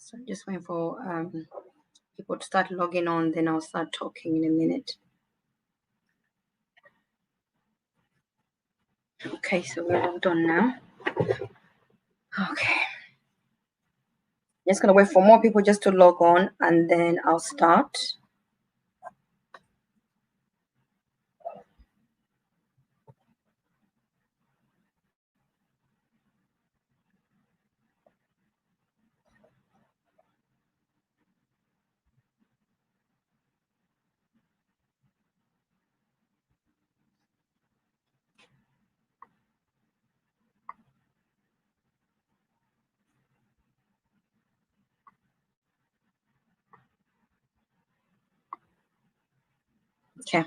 So I'm just waiting for people to start logging on, then I'll start talking in a minute. Okay, so we're logged on now. Okay. Just gonna wait for more people just to log on, and then I'll start. Okay.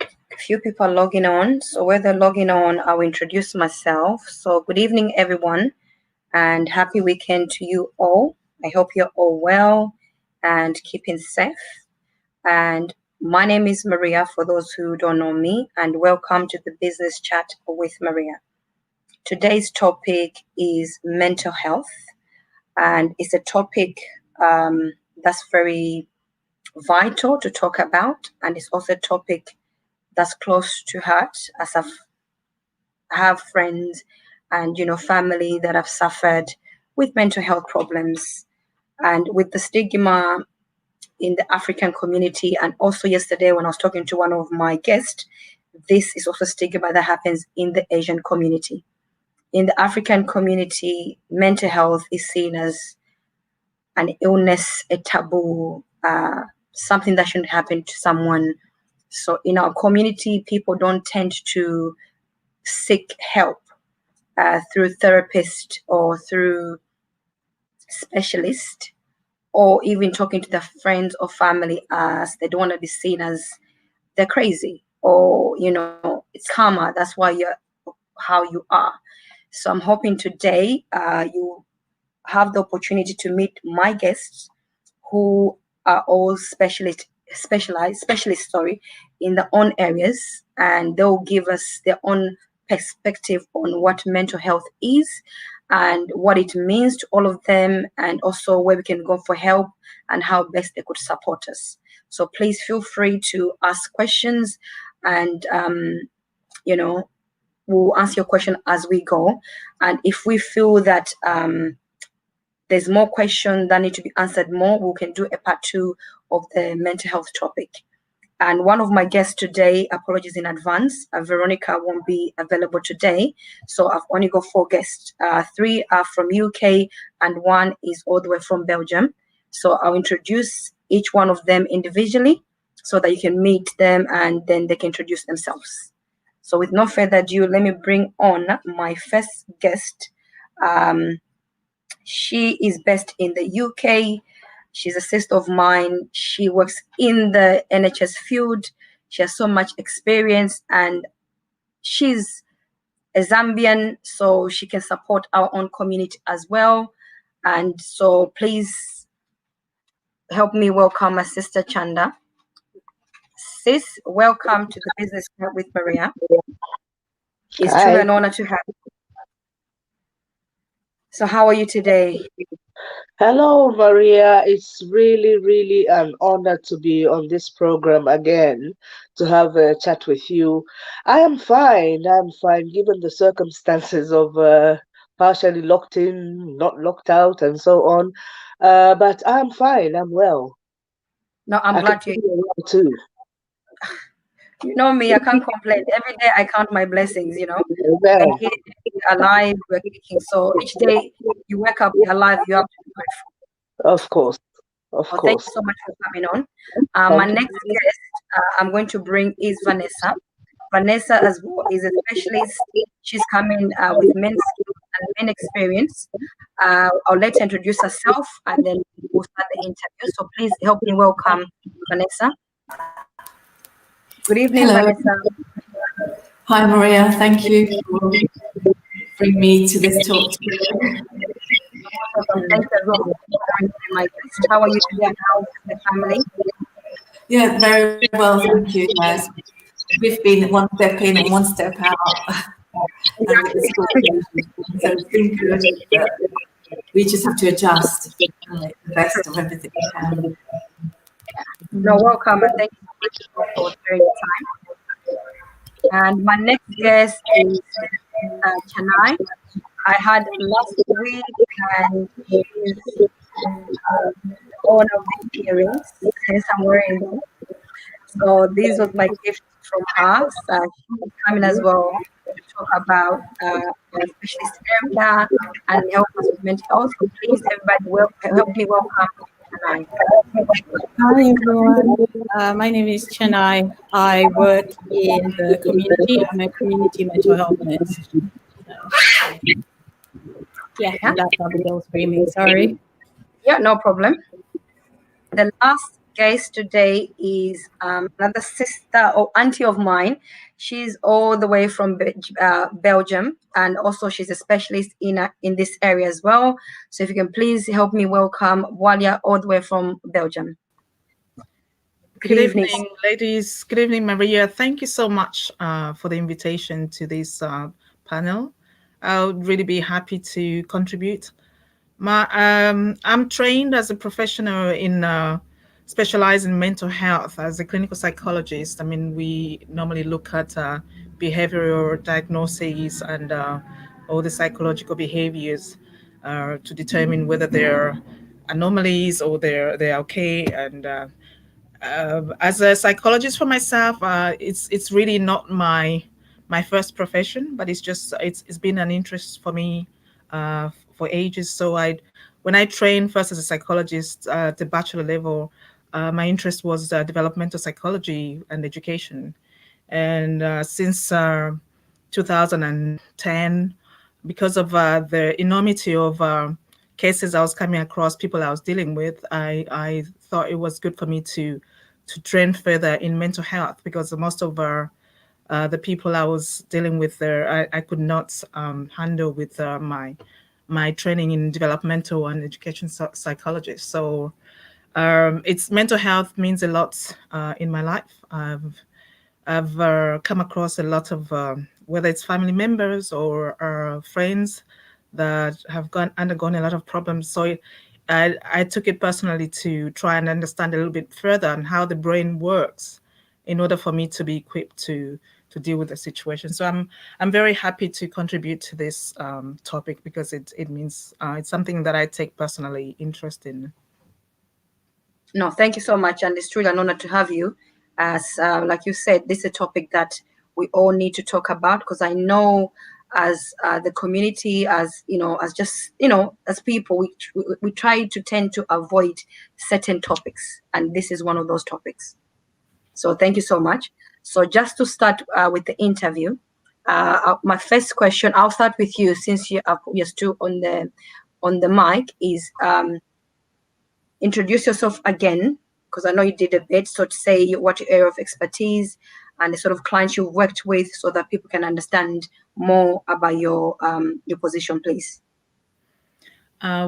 A few people are logging on. So where they're logging on, I'll introduce myself. So good evening, everyone, and happy weekend to you all. I hope you're all well and keeping safe. And my name is Maria, for those who don't know me, and welcome to the Business Chat with Maria. Today's topic is mental health, and it's a topic that's very vital to talk about, and it's also a topic that's close to heart, as I have friends and family that have suffered with mental health problems, and with the stigma in the African community. And also yesterday when I was talking to one of my guests, this is also stigma that happens in the Asian community. In the African community, mental health is seen as an illness, a taboo, something that shouldn't happen to someone. So in our community, people don't tend to seek help through therapists or through specialists, or even talking to their friends or family, as they don't want to be seen as they're crazy, or it's karma, that's why you're how you are. So I'm hoping today you have the opportunity to meet my guests, who are all specialists in their own areas, and they'll give us their own perspective on what mental health is and what it means to all of them, and also where we can go for help and how best they could support us. So please feel free to ask questions, and we'll answer your question as we go. And if we feel that there's more questions that need to be answered more, we can do a part 2 of the mental health topic. And one of my guests today, apologies in advance, Veronica won't be available today. So I've only got 4 guests. 3 are from UK and 1 is all the way from Belgium. So I'll introduce each one of them individually so that you can meet them and then they can introduce themselves. So with no further ado, let me bring on my first guest. She is based in the UK. She's a sister of mine. She works in the NHS field. She has so much experience, and she's a Zambian, so she can support our own community as well. And so please help me welcome my sister Chanda. Sis, welcome to the Business Chat with Maria. It's truly an honor to have you. So how are you today? Hello, Maria. It's really, really an honor to be on this program again, to have a chat with you. I am fine. I'm fine, given the circumstances of partially locked in, not locked out, and so on. But I'm fine. I'm well. No, I'm glad to hear well too. You know me, I can't complain. Every day I count my blessings, Yeah. We're here, we're alive, we're kicking. So each day you wake up, you're alive, you have to be grateful. Of course. Of course. Thank you so much for coming on. My next guest I'm going to bring is Vanessa. Vanessa as well is a specialist. She's coming with men's skills and men experience. I'll let her introduce herself and then we'll start the interview. So please help me welcome Vanessa. Good evening, Hello. Vanessa. Hi, Maria. Thank you for bringing me to this talk. Thanks as well for my guest. How are you today? How's the family? Yeah, very well, thank you, guys. We've been one step in and one step out. Exactly. So it's been good. we just have to adjust the best of everything we can. No, welcome, and thank you so much for sharing your time. And my next guest is Chennai. I had last week, and she's the owner of the earrings, hence I'm wearing them. So this was my gift from her. So she's coming as well to talk about the specialist area and help us with mental health. So please, everybody, help me welcome Chennai. Hi everyone, my name is Chennai. I work in the community. I'm a community mental health nurse. Yeah, Yeah, and that's Abigail screaming. Sorry. yeah, no problem. The last guest today is another sister or auntie of mine. She's all the way from Belgium, and also she's a specialist in this area as well. So if you can please help me welcome Walia all the way from Belgium. Good Good evening. evening, ladies. Good evening, Maria. Thank you so much for the invitation to this panel. I would really be happy to contribute. I'm trained as a professional in specialize in mental health as a clinical psychologist. I mean, we normally look at behavioral diagnoses and all the psychological behaviors to determine whether they're anomalies or they're okay. And as a psychologist for myself, it's really not my first profession, but it's been an interest for me for ages. So when I trained first as a psychologist at the bachelor level, my interest was developmental psychology and education. And since 2010, because of the enormity of cases I was coming across, people I was dealing with, I thought it was good for me to train further in mental health, because most of the people I was dealing with there, I could not handle with my training in developmental and education psychologist. So it's mental health means a lot in my life. I've come across a lot of whether it's family members or friends that have undergone a lot of problems. So I took it personally to try and understand a little bit further on how the brain works in order for me to be equipped to deal with the situation. So I'm very happy to contribute to this topic, because it means it's something that I take personally interest in. No, thank you so much, and it's truly an honor to have you. As like you said, this is a topic that we all need to talk about, because I know as the community, as as just as people, we try to tend to avoid certain topics, and this is one of those topics. So thank you so much. So just to start with the interview, my first question, I'll start with you since you're still on the mic. Is introduce yourself again, because I know you did a bit. So to say what your area of expertise and the sort of clients you've worked with, so that people can understand more about your position, please. I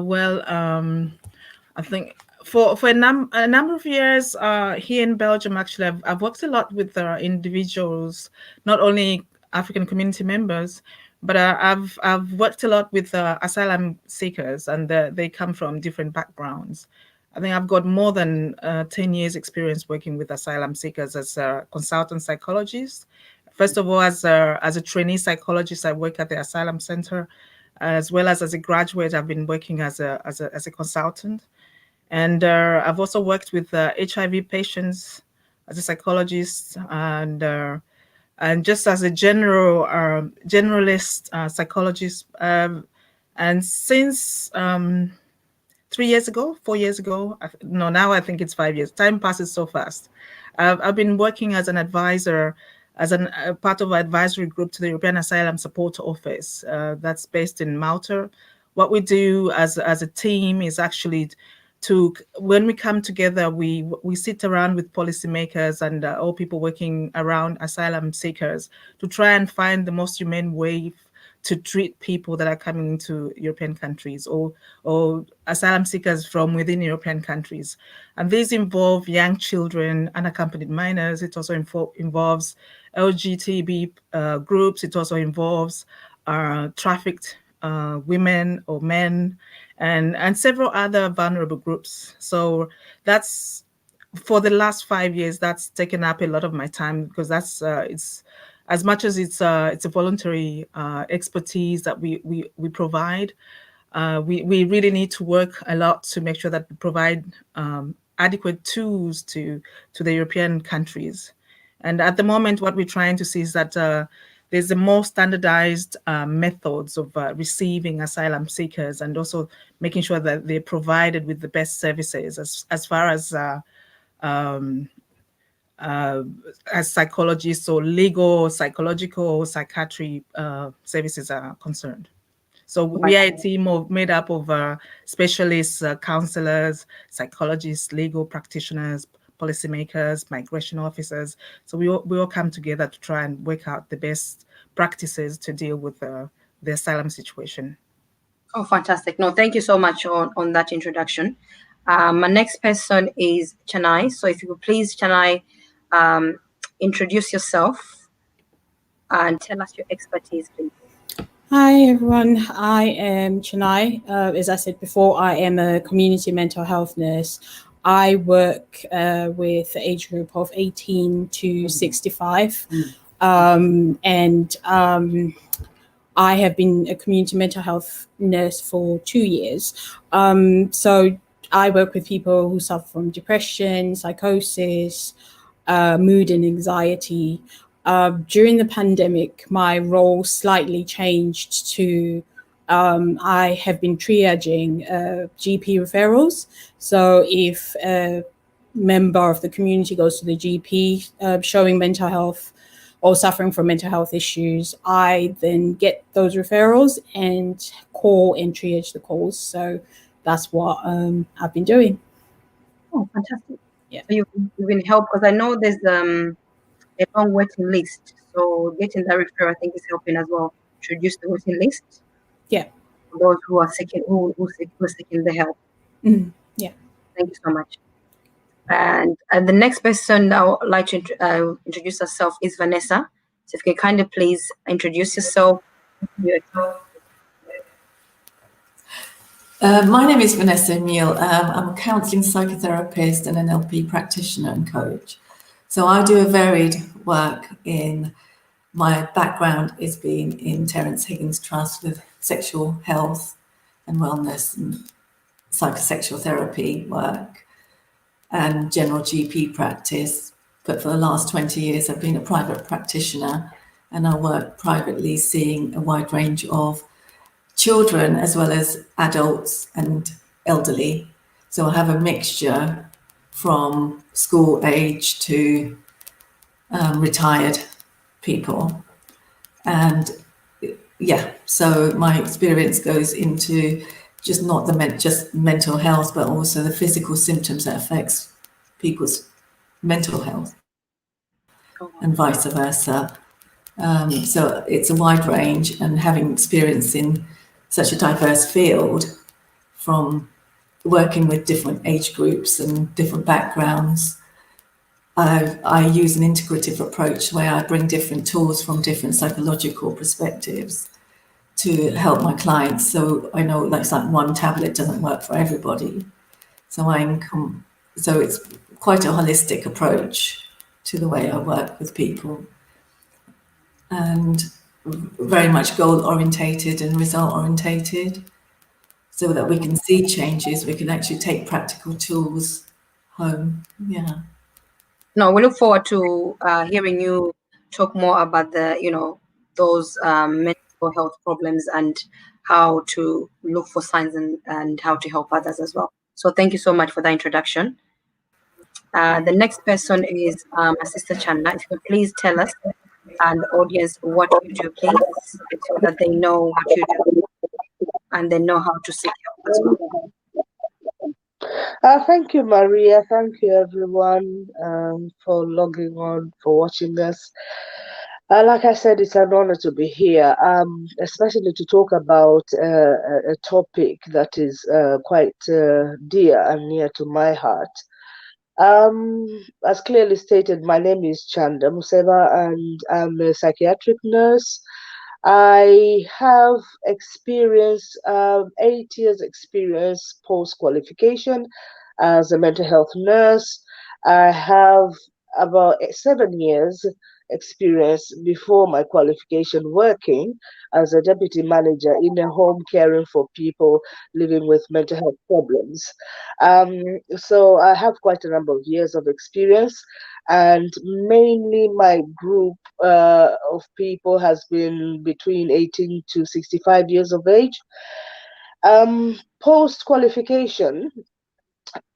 think for a number of years here in Belgium, actually, I've worked a lot with individuals, not only African community members, but I've worked a lot with asylum seekers, and they come from different backgrounds. I think I've got more than 10 years experience working with asylum seekers as a consultant psychologist. First of all, as a trainee psychologist, I work at the asylum center, as well as a graduate. I've been working as a consultant. And I've also worked with HIV patients as a psychologist, and just as a generalist psychologist. And since 3 years ago, 4 years ago, no, now I think it's 5 years. Time passes so fast. I've been working as an advisor, as a part of an advisory group to the European Asylum Support Office that's based in Malta. What we do as a team is actually when we come together, we sit around with policymakers and all people working around asylum seekers to try and find the most humane way to treat people that are coming into European countries, or asylum seekers from within European countries. And these involve young children, unaccompanied minors. It also involves LGTB groups. It also involves trafficked women or men. and several other vulnerable groups. So that's for the last 5 years. That's taken up a lot of my time because that's it's as much as it's a voluntary expertise that we provide. We really need to work a lot to make sure that we provide adequate tools to the European countries. And at the moment, what we're trying to see is that there's a more standardized methods of receiving asylum seekers, and also making sure that they're provided with the best services as far as psychologists or legal, psychological, psychiatry services are concerned. So we are a team made up of specialists, counselors, psychologists, legal practitioners, policymakers, migration officers. So we all come together to try and work out the best practices to deal with the asylum situation. Oh, fantastic. No, thank you so much on that introduction. My next person is Chanai. So if you could please, Chanai, introduce yourself and tell us your expertise, please. Hi everyone, I am Chennai. As I said before, I am a community mental health nurse. I work with the age group of 18 to 65. And I have been a community mental health nurse for 2 years. So I work with people who suffer from depression, psychosis, mood and anxiety. During the pandemic, my role slightly changed to I have been triaging GP referrals. So if a member of the community goes to the GP showing mental health or suffering from mental health issues, I then get those referrals and call and triage the calls. So that's what I've been doing. Oh, fantastic. Yeah. So you've been helped, because I know there's a long waiting list. So getting that referral, I think, is helping as well to reduce the waiting list. Yeah. For those who are seeking the help. Yeah. Thank you so much. And the next person I would like to introduce herself is Vanessa. So if you can kindly please introduce yourself. My name is Vanessa Emile. I'm a counselling psychotherapist and an NLP practitioner and coach. So I do a varied work in, my background is being in Terence Higgins Trust with sexual health and wellness and psychosexual therapy work and general GP practice. But for the last 20 years, I've been a private practitioner, and I work privately seeing a wide range of children as well as adults and elderly. So I have a mixture from school age to retired people. And yeah, so my experience goes into just not just mental health, but also the physical symptoms that affects people's mental health and vice versa. So it's a wide range, and having experience in such a diverse field, from working with different age groups and different backgrounds, I use an integrative approach where I bring different tools from different psychological perspectives to help my clients. So I know like one tablet doesn't work for everybody. So so it's quite a holistic approach to the way I work with people, and very much goal orientated and result orientated, so that we can see changes, we can actually take practical tools home. Yeah. No, we look forward to hearing you talk more about those mental health problems and how to look for signs and how to help others as well. So thank you so much for that introduction. The next person is my sister Chanda. If you could please tell us and the audience what you do, please, so that they know what you do and they know how to seek help as well. Thank you, Maria. Thank you, everyone, for logging on, for watching us. Like I said, it's an honor to be here, especially to talk about a topic that is quite dear and near to my heart. As clearly stated, my name is Chanda Museva, and I'm a psychiatric nurse. I have experience, 8 years experience post qualification as a mental health nurse. I have about 7 years experience before my qualification working as a deputy manager in a home caring for people living with mental health problems. So I have quite a number of years of experience, and mainly my group of people has been between 18 to 65 years of age. Post qualification,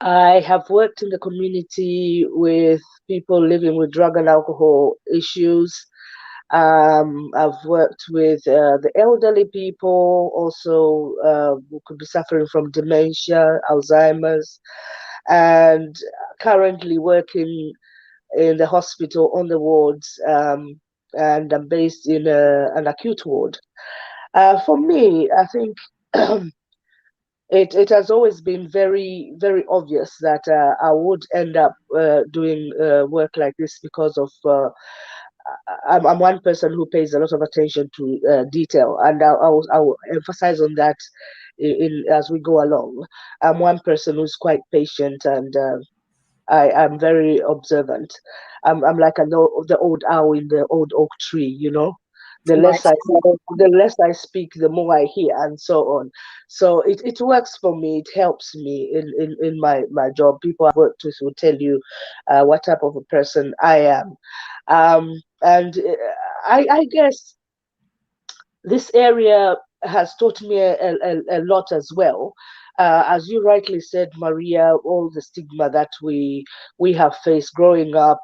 I have worked in the community with people living with drug and alcohol issues. I've worked with the elderly people, also who could be suffering from dementia, Alzheimer's, and currently working in the hospital on the wards, and I'm based in an acute ward. For me, I think it has always been very, very obvious that I would end up doing work like this because of I'm one person who pays a lot of attention to detail, and I will emphasize on that as we go along. I'm one person who's quite patient, and I'm very observant. I'm like the old owl in the old oak tree, you know. Right. The less I speak, the more I hear, and so on. So it works for me. It helps me in my job. People I've worked with will tell you what type of a person I am, and I guess this area has taught me a lot as well. As you rightly said, Maria, all the stigma that we have faced growing up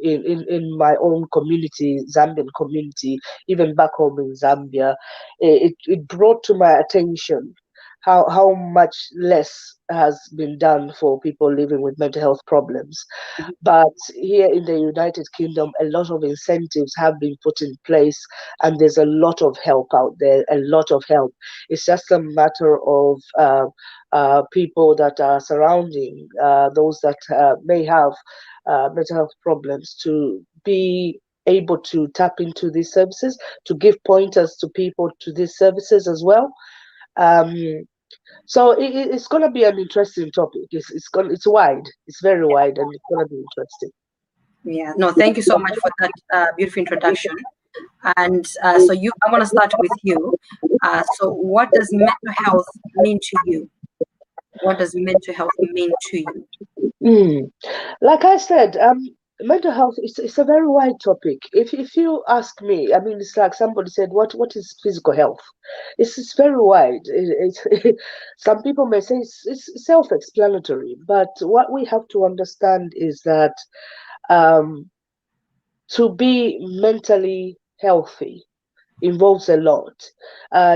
in my own community, Zambian community, even back home in Zambia, it brought to my attention how much less has been done for people living with mental health problems. But here in the United Kingdom, a lot of incentives have been put in place, and there's a lot of help out there, a lot of help. It's just a matter of people that are surrounding those that may have mental health problems to be able to tap into these services, to give pointers to people to these services as well. Um, so it's going to be an interesting topic. It's wide. It's very wide, and it's going to be interesting. Yeah. No, thank you so much for that beautiful introduction. And so I want to start with you. So what does mental health mean to you? What does mental health mean to you? Mm. Like I said, mental health is a very wide topic. If you ask me, I mean, it's like somebody said, what is physical health? It's very wide. Some people may say it's self-explanatory, but what we have to understand is that um, to be mentally healthy involves a lot.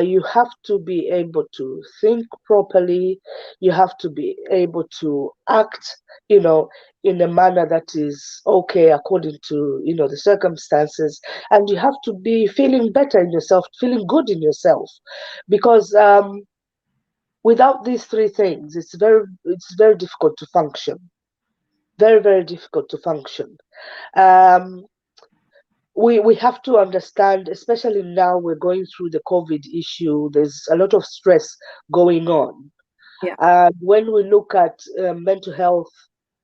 You have to be able to think properly. You have to be able to act, you know, in a manner that is okay according to, the circumstances. And you have to be feeling better in yourself, feeling good in yourself, because without these three things, it's very difficult to function. Very, very difficult to function. Um, we have to understand, especially now we're going through the COVID issue, there's a lot of stress going on. Yeah. And when we look at mental health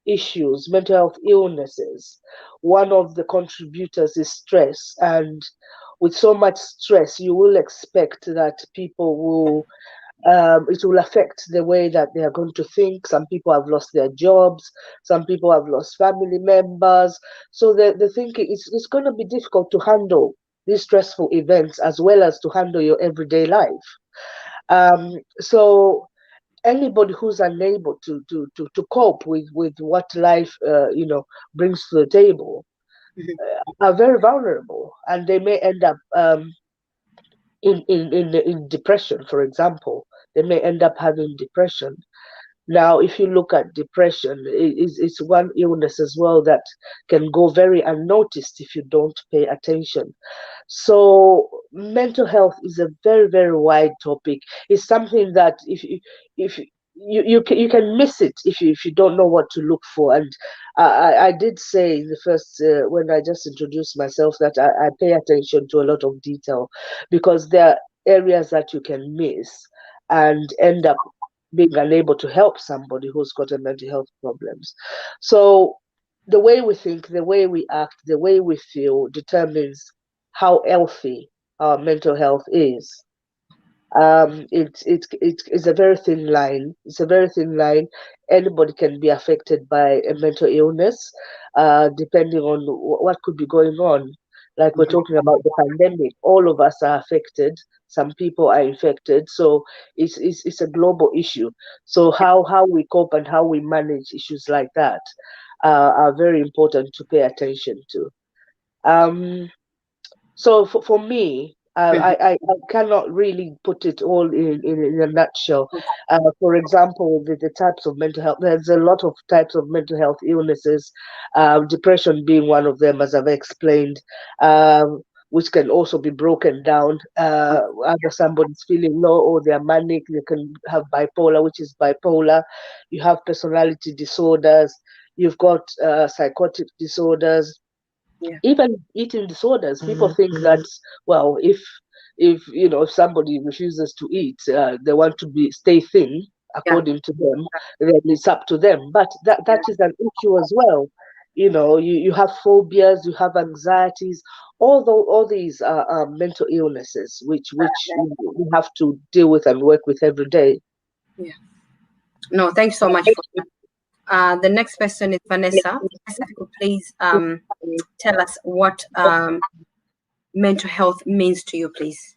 issues, mental health illnesses, one of the contributors is stress. And with so much stress, you will expect that people will it will affect the way that they are going to think. Some people have lost their jobs. Some people have lost family members. So the thinking it's going to be difficult to handle these stressful events as well as to handle your everyday life. So anybody who's unable to cope with what life brings to the table Mhm. are very vulnerable, and they may end up in depression, for example. They may end up having depression. Now, if you look at depression, it's one illness as well that can go very unnoticed if you don't pay attention. So, mental health is a very, very wide topic. It's something that if you can miss it if you don't know what to look for. And I did say in the first when I just introduced myself that I pay attention to a lot of detail, because there are areas that you can miss and end up being unable to help somebody who's got a mental health problems. So the way we think, the way we act, the way we feel determines how healthy our mental health is. It's a very thin line. It's a very thin line. Anybody can be affected by a mental illness, depending on what could be going on. Like we're talking about the pandemic, all of us are affected. Some people are infected, so it's a global issue. So how we cope and how we manage issues like that are very important to pay attention to. Um, so for me, I cannot really put it all in a nutshell. For example, the types of mental health, there's a lot of types of mental health illnesses, depression being one of them, as I've explained, which can also be broken down. Either somebody's feeling low or they're manic, they can have bipolar, which is bipolar. You have personality disorders, you've got psychotic disorders, Yeah. even eating disorders. People think that, well, if somebody refuses to eat, they want to stay thin Yeah. according to them, then it's up to them. But that is an issue as well. You have phobias, you have anxieties, all these are mental illnesses which we have to deal with and work with every day. Yeah. No, thanks so much for that. The next person is Vanessa. Vanessa, if you could please tell us what mental health means to you, please.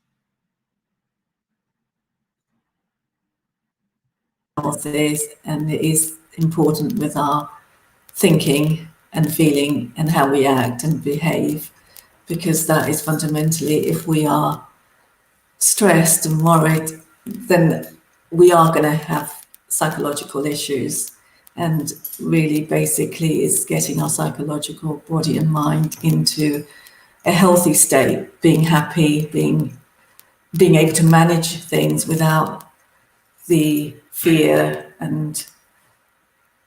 Health is, and it is important with our thinking and feeling and how we act and behave, because that is fundamentally, if we are stressed and worried, then we are going to have psychological issues. And really, basically, is getting our psychological body and mind into a healthy state, being happy, being able to manage things without the fear and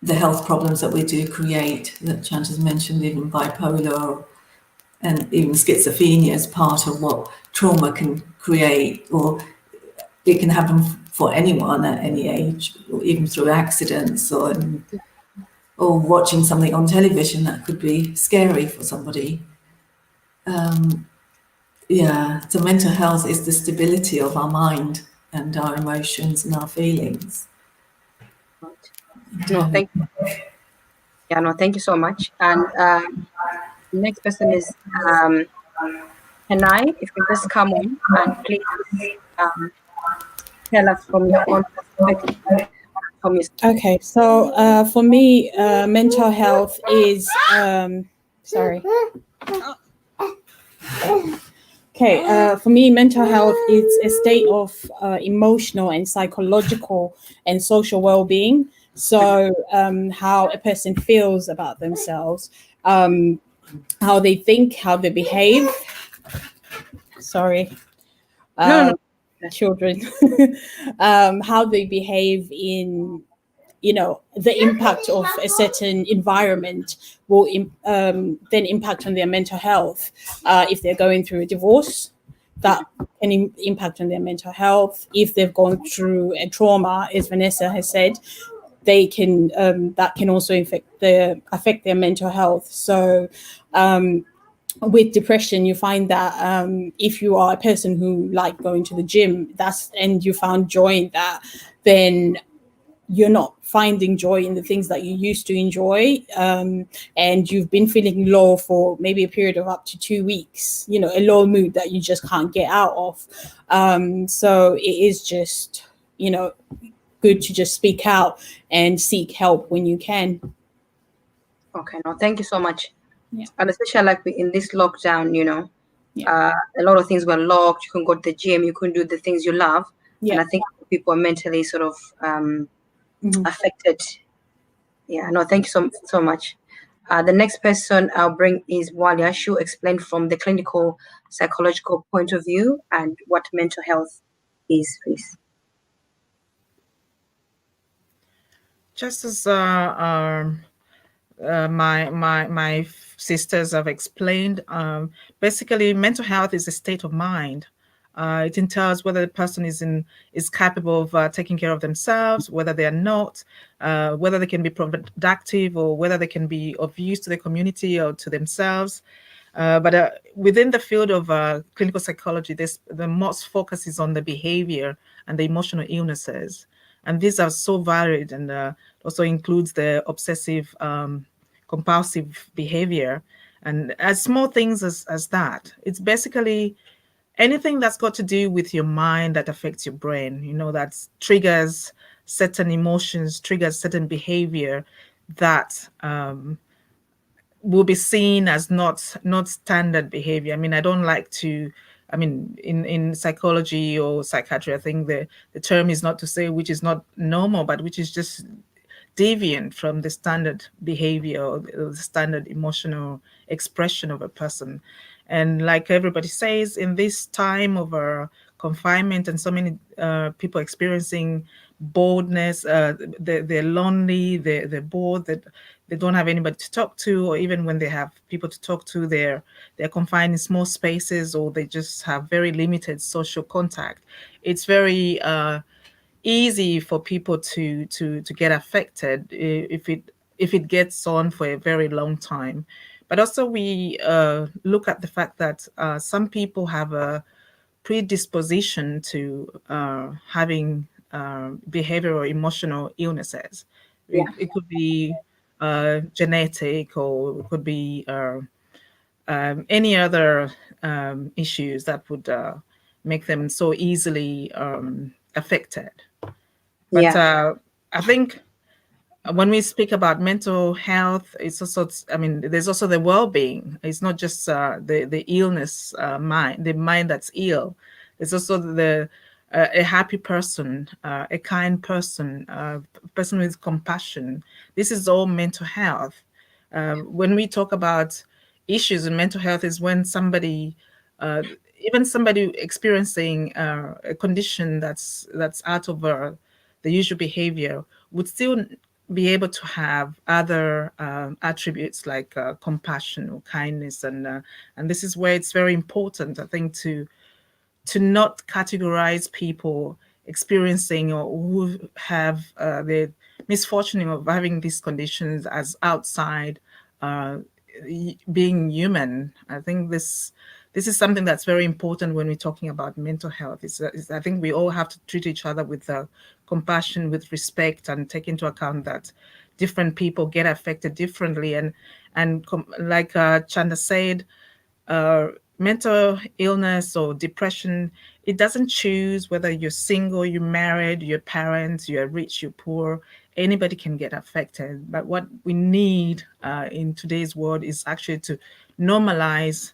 the health problems that we do create, that Chanta's mentioned, even bipolar and even schizophrenia is part of what trauma can create, or it can happen for anyone at any age, or even through accidents, or watching something on television that could be scary for somebody. So mental health is the stability of our mind and our emotions and our feelings. No, thank you. Yeah, no, thank you so much. And the next person is Hanai. If you just come on and please tell us from your own perspective. Okay, so for me, mental health is sorry. Okay, for me, mental health is a state of emotional and psychological and social well-being. So how a person feels about themselves, how they think, how they behave. Sorry. No. Children, how they behave in, the impact of a certain environment will then impact on their mental health. If they're going through a divorce, that can impact on their mental health. If they've gone through a trauma, as Vanessa has said, they can that can also affect their mental health. So with depression, you find that if you are a person who like going to the gym, and you found joy in that, then you're not finding joy in the things that you used to enjoy, and you've been feeling low for maybe a period of up to 2 weeks, a low mood that you just can't get out of. So it is just, good to just speak out and seek help when you can. Okay, no, thank you so much. Yeah. And especially like in this lockdown, a lot of things were locked. You couldn't go to the gym, you couldn't do the things you love. Yeah. And I think people are mentally sort of affected. Yeah, no, thank you so much. The next person I'll bring is Walia. She'll explain from the clinical psychological point of view and what mental health is, please. Just as my sisters have explained, basically mental health is a state of mind. It entails whether the person is capable of taking care of themselves, whether they are not, whether they can be productive, or whether they can be of use to the community or to themselves. But within the field of clinical psychology, the most focus is on the behavior and the emotional illnesses. And these are so varied, and also includes the obsessive compulsive behavior, and as small things as that. It's basically anything that's got to do with your mind that affects your brain, that triggers certain emotions, triggers certain behavior that will be seen as not standard behavior. I mean, I don't like to, I mean, in psychology or psychiatry, I think the term is not to say which is not normal, but which is just deviant from the standard behavior or the standard emotional expression of a person. And like everybody says, in this time of confinement and so many people experiencing boredness, they're lonely, they're bored, that they don't have anybody to talk to, or even when they have people to talk to, they're confined in small spaces, or they just have very limited social contact. It's very easy for people to get affected if it gets on for a very long time. But also we look at the fact that some people have a predisposition to having behavioral or emotional illnesses. Yeah. It could be genetic, or it could be any other issues that would make them so easily affected. But Yeah. I think when we speak about mental health, it's also, I mean, there's also the well-being. It's not just the illness mind, the mind that's ill. It's also a happy person, a kind person, a person with compassion. This is all mental health. When we talk about issues in mental health, is when somebody, even somebody experiencing a condition that's out of the usual behavior, would still be able to have other attributes like compassion or kindness, and this is where it's very important, I think, to not categorize people experiencing or who have the misfortune of having these conditions as outside being human. I think this is something that's very important when we're talking about mental health. I think we all have to treat each other with compassion, with respect, and take into account that different people get affected differently. And like Chanda said, mental illness or depression, it doesn't choose whether you're single, you're married, you're parents, you're rich, you're poor. Anybody can get affected. But what we need in today's world is actually to normalize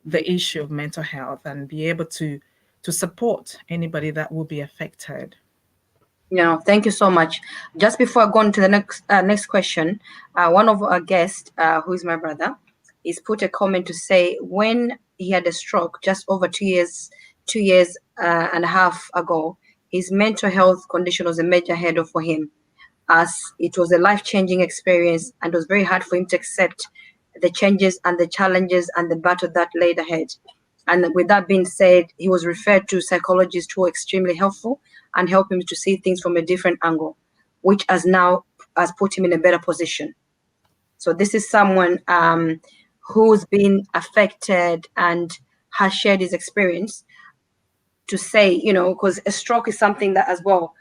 the issue of mental health and be able to support anybody that will be affected. Thank you so much. Just before I go on to the next question, one of our guests, who is my brother, is put a comment to say when he had a stroke just over 2 years and a half ago, his mental health condition was a major hurdle for him, as it was a life-changing experience and it was very hard for him to accept the changes and the challenges and the battle that laid ahead. And with that being said, he was referred to psychologists who were extremely helpful and helped him to see things from a different angle, which has put him in a better position. So this is someone who's been affected and has shared his experience to say, because a stroke is something that as well,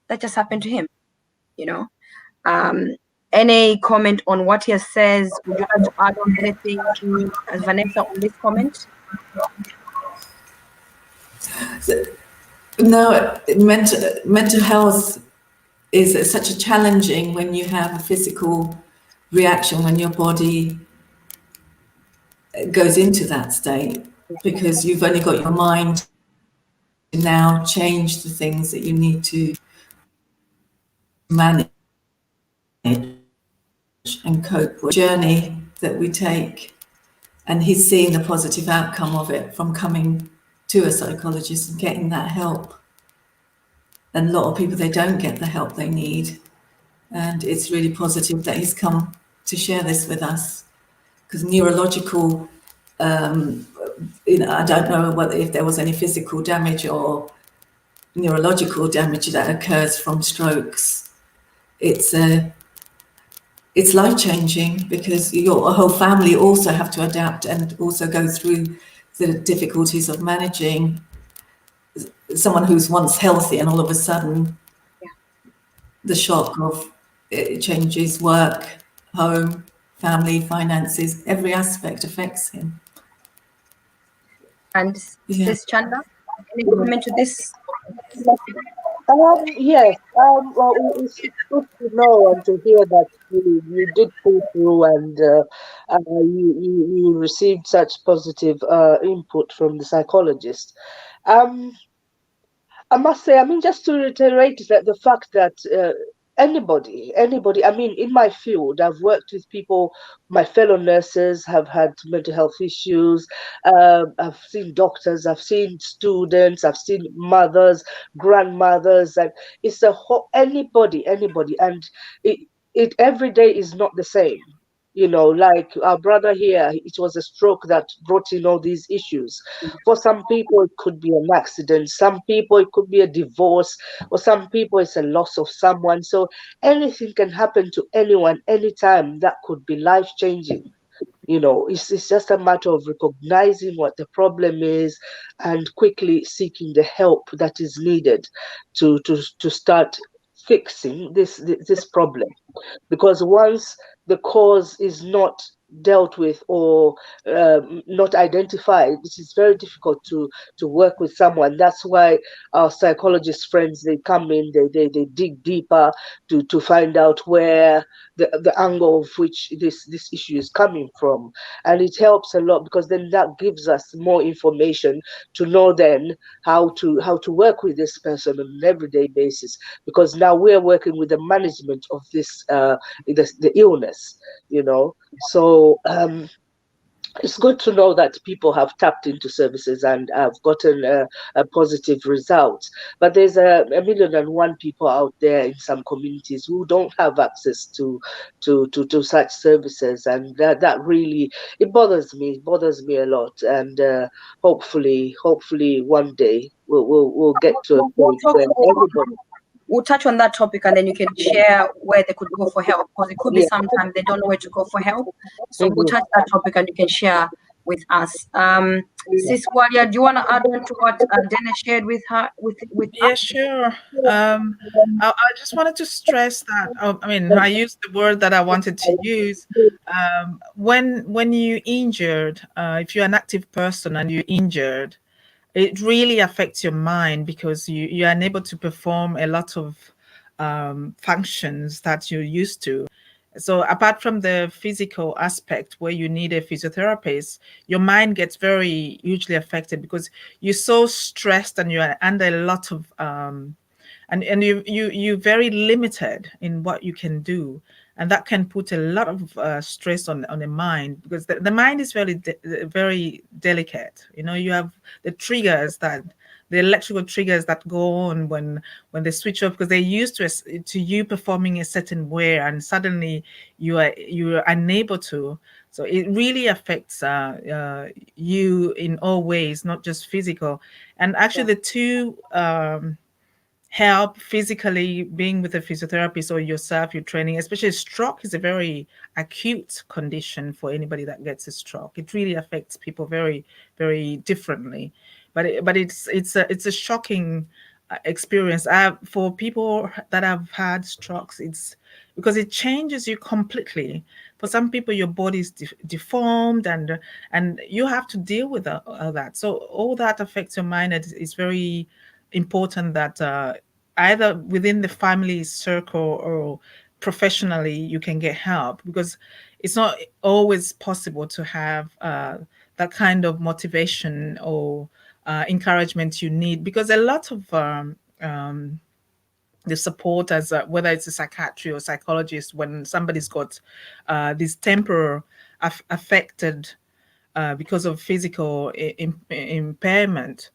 that just happened to him, Any comment on what he says? Would you like to add on anything, Vanessa, on this comment? No, mental health is such a challenging when you have a physical reaction, when your body goes into that state, because you've only got your mind to now change the things that you need to manage and cope with. The journey that we take, and he's seeing the positive outcome of it from coming to a psychologist and getting that help. And a lot of people, they don't get the help they need. And it's really positive that he's come to share this with us, because neurological, I don't know whether if there was any physical damage or neurological damage that occurs from strokes. It's life-changing, because your whole family also have to adapt and also go through the difficulties of managing someone who's once healthy and all of a sudden the shock of it changes work, home, family, finances, every aspect affects him. And Yeah. Sis Chanda, any comment to this? Yes. Well, it's good to know and to hear that you did pull through and you received such positive input from the psychologist. Um, I must say, I mean, just to reiterate that the fact that anybody, I mean, in my field, I've worked with people, my fellow nurses have had mental health issues. I've seen doctors, I've seen students, I've seen mothers, grandmothers, and it's a whole, anybody, and it, it every day is not the same. You know, like our brother here, it was a stroke that brought in all these issues. For some people, it could be an accident. Some people, it could be a divorce. Or some people, it's a loss of someone. So anything can happen to anyone, anytime. That could be life changing. You know, it's just a matter of recognizing what the problem is and quickly seeking the help that is needed to start fixing this problem, because once the cause is not dealt with or not identified, it is very difficult to work with someone. That's why our psychologist friends, they come in, they dig deeper to find out where the angle of which this issue is coming from. And it helps a lot, because then that gives us more information to know then how to work with this person on an everyday basis, because now we're working with the management of this the illness, you know. So it's good to know that people have tapped into services and have gotten a positive result. But there's a million and one people out there in some communities who don't have access to such services, and that really, it bothers me. It bothers me a lot. And hopefully one day we'll get to a We'll point talk. where everybody. We'll touch on that topic, and then you can share where they could go for help, because it could be Yeah. sometimes they don't know where to go for help. So we'll Mhm. touch that topic, and you can share with us. Sis Walia, do you want to add on to what Dana shared with her with Yeah, us? sure. I just wanted to stress that. I mean, I used the word that I wanted to use. When you injured, if you're an active person and you're injured, it really affects your mind, because you're unable to perform a lot of functions that you're used to. So apart from the physical aspect where you need a physiotherapist, your mind gets very hugely affected, because you're so stressed and you're under a lot of and you're very limited in what you can do, and that can put a lot of stress on the mind, because the mind is very delicate. You know, you have the triggers, that the electrical triggers that go on when they switch off, because they're used to you performing a certain way, and suddenly you are unable to. So it really affects you in all ways, not just physical. And actually, the two help physically, being with a physiotherapist, or yourself, your training, especially stroke is a very acute condition for anybody that gets a stroke. It really affects people very, very differently. But it's a shocking experience. For people that have had strokes, it's because it changes you completely. For some people, your body is deformed, and you have to deal with all that. So all that affects your mind. It's very important that either within the family circle or professionally you can get help, because it's not always possible to have that kind of motivation or encouragement you need, because a lot of the support, as whether it's a psychiatry or psychologist, when somebody's got this temporal affected because of physical impairment,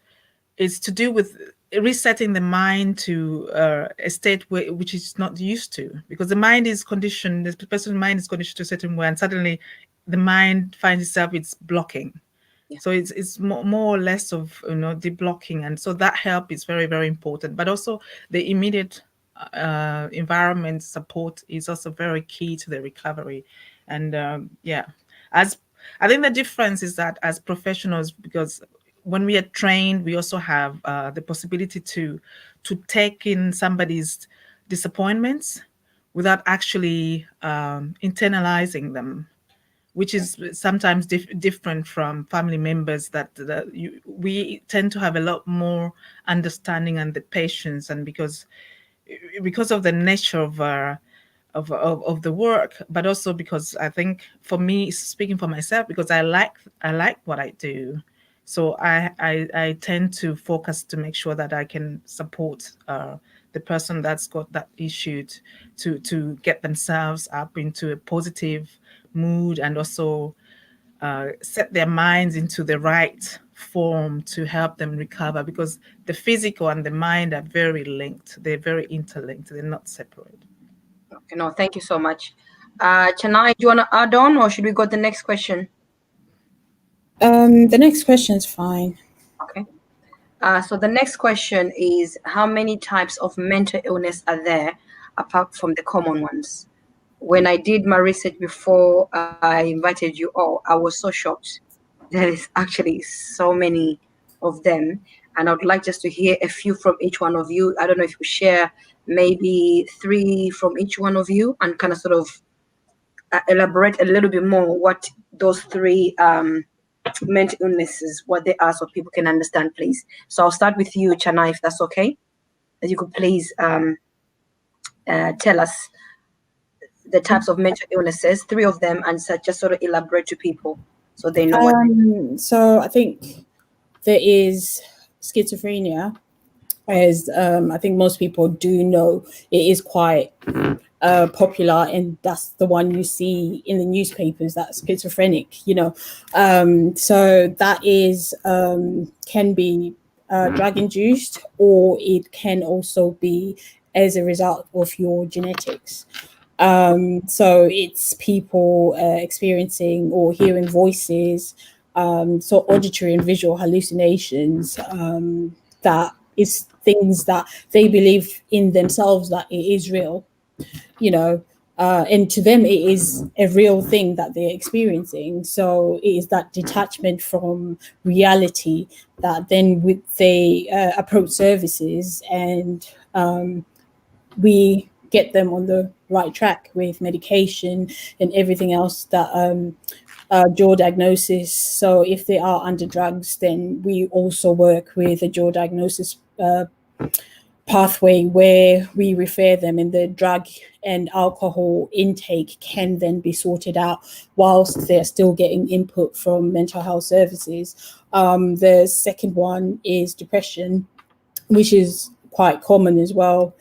it's to do with resetting the mind to a state which is not used to, because the mind is conditioned, the person's mind is conditioned to a certain way, and suddenly the mind finds itself it's blocking. So it's more or less of deblocking, and so that help is very, very important. But also the immediate environment support is also very key to the recovery. And as I think the difference is that as professionals, because when we are trained, we also have the possibility to take in somebody's disappointments without actually internalizing them, which is sometimes different from family members that we tend to have a lot more understanding and the patience, and because of the nature of the work, but also because I think, for me, speaking for myself, because I like what I do, so I tend to focus to make sure that I can support the person that's got that issue to get themselves up into a positive mood, and also set their minds into the right form to help them recover, because the physical and the mind are very linked. They're very interlinked. They're not separate. Okay, no, thank you so much. Chennai, do you want to add on, or should we go to the next question? The next question is fine. Okay. So the next question is, how many types of mental illness are there apart from the common ones? When I did my research before I invited you all, I was so shocked. There is actually so many of them. And I would like just to hear a few from each one of you. I don't know if you share maybe 3 from each one of you, and kind of sort of elaborate a little bit more what those 3 mental illnesses, what they are, so people can understand, please. So I'll start with you, Chana, if that's okay. If you could please tell us the types of mental illnesses, 3 of them, and just sort of elaborate to people so they know what. So I think there is schizophrenia, as I think most people do know. It is quite popular, and that's the one you see in the newspapers, that's schizophrenic, so that is can be drug induced, or it can also be as a result of your genetics. So it's people experiencing or hearing voices, so auditory and visual hallucinations, that is things that they believe in themselves that it is real, and to them it is a real thing that they're experiencing. So it is that detachment from reality that then they approach services, and we get them on the right track with medication and everything else that dual diagnosis. So if they are under drugs, then we also work with a dual diagnosis pathway where we refer them, and the drug and alcohol intake can then be sorted out whilst they're still getting input from mental health services. The second one is depression, which is quite common as well.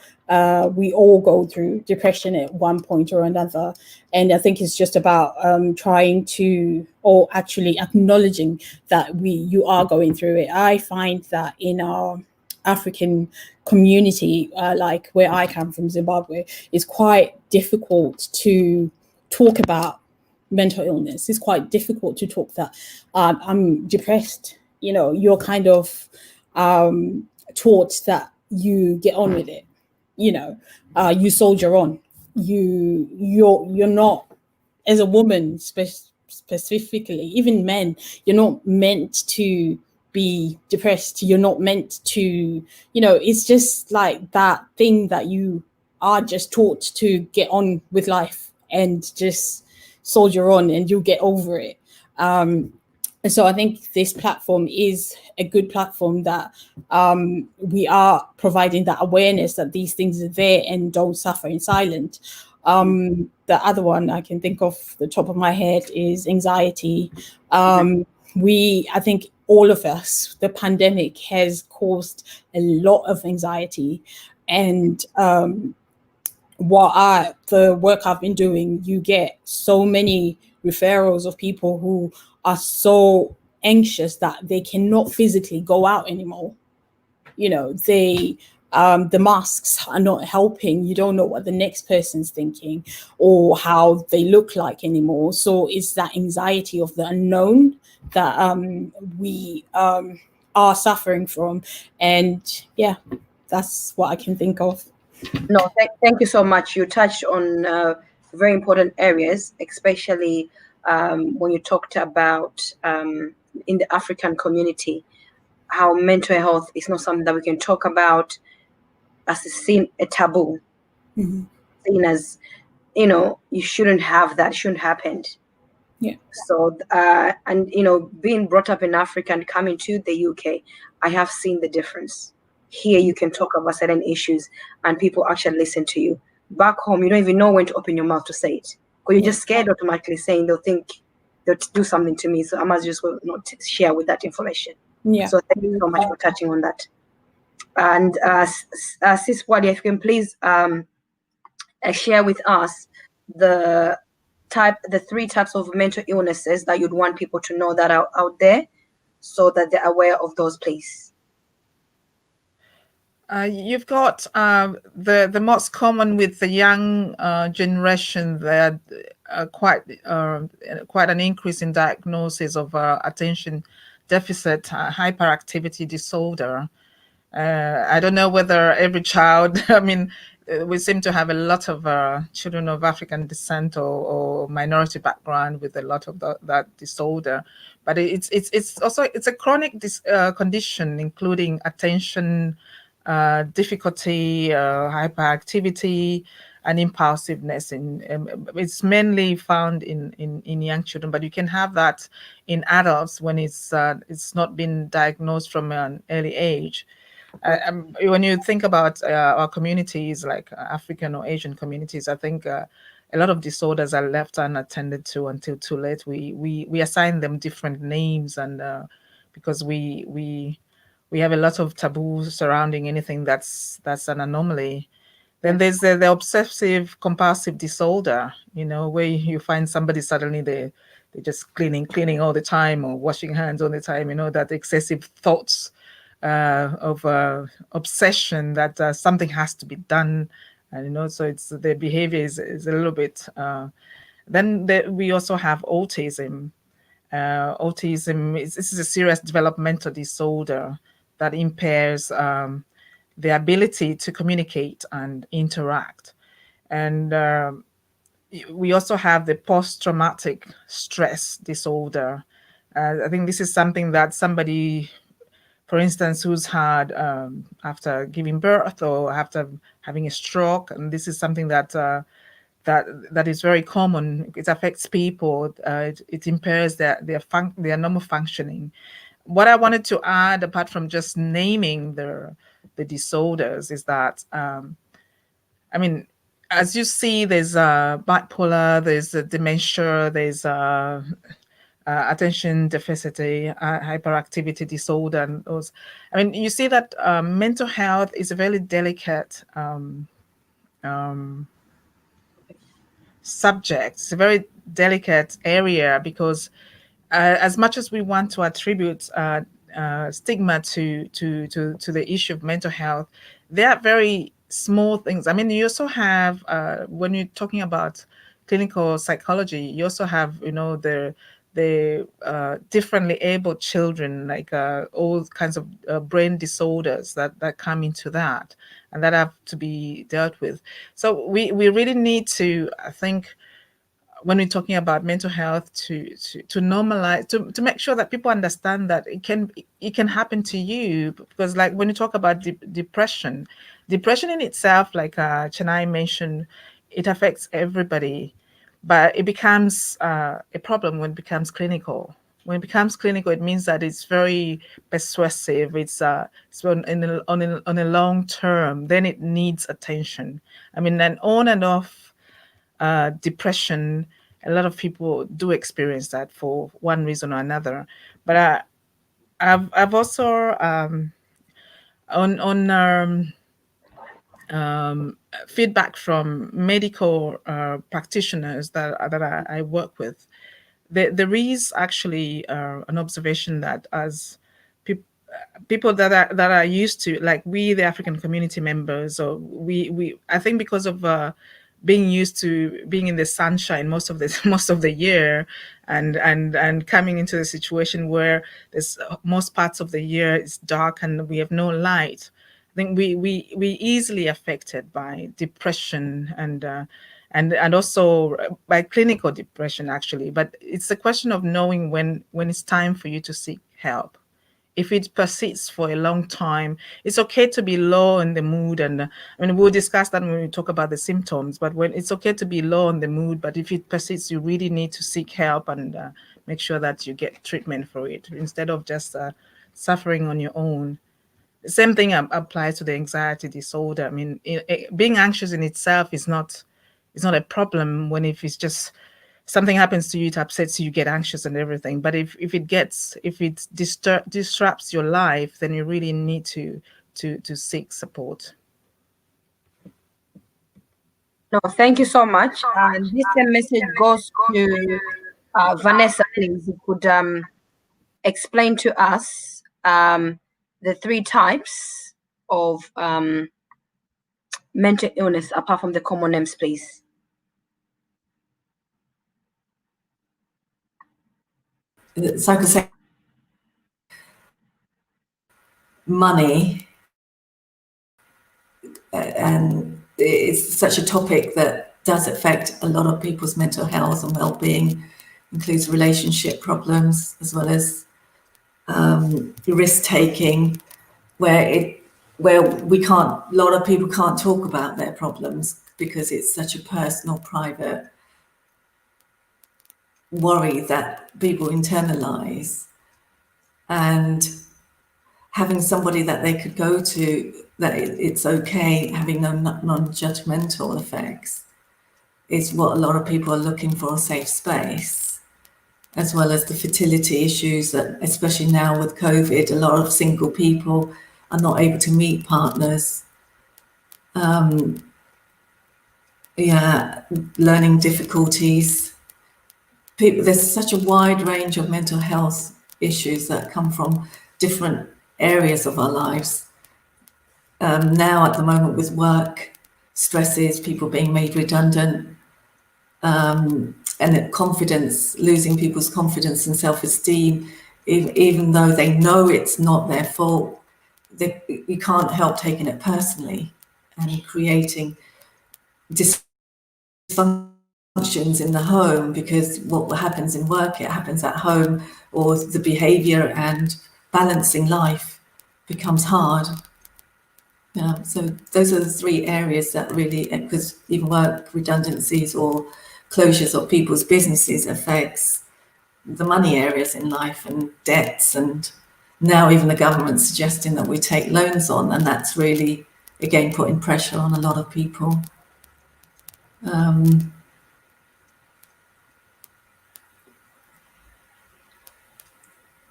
We all go through depression at one point or another. And I think it's just about trying to, or actually acknowledging that you are going through it. I find that in our African community, like where I come from, Zimbabwe, it's quite difficult to talk about mental illness. It's quite difficult to talk that I'm depressed. You're kind of taught that you get on with it, you soldier on. You're not, as a woman specifically, even men, you're not meant to be depressed. You're not meant to, it's just like that thing that you are just taught to get on with life and just soldier on, and you'll get over it. And so I think this platform is a good platform that we are providing that awareness that these things are there and don't suffer in silence. The other one I can think of the top of my head is anxiety. I think all of us, the pandemic has caused a lot of anxiety. And the work I've been doing, you get so many referrals of people who are so anxious that they cannot physically go out anymore. the masks are not helping. You don't know what the next person's thinking or how they look like anymore. So it's that anxiety of the unknown that we are suffering from. And yeah, that's what I can think of. No, thank you so much. You touched on very important areas, especially when you talked about in the African community, how mental health is not something that we can talk about, as it's seen a taboo, seen as, you shouldn't have that, shouldn't happen. Yeah. So, and being brought up in Africa and coming to the UK, I have seen the difference. Here, you can talk about certain issues, and people actually listen to you. Back home, you don't even know when to open your mouth to say it, because you're just scared automatically saying they'll think they'll do something to me. So I must just not share with that information. Yeah. So thank you so much for touching on that. And Sis Wadi, if you can please share with us the three types of mental illnesses that you'd want people to know that are out there, so that they're aware of those, please. You've got the most common with the young generation. There quite an increase in diagnosis of attention deficit hyperactivity disorder. I don't know whether every child. I mean, we seem to have a lot of children of African descent or minority background with a lot of that disorder. But it's also a chronic condition, including attention difficulty, hyperactivity, and impulsiveness. It's mainly found in young children, but you can have that in adults when it's not been diagnosed from an early age. When you think about our communities, like African or Asian communities, I think a lot of disorders are left unattended to until too late. We assign them different names, and because we have a lot of taboos surrounding anything that's an anomaly. Then there's the obsessive compulsive disorder, where you find somebody suddenly they're just cleaning all the time or washing hands all the time, that excessive thoughts of obsession that something has to be done. And, so it's the behavior is a little bit. Then we also have autism. Autism this is a serious developmental disorder that impairs the ability to communicate and interact. And we also have the post-traumatic stress disorder. I think this is something that somebody, for instance, who's had after giving birth or after having a stroke, and this is something that that is very common. It affects people. It impairs their normal functioning. What I wanted to add, apart from just naming the disorders, is that I mean, as you see, there's bipolar, there's dementia, there's attention deficit hyperactivity disorder, and those. I mean, you see that mental health is a very delicate subject. It's a very delicate area because as much as we want to attribute stigma to the issue of mental health, there are very small things. I mean, you also have when you're talking about clinical psychology, you also have the differently abled children, like all kinds of brain disorders that come into that, and that have to be dealt with. So we really need to, I think, when we're talking about mental health, to normalize, to make sure that people understand that it can happen to you. Because like when you talk about depression in itself, like Chennai mentioned, it affects everybody, but it becomes a problem when it becomes clinical. When it becomes clinical, it means that it's very persuasive. It's on a long term. Then it needs attention. I mean, and on and off depression, a lot of people do experience that for one reason or another. But I've also on feedback from medical practitioners that I work with. There is actually an observation that as people that are used to, like we, the African community members, or we I think because of being used to being in the sunshine most of the most of the year, and coming into the situation where there's most parts of the year is dark and we have no light. I think we easily affected by depression and also by clinical depression, actually. But it's a question of knowing when it's time for you to seek help. If it persists for a long time, it's okay to be low in the mood. And I mean, we'll discuss that when we talk about the symptoms, but when it's okay to be low in the mood, but if it persists, you really need to seek help and make sure that you get treatment for it instead of just suffering on your own. The same thing applies to the anxiety disorder. I mean, being anxious in itself is not a problem when if it's just something happens to you, it upsets you, you get anxious and everything. But if it disrupts your life, then you really need to seek support. No, thank you so much. And this message goes to Vanessa, please. You could explain to us the 3 types of mental illness apart from the common names, please. Psychosexual money, and it's such a topic that does affect a lot of people's mental health and well-being. Includes relationship problems as well as risk-taking, where a lot of people can't talk about their problems because it's such a personal, private worry that people internalize. And having somebody that they could go to, that it's okay, having no non-judgmental effects, is what a lot of people are looking for, a safe space, as well as the fertility issues that, especially now with COVID, a lot of single people are not able to meet partners. Learning difficulties. There's such a wide range of mental health issues that come from different areas of our lives. Now at the moment with work stresses, people being made redundant, and confidence, losing people's confidence and self-esteem, even though they know it's not their fault, you can't help taking it personally and creating dysfunctions in the home, because what happens in work, it happens at home, or the behavior and balancing life becomes hard. Yeah, so those are the 3 areas that really, because even work redundancies or closures of people's businesses affects the money areas in life and debts, and now even the government's suggesting that we take loans on, and that's really, again, putting pressure on a lot of people.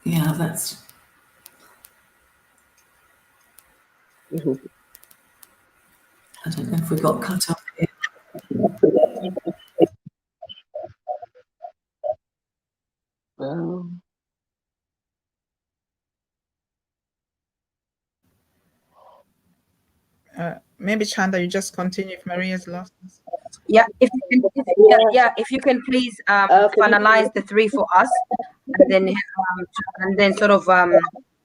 Yeah, that's... I don't know if we got cut off here. Maybe Chanda, you just continue if Maria's lost us. Yeah, if you can please finalize the 3 for us, and then sort of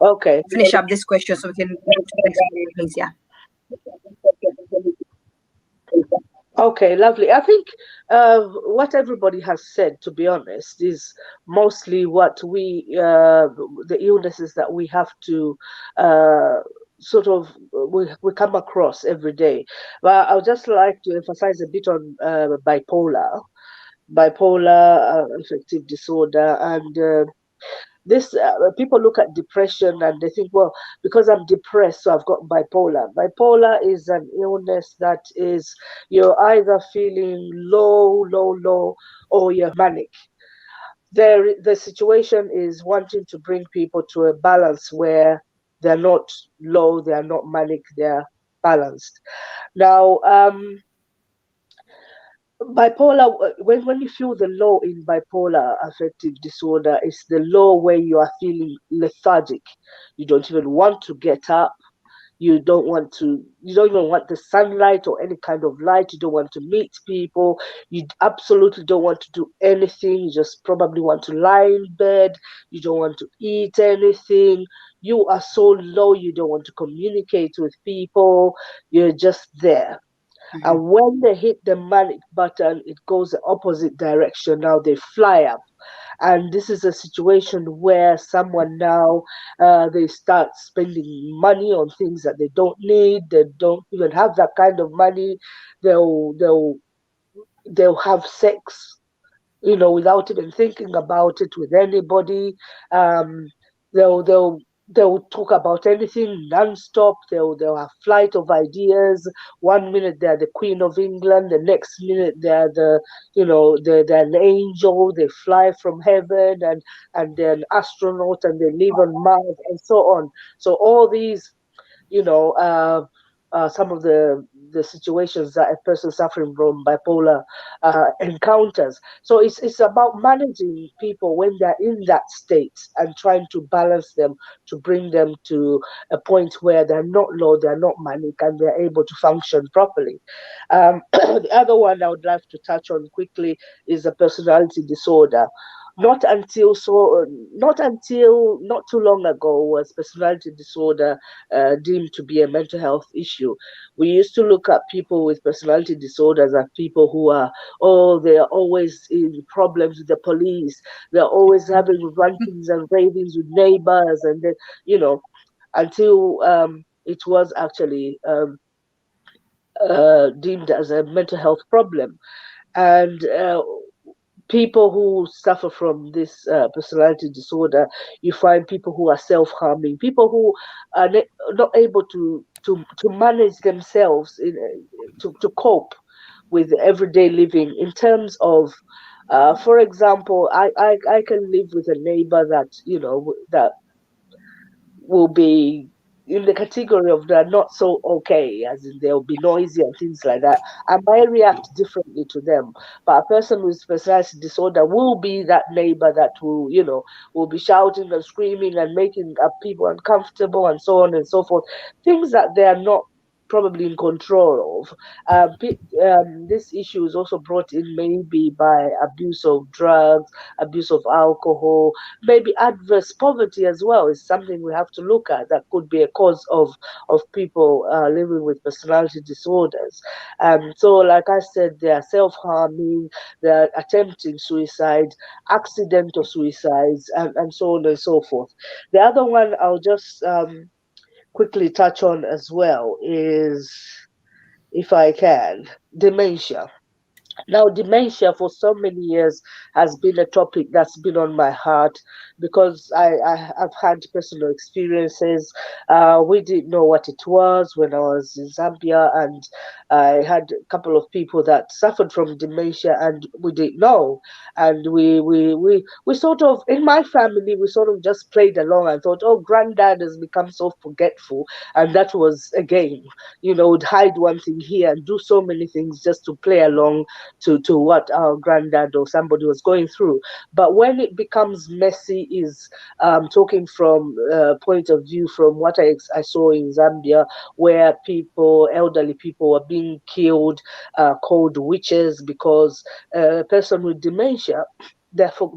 Okay. finish up this question so we can move to the next one, please. Yeah. Okay, lovely. I think what everybody has said, to be honest, is mostly what the illnesses that we have to sort of we come across every day. But I would just like to emphasize a bit on bipolar affective disorder, and this people look at depression and they think, well, because I'm depressed, so I've got bipolar. Bipolar is an illness that is, you're either feeling low, or you're manic. The situation is wanting to bring people to a balance where they're not low, they are not manic, they're balanced. Now, bipolar, when you feel the low in bipolar affective disorder, it's the low where you are feeling lethargic. You don't even want to get up. You don't even want the sunlight or any kind of light. You don't want to meet people. You absolutely don't want to do anything. You just probably want to lie in bed. You don't want to eat anything. You are so low, you don't want to communicate with people. You're just there. Mhm. And when they hit the manic button, it goes the opposite direction. Now they fly up. And this is a situation where someone now, they start spending money on things that they don't need. They don't even have that kind of money. They'll have sex, without even thinking about it with anybody. Um, they'll talk about anything nonstop. They'll have flight of ideas. One minute they're the Queen of England, the next minute they're they're an angel. They fly from heaven, and they're an astronaut, and they live on Mars, and so on. So all these, you know, some of the situations that a person suffering from bipolar encounters. So it's about managing people when they're in that state and trying to balance them to bring them to a point where they're not low, they're not manic, and they're able to function properly. The other one I would like to touch on quickly is a personality disorder. Not until not too long ago was personality disorder deemed to be a mental health issue. We used to look at people with personality disorders as people who are, oh, they are always in problems with the police. They're always having rantings and ravings with neighbors, and then, until it was actually deemed as a mental health problem. And people who suffer from this personality disorder, you find people who are self-harming, people who are not able to manage themselves to cope with everyday living in terms of, for example, I can live with a neighbor that that will be in the category of they're not so okay, as in they'll be noisy and things like that. I might react differently to them. But a person with personality disorder will be that neighbor that will be shouting and screaming and making people uncomfortable and so on and so forth. Things that they are not probably in control of. This issue is also brought in maybe by abuse of drugs, abuse of alcohol, maybe adverse poverty as well is something we have to look at. That could be a cause of people living with personality disorders. So, like I said, they are self-harming, they are attempting suicide, accidental suicides, and so on and so forth. The other one I'll just quickly touch on as well is, if I can, dementia. Now, dementia for so many years has been a topic that's been on my heart because I've had personal experiences. We didn't know what it was when I was in Zambia, and I had a couple of people that suffered from dementia, and we didn't know. And we sort of, in my family, we sort of just played along and thought, oh, granddad has become so forgetful. And that was a game. Would hide one thing here and do so many things just to play along to what our granddad or somebody was going through. But when it becomes messy, is talking from point of view from what I saw in Zambia, where elderly people were being killed, called witches, because a person with dementia, therefore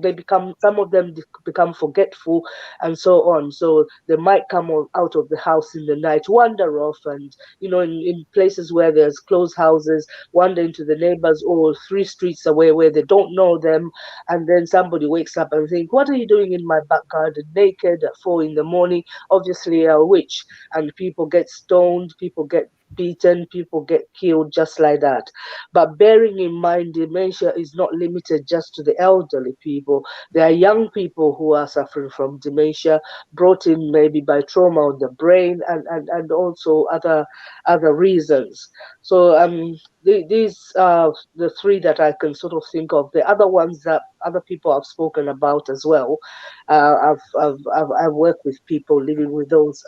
some of them become forgetful and so on. So they might come out of the house in the night, wander off, and in places where there's closed houses, wander into the neighbors or 3 streets away where they don't know them, and then somebody wakes up and think, what are you doing in my back garden naked at 4 in the morning? Obviously a witch. And people get stoned, people get beaten, people get killed just like that. But bearing in mind, dementia is not limited just to the elderly people. There are young people who are suffering from dementia, brought in maybe by trauma on the brain, and also other reasons. So these are the three that I can sort of think of. The other ones that other people have spoken about as well. I've worked with people living with those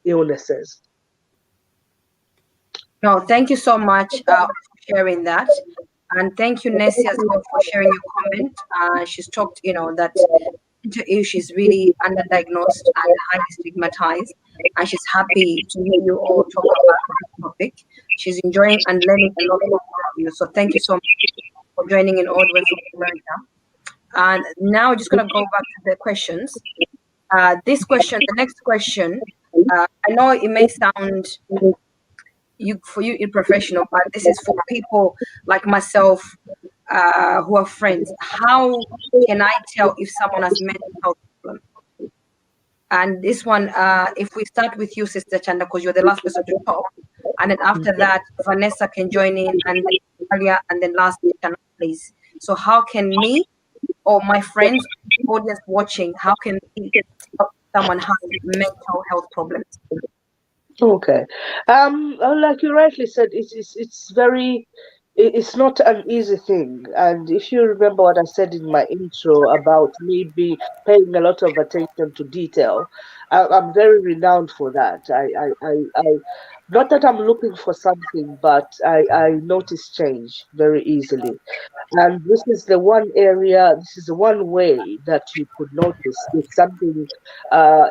illnesses. No, thank you so much for sharing that. And thank you, Nessie, as well, for sharing your comment. She's talked, that mental issue is really underdiagnosed and highly stigmatized. And she's happy to hear you all talk about this topic. She's enjoying and learning a lot from all of you. So thank you so much for joining in all the way from America. And now we're just going to go back to the questions. The next question, I know it may sound for you unprofessional, but this is for people like myself who are friends. How can I tell if someone has mental health problem? And this one, if we start with you, Sister Chanda, because you're the last person to talk, and then after that, Vanessa can join in, and then Alia, and then lastly, Chanda, please. So how can me or my friends, audience watching, how can we help someone has mental health problems? Okay. Like you rightly said, it's not an easy thing. And if you remember what I said in my intro about me paying a lot of attention to detail, I'm very renowned for that. Not that I'm looking for something, but I notice change very easily. And this is the one area, this is the one way that you could notice if something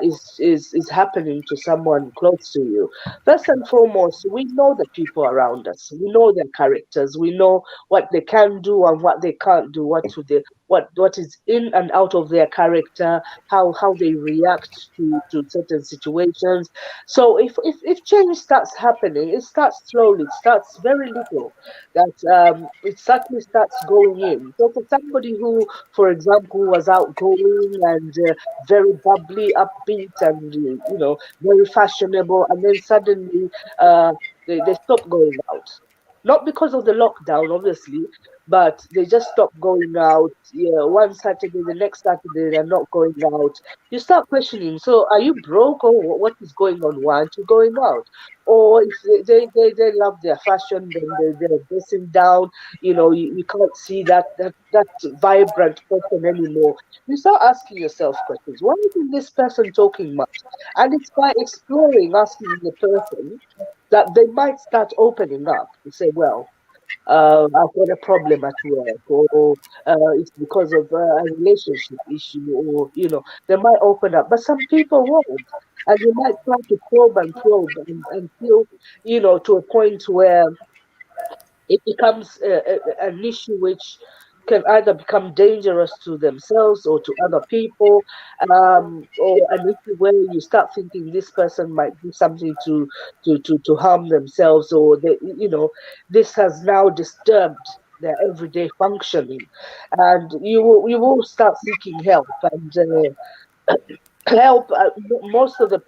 is happening to someone close to you. First and foremost, we know the people around us. We know their characters. We know what they can do and what they can't do. What is in and out of their character, how they react to certain situations. So if change starts happening, it starts slowly. It starts very little. That it suddenly starts going in. So for somebody who, for example, was outgoing and very bubbly, upbeat, and very fashionable, and then suddenly they stop going out. Not because of the lockdown, obviously, but they just stop going out. Yeah, one Saturday, the next Saturday, they're not going out. You start questioning. So, are you broke, or what is going on? Why aren't you going out? Or if they love their fashion, then they're dressing down. You can't see that vibrant person anymore. You start asking yourself questions. Why isn't this person talking much? And it's by exploring, asking the person, that they might start opening up and say, well, I've got a problem at work, or it's because of a relationship issue, or they might open up, but some people won't, and you might try to probe and probe until to a point where it becomes an issue which can either become dangerous to themselves or to other people, or an issue where you start thinking this person might do something to harm themselves, or this has now disturbed their everyday functioning, and you will start seeking help. And help, most of us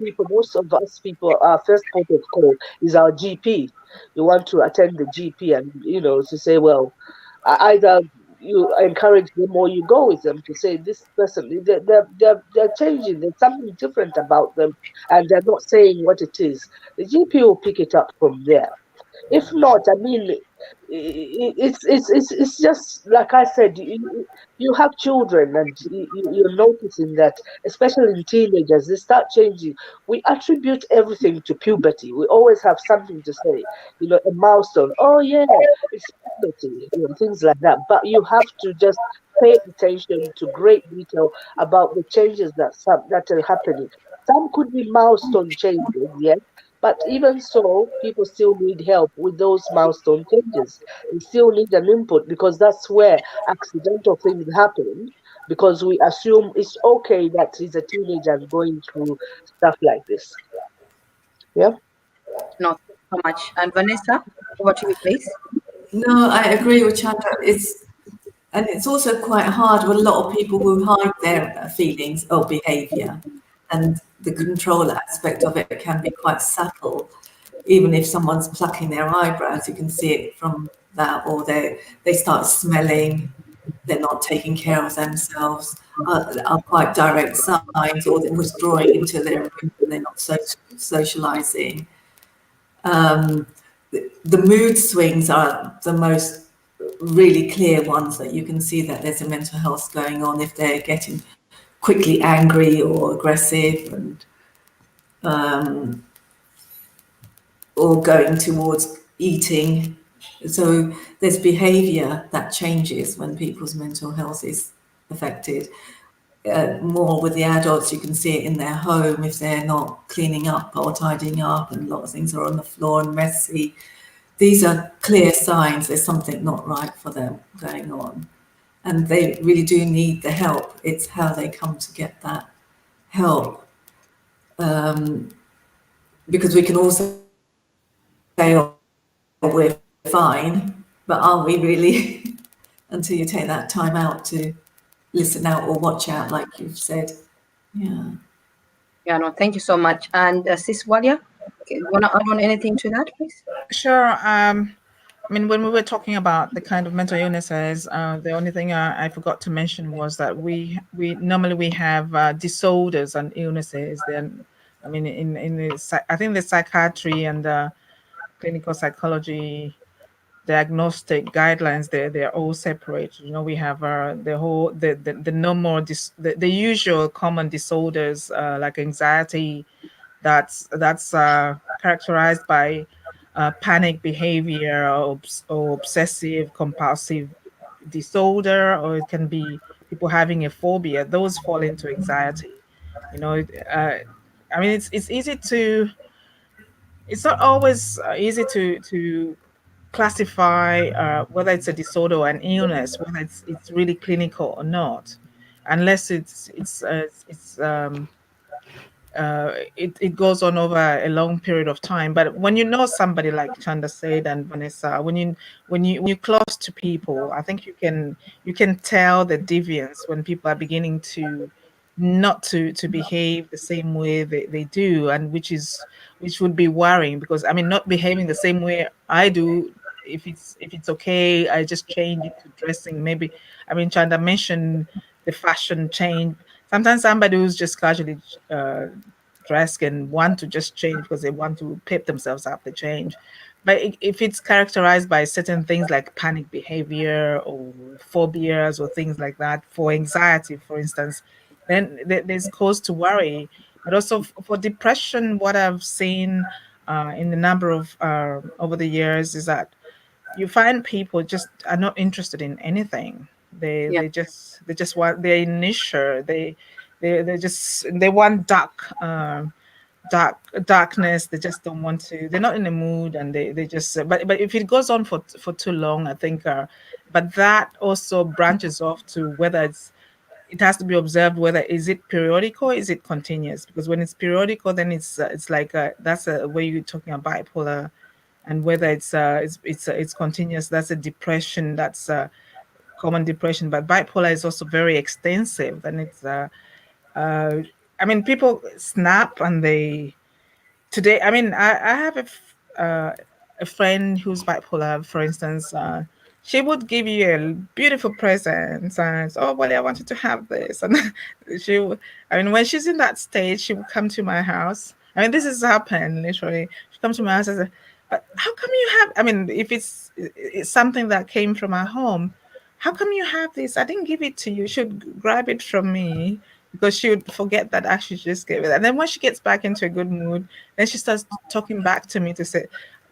people, our first port of call is our GP. You want to attend the GP, and to say, well, either you encourage them or you go with them to say, this person, they're changing, there's something different about them, and they're not saying what it is. The GP will pick it up from there. If not, I mean, it's just like I said. You have children, and you're noticing that, especially in teenagers, they start changing. We attribute everything to puberty. We always have something to say, a milestone. Oh yeah, it's puberty, things like that. But you have to just pay attention to great detail about the changes that are happening. Some could be milestone changes, yes, but even so, people still need help with those milestone changes. They still need an input, because that's where accidental things happen, because we assume it's okay that he's a teenager and going through stuff like this. Yeah. Not so much. And Vanessa, over to you, please. No, I agree with Chandra. It's also quite hard with a lot of people who hide their feelings or behaviour, and the control aspect of it can be quite subtle. Even if someone's plucking their eyebrows, you can see it from that, or they start smelling, they're not taking care of themselves, are quite direct signs, or they're withdrawing into their room and they're not socialising. The mood swings are the most really clear ones that you can see that there's a mental health going on, if they're getting quickly angry or aggressive, and or going towards eating So there's behaviour that changes when people's mental health is affected. More with the adults, you can see it in their home if they're not cleaning up or tidying up, and a lot of things are on the floor and messy. These are clear signs there's something not right for them going on, and they really do need the help. It's how they come to get that help, because we can also say, oh, we're fine, but are we really? Until you take that time out to listen out or watch out, like you've said. Yeah. Yeah, no, thank you so much. And Sis Walia, okay, you want to add on anything to that, please? Sure. I mean, when we were talking about the kind of mental illnesses, the only thing I forgot to mention was that we normally we have disorders and illnesses. Then, I mean, in the I think the psychiatry and clinical psychology diagnostic guidelines, they're all separate. You know, we have the whole the normal the usual common disorders like anxiety, that's characterized by panic behavior or obsessive compulsive disorder, or it can be people having a phobia. Those fall into anxiety. You know, I mean, it's easy to. It's not always easy to classify whether it's a disorder or an illness, whether it's really clinical or not, unless it goes on over a long period of time. But when you know somebody like Chanda said and Vanessa, when you close to people, I think you can tell the deviance when people are beginning to not to behave the same way they do, and which would be worrying, because I mean, not behaving the same way I do, if it's okay, I just change into dressing. Maybe, I mean, Chanda mentioned the fashion change. Sometimes somebody who's just casually uh, dressed and want to just change because they want to pep themselves up, they change. But if it's characterized by certain things like panic behavior or phobias or things like that, for anxiety, for instance, then there's cause to worry. But also for depression, what I've seen in the number of over the years is that you find people just are not interested in anything. They Yeah, they just they just want, they're in niche. They just they want darkness. They just don't want to. They're not in the mood, and they just. But if it goes on for too long, I think. But that also branches off to whether it has to be observed whether is it periodical, is it continuous? Because when it's periodical, then it's like that's a way you're talking about bipolar, and whether it's continuous, that's a depression, that's a common depression. But bipolar is also very extensive, and it's uh I mean, people snap and they today, I mean, I have a friend who's bipolar, for instance. She would give you a beautiful present and, oh, well, I wanted to have this. And I mean, when she's in that stage, she would come to my house. I mean, this has happened literally. She comes to my house and says, but how come you have, I mean, if it's something that came from our home, how come you have this? I didn't give it to you. You should grab it from me, because she would forget that actually she just gave it. And then when she gets back into a good mood, then she starts talking back to me to say,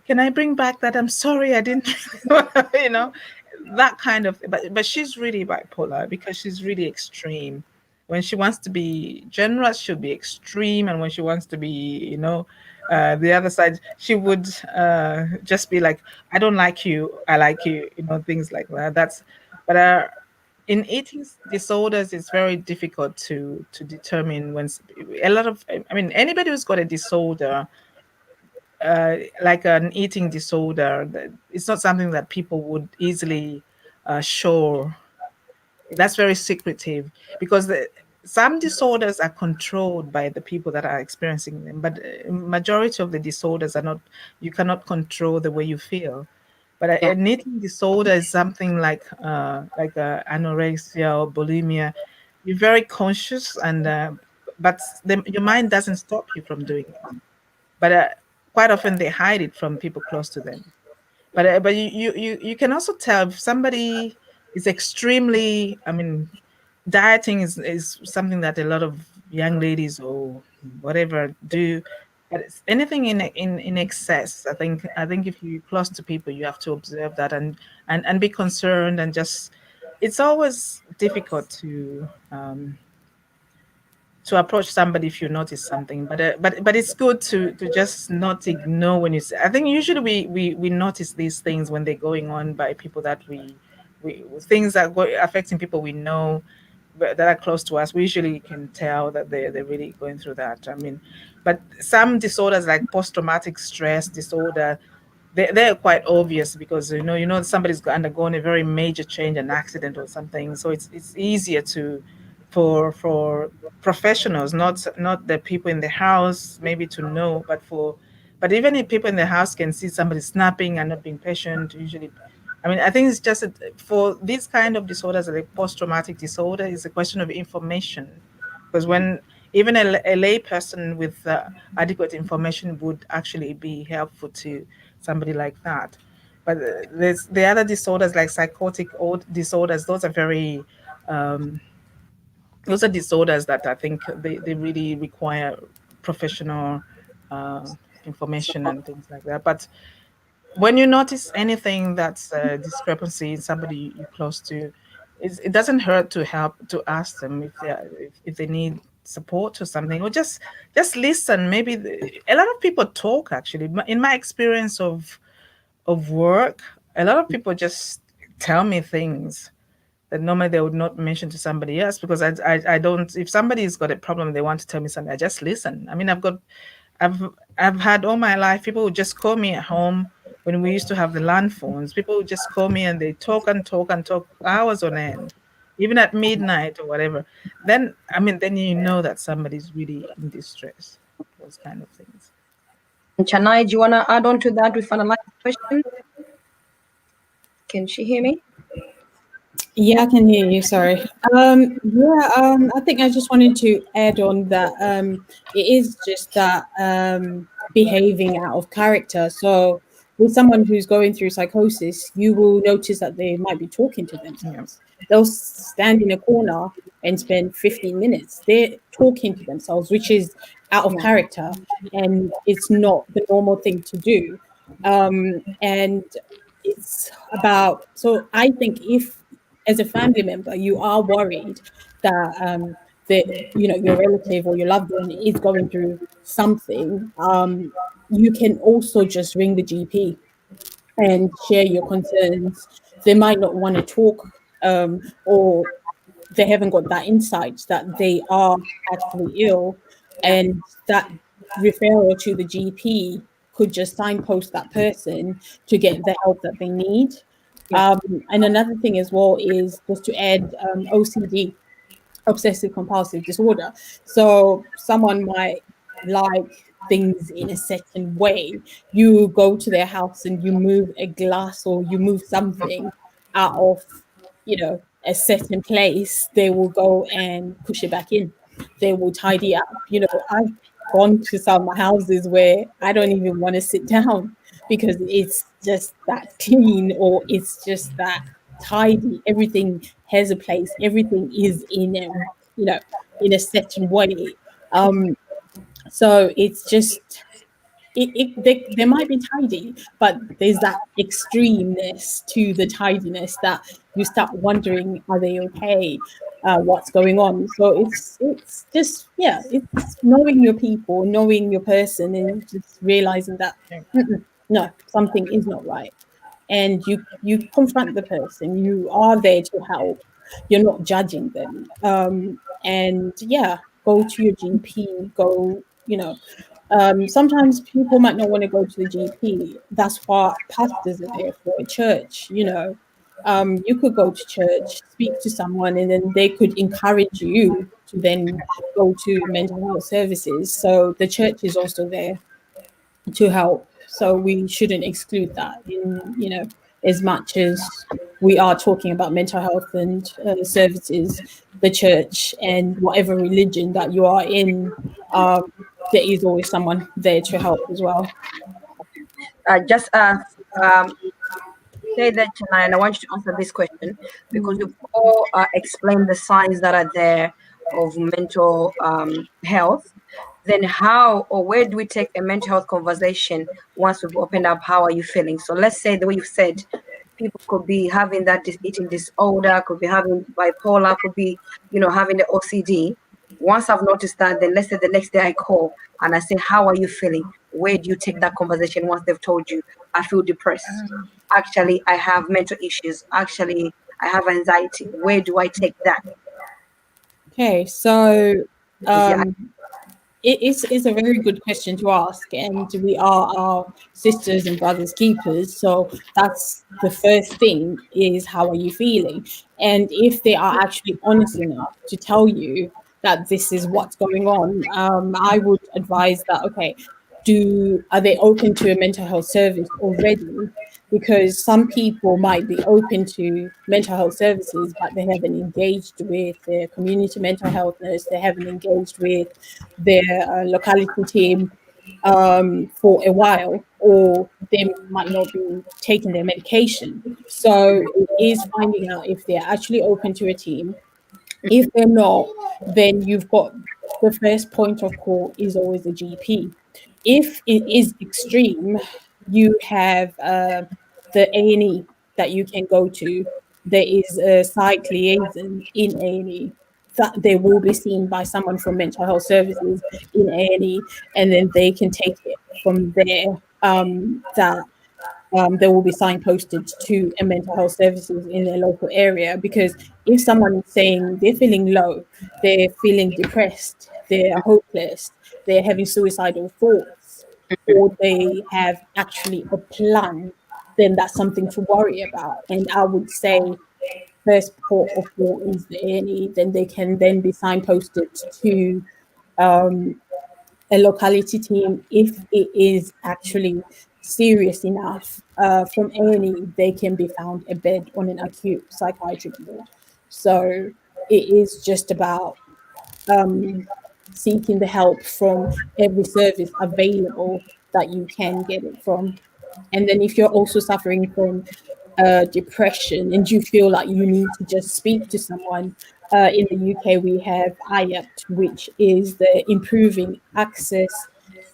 "Can I bring back that? I'm sorry, I didn't," you know, that kind of. But she's really bipolar because she's really extreme. When she wants to be generous, she'll be extreme, and when she wants to be, the other side, she would just be like, "I don't like you, I like you," things like that. But in eating disorders, it's very difficult to determine when a lot of, I mean, anybody who's got a disorder, like an eating disorder, it's not something that people would easily show. That's very secretive, because some disorders are controlled by the people that are experiencing them, but majority of the disorders are not. You cannot control the way you feel. But yeah, an eating disorder is something like anorexia or bulimia. You're very conscious, and but your mind doesn't stop you from doing it. But quite often they hide it from people close to them. But you can also tell if somebody is extremely. I mean, dieting is something that a lot of young ladies or whatever do. But it's anything in excess. I think if you're close to people, you have to observe that and be concerned and just. It's always difficult to approach somebody if you notice something, but it's good to just not ignore when you say. I think usually we notice these things when they're going on by people that we things that go affecting people we know that are close to us. We usually can tell that they're really going through that. I mean, but some disorders like post-traumatic stress disorder, they're quite obvious because somebody's undergone a very major change, an accident or something, so it's easier to for professionals, not the people in the house maybe to know, but even if people in the house can see somebody snapping and not being patient, usually. I mean, I think it's just for these kind of disorders, like post-traumatic disorder, is a question of information, because when even a lay person with adequate information would actually be helpful to somebody like that. But there's the other disorders like psychotic disorders. Um, those are disorders that I think they really require professional uh, information and things like that. But when you notice anything that's a discrepancy in somebody you're close to, it doesn't hurt to help to ask them if they need support or something, or just listen. Maybe a lot of people talk actually. In my experience of work, a lot of people just tell me things that normally they would not mention to somebody else, because I don't. If somebody's got a problem, they want to tell me something, I just listen. I mean, I've I've had all my life people would just call me at home when we used to have the land phones. People would just call me and they talk and talk and talk hours on end, even at midnight or whatever. Then I mean, then you know that somebody's really in distress. Those kind of things. And Chennai, do you want to add on to that with another question? Can she hear me? Yeah, I can hear you. Sorry. I think I just wanted to add on that it is just that behaving out of character. So with someone who's going through psychosis, you will notice that they might be talking to Yeah. themselves. They'll stand in a corner and spend 15 minutes. They're talking to themselves, which is out of character, and it's not the normal thing to do. And it's about, so I think if as a family member you are worried that that your relative or your loved one is going through something, you can also just ring the GP and share your concerns. They might not want to talk, or they haven't got that insight that they are actually ill, and that referral to the GP could just signpost that person to get the help that they need. Yeah. And another thing as well is just to add OCD, obsessive compulsive disorder. So someone might like things in a certain way. You go to their house and you move a glass or you move something out of, a certain place, they will go and push it back in. They will tidy up. I've gone to some houses where I don't even want to sit down because it's just that clean, or it's just that tidy. Everything has a place. Everything is in a certain way. Um, so it's just they might be tidy, but there's that extremeness to the tidiness that you start wondering, are they okay? What's going on? So it's just, yeah, it's knowing your people, knowing your person, and just realizing that no, something is not right, and you confront the person. You are there to help. You're not judging them. And yeah, go to your GP. Go, sometimes people might not want to go to the GP. That's what pastors are there for, a church. You could go to church, speak to someone, and then they could encourage you to then go to mental health services. So the church is also there to help. So we shouldn't exclude that in, as much as we are talking about mental health and services, the church and whatever religion that you are in, there is always someone there to help as well. Just um, say that, Chennai, and I want you to answer this question because you've all explained the signs that are there of mental health. then how or where do we take a mental health conversation once we've opened up? How are you feeling? So let's say the way you've said, people could be having that eating disorder, could be having bipolar, could be, having the OCD. Once I've noticed that, then let's say the next day I call and I say, how are you feeling? Where do you take that conversation once they've told you, I feel depressed? Actually, I have mental issues. Actually, I have anxiety. Where do I take that? Okay, so Because yeah, um, it's a very good question to ask, and we are our sisters and brothers keepers. So that's the first thing: is how are you feeling? And if they are actually honest enough to tell you that this is what's going on, I would advise that, okay, are they open to a mental health service already? Because some people might be open to mental health services, but they haven't engaged with their community mental health nurse, they haven't engaged with their locality team for a while, or they might not be taking their medication. So it is finding out if they're actually open to a team. If they're not, then you've got the first point of call is always the GP. If it is extreme, you have the A&E that you can go to. There is a psych liaison in A&E that they will be seen by someone from mental health services in A&E, and then they can take it from there. That they will be signposted to a mental health services in their local area. Because if someone is saying they're feeling low, they're feeling depressed, they're hopeless, they're having suicidal thoughts, or they have actually a plan, then that's something to worry about. And I would say first port of call is the A&E, then they can then be signposted to a locality team if it is actually serious enough. From A&E, they can be found a bed on an acute psychiatric ward. So it is just about seeking the help from every service available that you can get it from. And then if you're also suffering from depression and you feel like you need to just speak to someone, in the UK we have IAPT, which is the Improving Access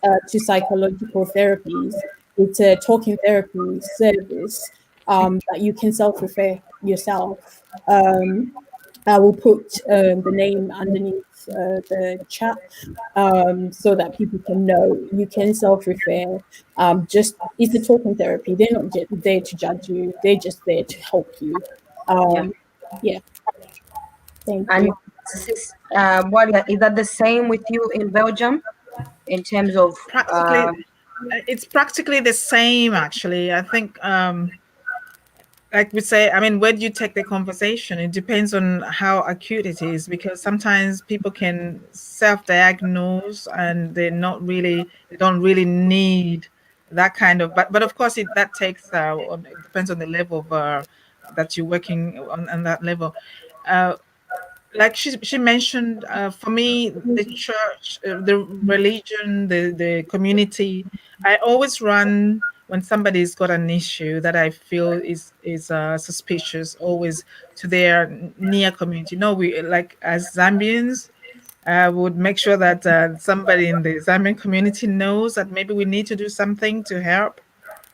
to Psychological Therapies. It's a talking therapy service that you can self-refer yourself. I will put the name underneath the chat so that people can know. You can self-refer. Just it's a talking therapy. They're not there to judge you. They're just there to help you. yeah. Yeah. Thank And you. what is that the same with you in Belgium in terms of Practically, it's practically the same, actually. I think, like we say, I mean, where do you take the conversation? It depends on how acute it is, because sometimes people can self-diagnose and they don't really need that kind of, but of course that takes, it depends on the level of, that you're working on that level. Uh, like she mentioned, for me, the church, the religion, the community, I always run when somebody's got an issue that I feel is suspicious, always to their near community. We, like, as Zambians, would make sure that somebody in the Zambian community knows that maybe we need to do something to help,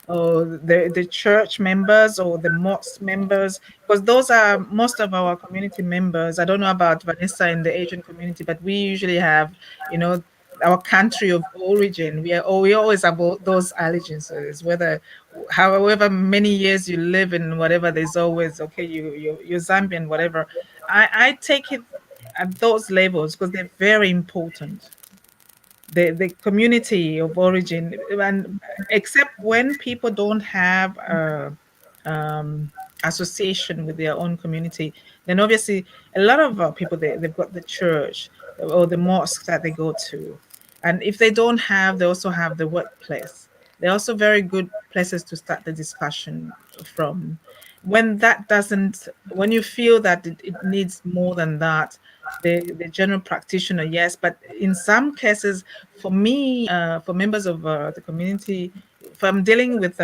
or the church members or the mosque members, because those are most of our community members. I don't know about Vanessa in the Asian community, but we usually have, you know, our country of origin. We always have those allegiances, whether however many years you live in whatever, there's always, okay, you're Zambian, whatever. I take it at those levels because they're very important, the community of origin. And except when people don't have um, association with their own community, then obviously a lot of people, they've got the church or the mosque that they go to. And if they don't have, they also have the workplace. They're also very good places to start the discussion from. When that doesn't, when you feel that it needs more than that, the general practitioner, yes. But in some cases, for me, for members of the community, if I'm dealing with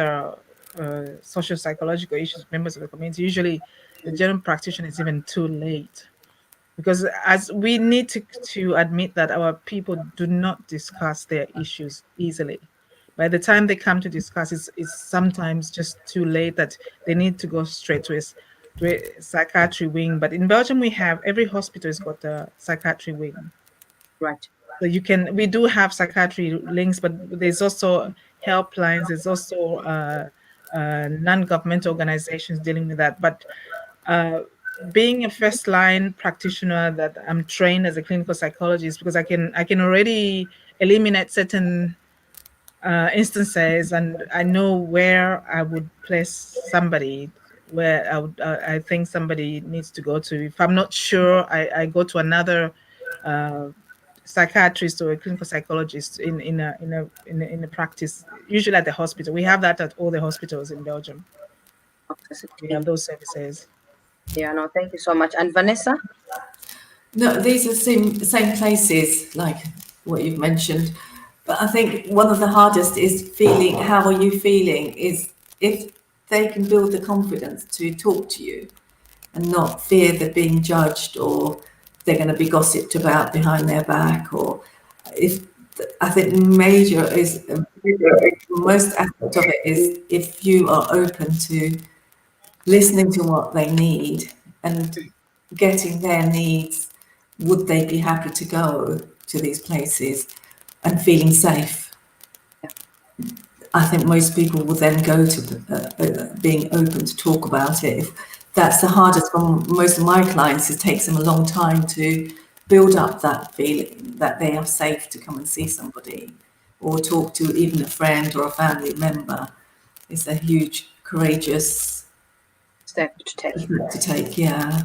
social psychological issues, members of the community, usually the general practitioner is even too late. because as we need to admit that our people do not discuss their issues easily. By the time they come to discuss, it's sometimes just too late, that they need to go straight to a psychiatry wing. But in Belgium, we have, every hospital has got a psychiatry wing. Right. So we do have psychiatry links, but there's also helplines. There's also non-governmental organizations dealing with that. But being a first line practitioner, that I'm trained as a clinical psychologist, because I can already eliminate certain instances, and I know where I would place somebody, where I think somebody needs to go to. If I'm not sure, I go to another psychiatrist or a clinical psychologist in a practice, usually at the hospital. We have that at all the hospitals in Belgium. We have those services. Yeah, no, thank you so much. And Vanessa? No, these are same places, like what you've mentioned. But I think one of the hardest is feeling, how are you feeling? Is if they can build the confidence to talk to you and not fear they're being judged, or they're going to be gossiped about behind their back, or if, I think major is, most aspect of it is, if you are open to listening to what they need and getting their needs, would they be happy to go to these places and feeling safe? I think most people will then go to being open to talk about it. If that's the hardest for most of my clients, it takes them a long time to build up that feeling that they are safe to come and see somebody or talk to even a friend or a family member. It's a huge, courageous Step to take. Yeah.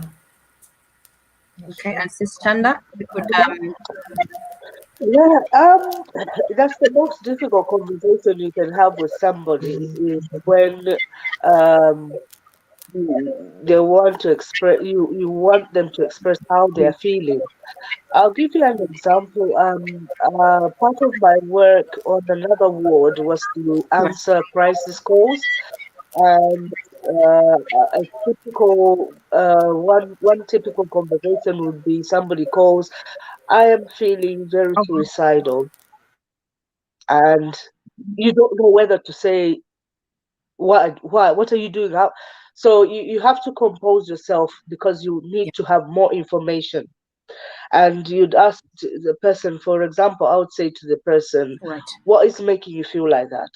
Okay, and Sis Chanda, we could Yeah, that's the most difficult conversation you can have with somebody, is when um they want to express, you want them to express how they are feeling. I'll give you an example. Part of my work on another ward was to answer crisis calls, and a typical one typical conversation would be somebody calls, "I am feeling very suicidal," and you don't know whether to say, what are you doing? How? So you have to compose yourself, because you need to have more information. And you'd ask the person, for example, I would say to the person, right. what is making you feel like that?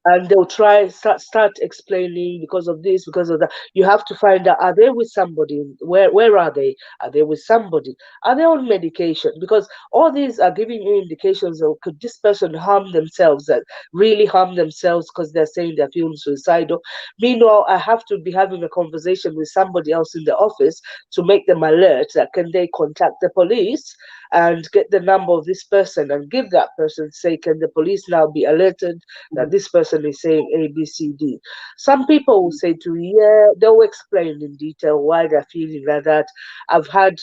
And they'll start explaining, because of this, because of that. You have to find out, are they with somebody? Where are they? Are they with somebody? Are they on medication? Because all these are giving you indications of, could this person harm themselves, that really harm themselves because they're saying they're feeling suicidal. Meanwhile, I have to be having a conversation with somebody else in the office to make them alert, that can they contact the police and get the number of this person and give that person, say, can the police now be alerted that this person is saying A, B, C, D. Some people will say to me, yeah, they'll explain in detail why they're feeling like that. I've had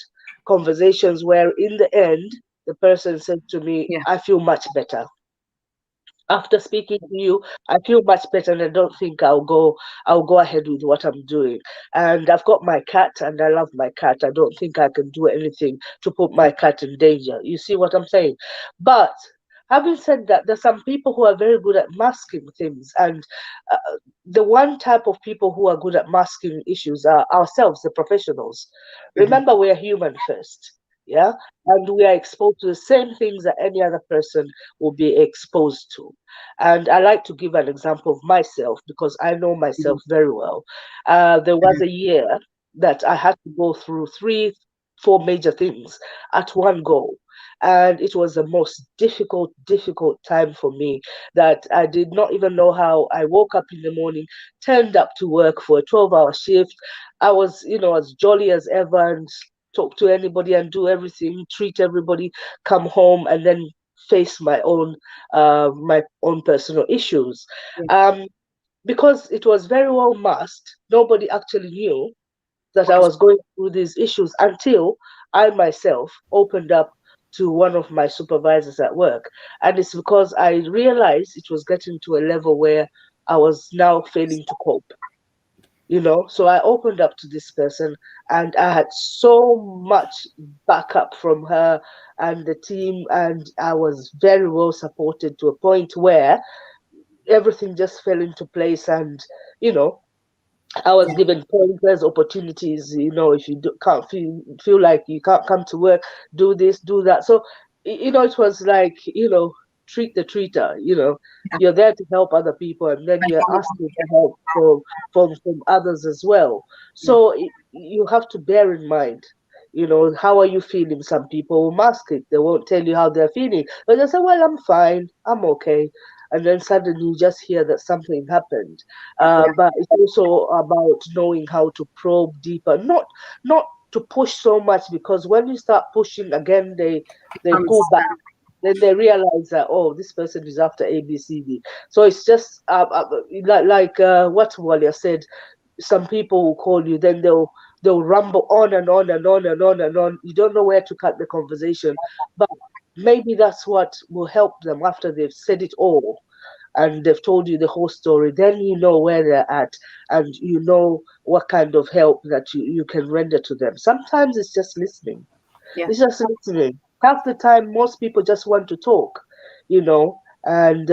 conversations where in the end, the person said to me, I feel much better. After speaking to you, I feel much better, and I don't think I'll go ahead with what I'm doing. And I've got my cat, and I love my cat. I don't think I can do anything to put my cat in danger. You see what I'm saying? But having said that, there's some people who are very good at masking things, and the one type of people who are good at masking issues are ourselves, the professionals. Remember, we are human first. Yeah, and we are exposed to the same things that any other person will be exposed to. And I like to give an example of myself, because I know myself very well. There was a year that I had to go through 4 major things at one go. And it was the most difficult time for me, that I did not even know how. I woke up in the morning, turned up to work for a 12-hour shift. I was, as jolly as ever, and talk to anybody and do everything, treat everybody, come home, and then face my own personal issues. Because it was very well masked, nobody actually knew that I was going through these issues until I myself opened up to one of my supervisors at work. And it's because I realized it was getting to a level where I was now failing to cope. So I opened up to this person, and I had so much backup from her and the team, and I was very well supported to a point where everything just fell into place. And you know I was Yeah. given pointers, opportunities. If you can't feel like you can't come to work, do this, do that. So, it was like, treat the treater. Yeah. You're there to help other people, and then you're asking for help from others as well. Yeah. So you have to bear in mind. How are you feeling? Some people will mask it. They won't tell you how they're feeling, but they say, "Well, I'm fine. I'm okay." And then suddenly you just hear that something happened. Yeah. But it's also about knowing how to probe deeper, not to push so much, because when you start pushing again, they Comes. pull back. Then they realize that, oh, this person is after ABCD. So it's just like what Walia said. Some people will call you, then they'll rumble on and on and on and on and on. You don't know where to cut the conversation, but maybe that's what will help them after they've said it all and they've told you the whole story. Then you know where they're at, and you know what kind of help that you can render to them. Sometimes it's just listening. Yeah. It's just listening. Half the time, most people just want to talk, you know. And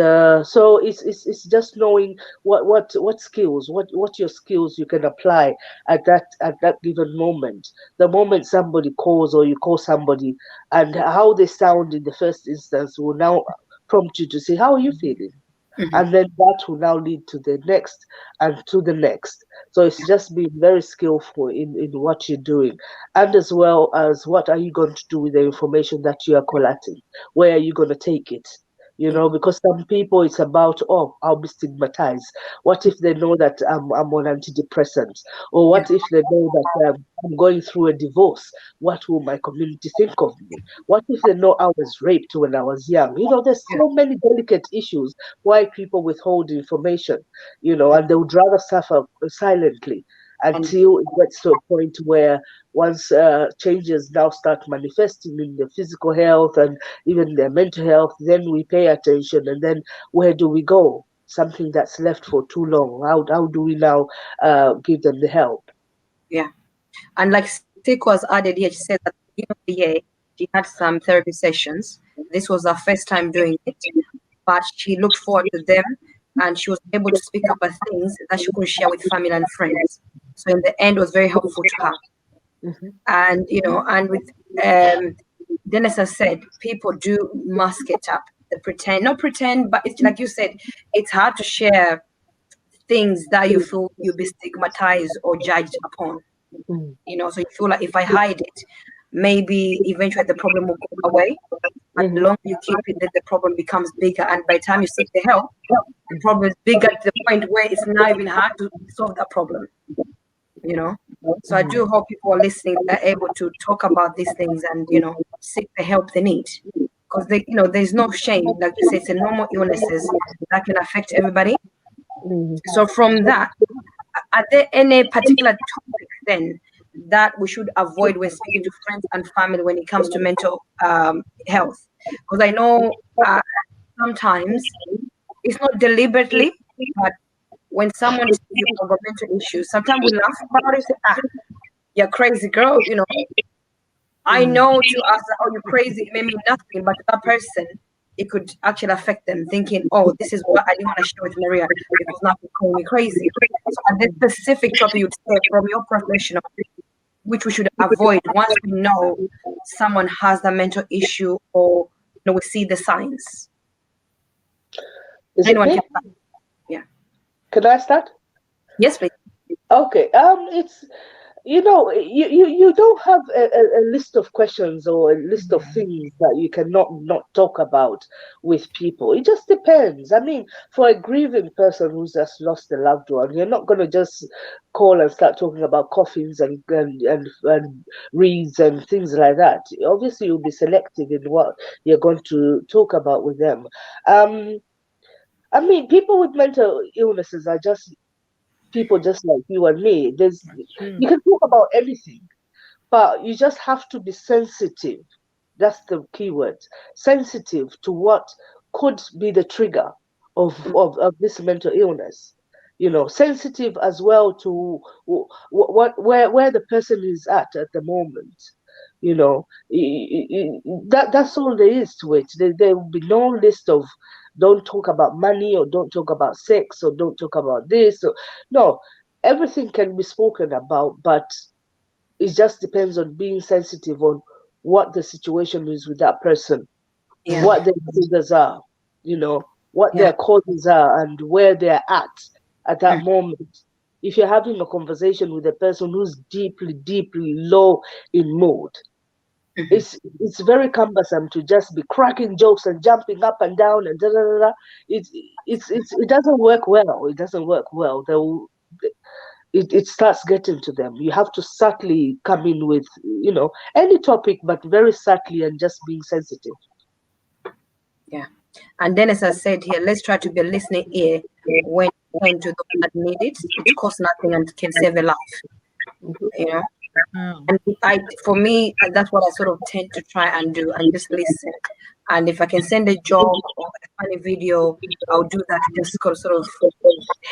so it's just knowing what skills, what your skills you can apply at that given moment. The moment somebody calls or you call somebody, and how they sound in the first instance will now prompt you to say, how are you feeling? Hmm. And then that will now lead to the next and to the next. So it's just being very skillful in what you're doing, and as well as what are you going to do with the information that you are collecting? Where are you going to take it? Yeah. Because some people it's about, oh, I'll be stigmatized. What if they know that I'm on antidepressants? Or Yeah. what if they know that I'm going through a divorce? What will my community think of me? What if they know I was raped when I was young? There's Yeah. so many delicate issues why people withhold information, and they would rather suffer silently And until it gets to a point where once changes now start manifesting in their physical health and even their mental health, then we pay attention, and then where do we go? Something that's left for too long. How do we now give them the help? yeah. And like Seiko has added here, she said at the beginning of the year, she had some therapy sessions. This was her first time doing it, but she looked forward to them and she was able to speak about things that she could share with family and friends. So in the end, it was very helpful to her. Mhm. And, and with um, Dennis has said, people do mask it up. They pretend, not pretend, but it's like you said, it's hard to share things that you feel you'll be stigmatized or judged upon. Mm. So you feel like if I hide it, maybe eventually the problem will go away. But the Mhm. longer you keep it, then the problem becomes bigger. And by the time you seek the help, the problem is bigger to the point where it's not even hard to solve that problem, you know. So I Mhm. do hope people are listening are able to talk about these things and, seek the help they need. Because there's no shame. Like you say, it's a normal illnesses that can affect everybody. Mhm. So from that, are there any particular topics then that we should avoid when speaking to friends and family when it comes to mental health? Because I know sometimes it's not deliberately, but when someone says you have got mental issues, sometimes we laugh about it and say, you're crazy girl. I Mhm. know to us, oh, you're crazy, it may mean nothing, but to that person, it could actually affect them thinking, oh, this is what I didn't want to share with Maria because now you're calling me crazy. So, are there specific topic you'd say from your professional, which we should avoid once we know someone has a mental issue or we see the signs? Is it Anyone me? can start. Yeah. Can I start? Yes, please. Okay. It's you don't have a list of questions or a list of things that you cannot not talk about with people. It just depends. I mean, for a grieving person who's just lost a loved one, you're not going to just call and start talking about coffins and reeds and things like that. Obviously you'll be selective in what you're going to talk about with them. um I mean, people with mental illnesses are just people just like you and me. True. You can talk about anything, but you just have to be sensitive. That's the key word. Sensitive to what could be the trigger of this mental illness. sensitive as well to where the person is at the moment. That's all there is to it. There will be no list of don't talk about money or don't talk about sex or don't talk about this. No, everything can be spoken about, but it just depends on being sensitive on what the situation is with that person, Yeah. what their triggers are, what Yeah. their causes are, and where they're at that Mm. moment. If you're having a conversation with a person who's deeply, deeply low in mood, Mhm. it's very cumbersome to just be cracking jokes and jumping up and down and da da da da. It doesn't work well. It doesn't work well. It starts getting to them. You have to subtly come in with any topic, but very subtly and just being sensitive. Yeah. And then, as I said here, let's try to be a listening ear when turn to those that need it. It costs nothing and can save a life. You know. Oh. And for me, that's what I sort of tend to try and do, and just listen. And if I can send a joke or a funny video, I'll do that to just sort of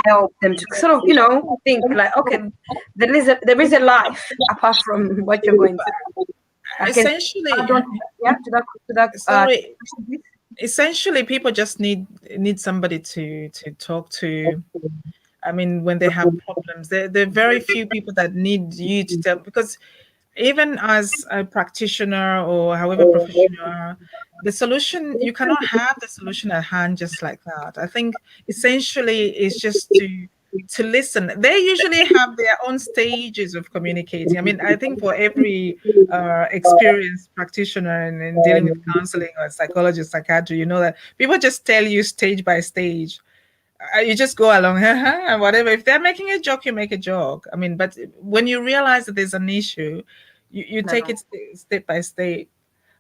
help them to sort of, think like, okay, there is a life apart from what you're going through. I can Essentially, add on, yeah, to that. sorry. Essentially, people just need somebody to talk to. I mean, when they have problems, there are very few people that need you to tell, because even as a practitioner or however professional you are, the solution, you cannot have the solution at hand just like that. I think essentially it's just to listen. They usually have their own stages of communicating. I mean, I think for every experienced practitioner in dealing with counseling or psychologist, psychiatry, you know that people just tell you stage by stage. You just go along and whatever. If they're making a joke, you make a joke. I mean, but when you realize that there's an issue, you take it step by step.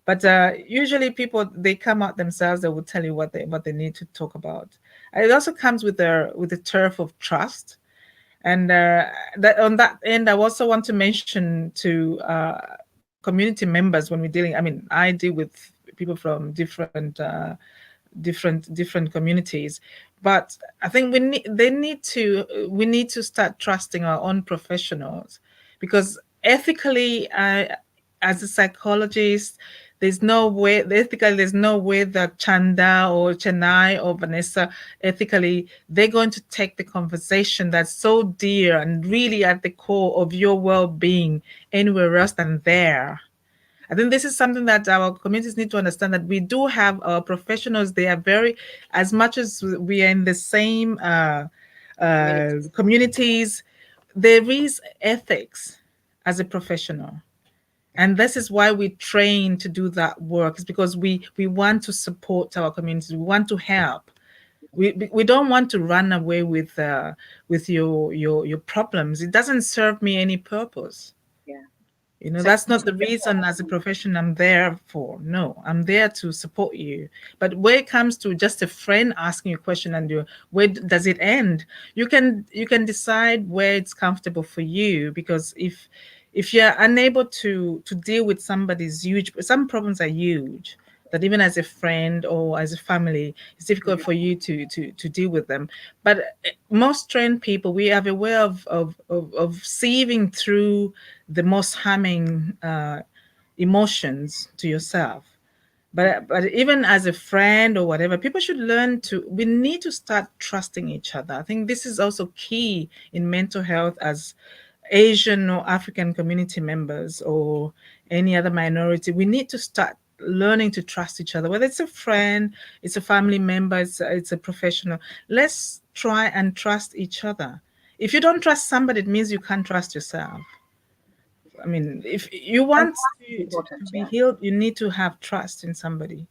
But usually people, they come out themselves. They will tell you what they need to talk about. It also comes with the turf of trust. And that on that end, I also want to mention to community members when we're dealing. I mean, I deal with people from different communities, but I think we need to start trusting our own professionals, because ethically, as a psychologist, there's no way that Chanda or Chennai or Vanessa, ethically, they're going to take the conversation that's so dear and really at the core of your well-being anywhere else than there. I think this is something that our communities need to understand, that we do have our professionals. They are very, as much as we are in the same communities, there is ethics as a professional. And this is why we train to do that work, is because we want to support our communities. We want to help. We don't want to run away with your problems. It doesn't serve me any purpose. Yeah. That's not the reason as a profession I'm there for. No, I'm there to support you. But where it comes to just a friend asking you a question and where does it end? You can decide where it's comfortable for you, because if you're unable to deal with some problems are huge, that even as a friend or as a family, it's difficult for you to deal with them. But most trained people, we have a way of sieving through the most harming emotions to yourself. But even as a friend or whatever, people should we need to start trusting each other. I think this is also key in mental health as Asian or African community members or any other minority. We need to start learning to trust each other, whether it's a friend, it's a family member, it's a professional. Let's try and trust each other. If you don't trust somebody, it means you can't trust yourself. I mean, if you want to be healed, you need to have trust in somebody.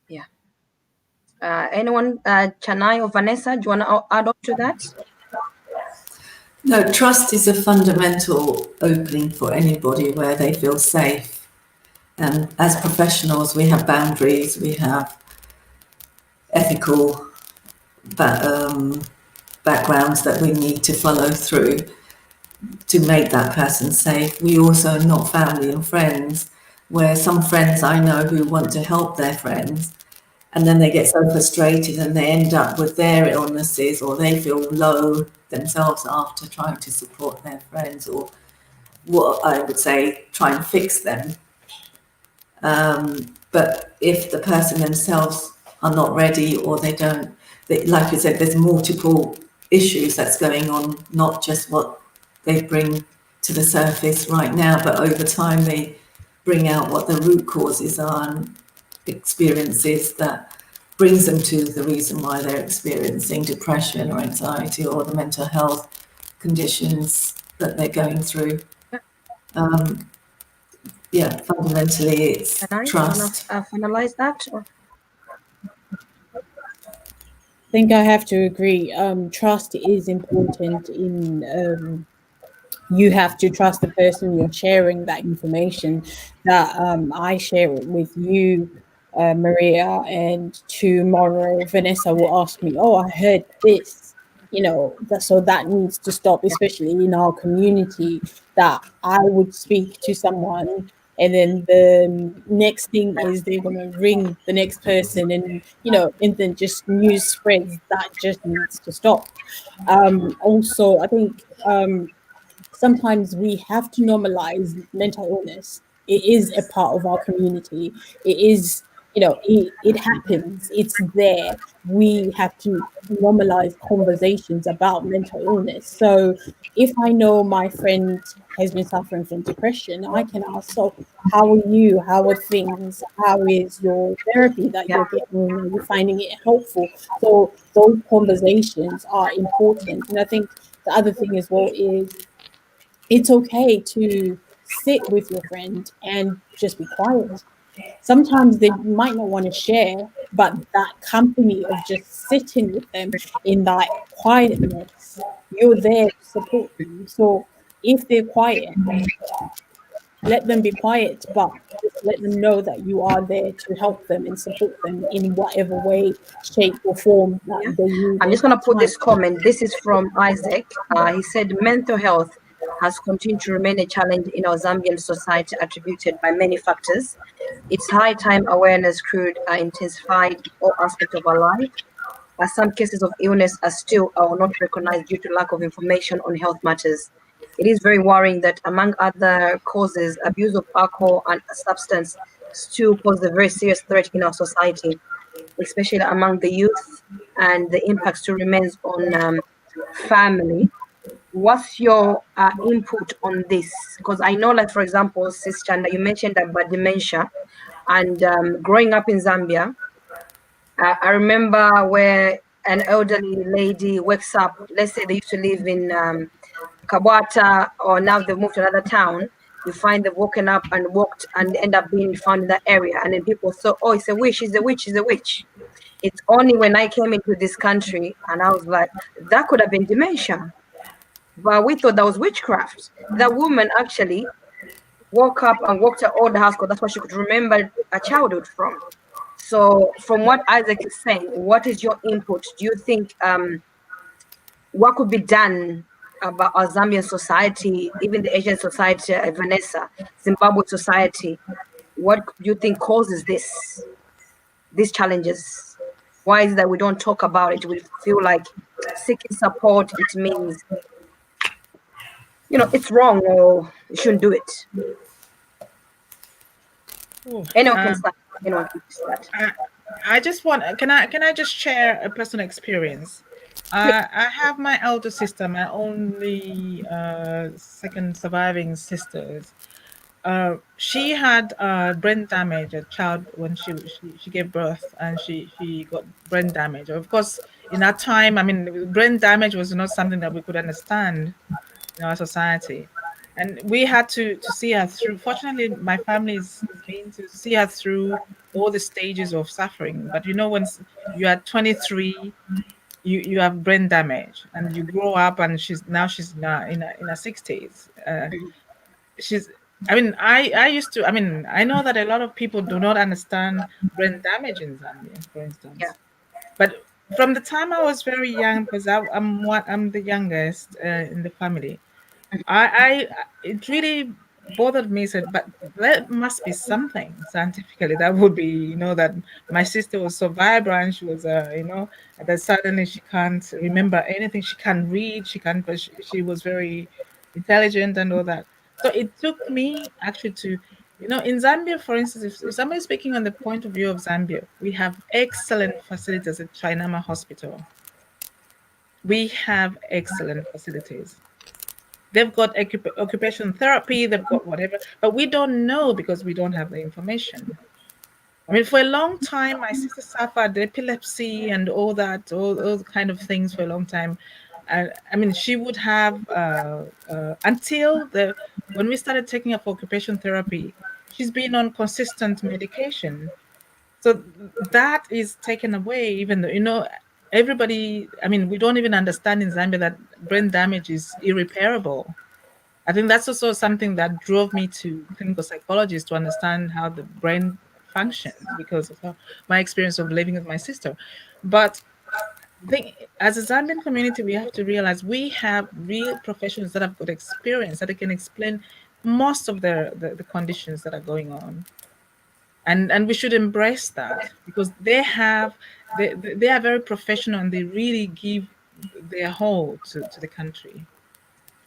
Yeah. Anyone, Chennai or Vanessa, do you want to add on to that? No, trust is a fundamental opening for anybody where they feel safe. And as professionals, we have boundaries, we have ethical backgrounds that we need to follow through to make that person safe. We also are not family and friends, where some friends I know who want to help their friends, and then they get so frustrated and they end up with their illnesses, or they feel low themselves after trying to support their friends, or what I would say, try and fix them. But if the person themselves are not ready, or they don't, like you said, there's multiple issues that's going on, not just what they bring to the surface right now, but over time they bring out what the root causes are and experiences that brings them to the reason why they're experiencing depression or anxiety or the mental health conditions that they're going through. Fundamentally it's Can I trust. finalize that? I think I have to agree. Trust is important in you have to trust the person you're sharing that information. That I share it with you, Maria, and tomorrow Vanessa will ask me, "Oh, I heard this." So that needs to stop, especially in our community. That I would speak to someone, and then the next thing is they're gonna ring the next person, and and then just news spreads. That just needs to stop. Also, I think sometimes we have to normalize mental illness. It is a part of our community. It is, it happens. It's there. We have to normalize conversations about mental illness. So if I know my friend has been suffering from depression, I can ask, so how are you? How are things? How is your therapy that Yeah. you're getting? Are you finding it helpful? So those conversations are important. And I think the other thing as well is it's okay to sit with your friend and just be quiet. Sometimes they might not want to share, but that company of just sitting with them in that quietness, you're there to support them. So if they're quiet, let them be quiet, but just let them know that you are there to help them and support them in whatever way, shape, or form that Yeah. they need I'm at just going that to put time. this comment. This is from Isaac. He said, mental health has continued to remain a challenge in our Zambian society, attributed by many factors. It's high time awareness could intensified in all aspects of our life, as some cases of illness are still or not recognized due to lack of information on health matters. It is very worrying that, among other causes, abuse of alcohol and substance still pose a very serious threat in our society, especially among the youth, and the impact still remains on family. What's your input on this? Because I know, like, for example, Sis Chanda, you mentioned about dementia, and growing up in Zambia, I remember where an elderly lady wakes up. Let's say they used to live in Kabwata, or now they've moved to another town. You find they've woken up and walked and end up being found in that area. And then people thought, oh, it's a witch, it's a witch, it's a witch. It's only when I came into this country and I was like, that could have been dementia. But we thought that was witchcraft. That woman actually woke up and walked her old house because that's what she could remember a childhood from. So, from what Isaac is saying, what is your input? Do you think what could be done about our Zambian society, even the Asian society, Vanessa, Zimbabwe society? What do you think causes these challenges? Why is it that we don't talk about it? We feel like seeking support, it means, it's wrong or you shouldn't do it. Ooh, Anyone can start. Anyone can start. I just want, can I just share a personal experience? I have my elder sister, my only second surviving sisters. She had brain damage, a child, when she gave birth, and she got brain damage. Of course, in that time, I mean, brain damage was not something that we could understand in our society, and we had to see her through. Fortunately, my family is mean to see her through all the stages of suffering. But when you are 23, you have brain damage, and you grow up, and she's now in her 60s. She's I mean, I used to, I mean, I know that a lot of people do not understand brain damage in Zambia, for Yeah. instance. But from the time I was very young, because I'm the youngest in the family, I it really bothered me, said, but there must be something scientifically that would be, that my sister was so vibrant, she was, and then suddenly she can't remember anything, she can't read, she can't, but she was very intelligent and all that. So it took me actually to, in Zambia, for instance, if somebody's speaking on the point of view of Zambia, we have excellent facilities at Chainama Hospital. We have excellent facilities. They've got occupational therapy, they've got whatever, but we don't know because we don't have the information. I mean, for a long time, my sister suffered epilepsy and all that, all kind of things for a long time. I mean, she would have until when we started taking her for occupation therapy, she's been on consistent medication. So that is taken away, even though, everybody, I mean, we don't even understand in Zambia that brain damage is irreparable. I think that's also something that drove me to clinical psychology, is to understand how the brain functions because of my experience of living with my sister. But I think as a Zambian community, we have to realize we have real professionals that have got experience, that they can explain most of the conditions that are going on. And we should embrace that because they are very professional and they really give their whole to the country.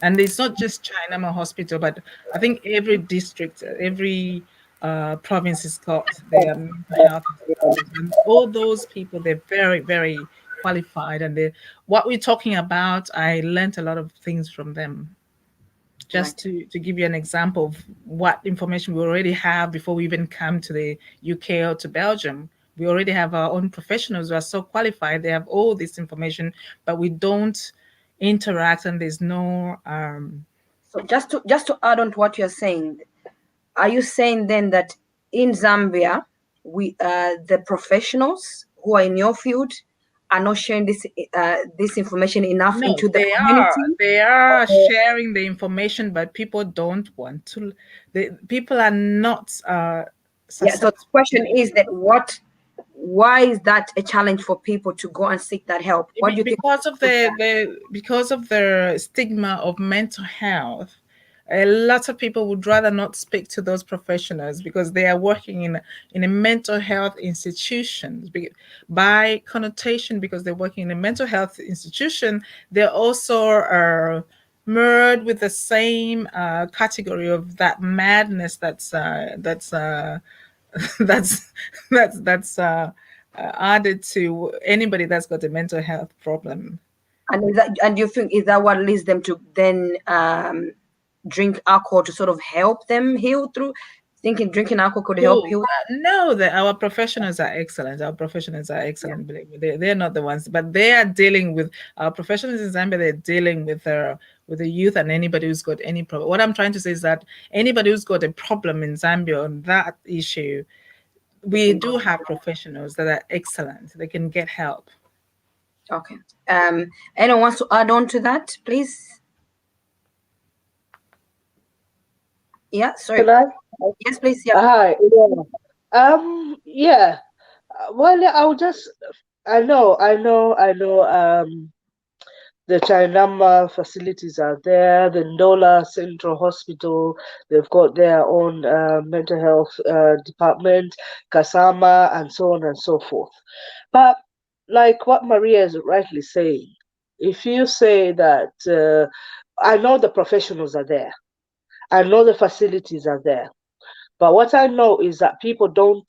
And it's not just China Hospital, but I think every district, every province has got their mental health hospitals. And all those people, they're very, very qualified. And what we're talking about, I learned a lot of things from them. Just to give you an example of what information we already have before we even come to the UK or to Belgium. We already have our own professionals who are so qualified. They have all this information, but we don't interact, and there's no So just to add on to what you're saying, are you saying then that in Zambia, the professionals who are in your field are not sharing this information enough no, into the they community? are sharing the information, but people don't want to. People are not Yeah. So the susceptible. question is that why is that a challenge for people to go and seek that help? What do you think? Because of the stigma of mental health, a lot of people would rather not speak to those professionals because they are working in a mental health institution. By connotation, because they're working in a mental health institution, they're also merged with the same category of that madness that's added to anybody that's got a mental health problem. And you think is that what leads them to then drink alcohol to sort of help them heal through? Thinking drinking alcohol could help heal. No, our professionals are excellent. Our professionals are excellent. Believe me, they're not the ones, but they are dealing with our professionals in Zambia. They're dealing with the youth and anybody who's got any problem. What I'm trying to say is that anybody who's got a problem in Zambia on that issue, we do have professionals that are excellent. They can get help. Okay. Anyone wants to add on to that, please? Yeah, sorry. Can I? Yes, please. Yeah. Hi. Yeah. Well, I know. The Chainama facilities are there. The Ndola Central Hospital, they've got their own mental health department, Kasama, and so on and so forth. But like what Maria is rightly saying, if you say that I know the professionals are there, I know the facilities are there, but what I know is that people don't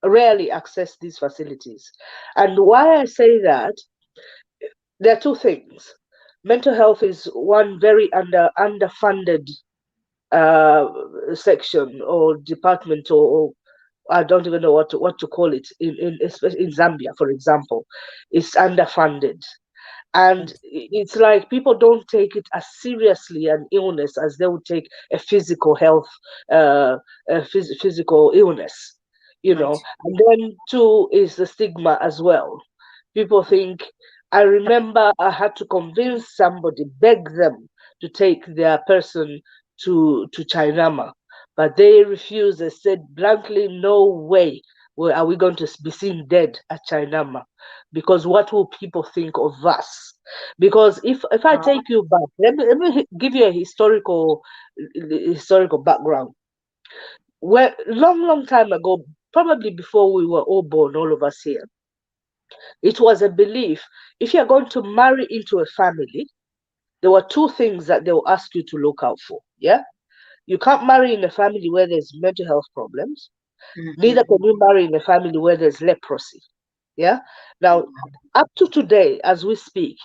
rarely access these facilities. And why I say that, there are two things. Mental health is one very underfunded section or department, or I don't even know what to call it especially in Zambia, for example. It's underfunded. And it's like people don't take it as seriously an illness as they would take a physical health, physical illness, And then two is the stigma as well. People think, I remember I had to convince somebody, beg them to take their person to Chainama, but they refused. They said blankly, no way. Well, are we going to be seen dead at Chainama? Because what will people think of us? Because if I take you back, let me give you a historical background. Well, long time ago, probably before we were all born, all of us here, it was a belief if you're going to marry into a family, there were two things that they will ask you to look out for. Yeah, you can't marry in a family where there's mental health problems. Neither can you marry in a family where there's leprosy. Yeah. Now, up to today, as we speak,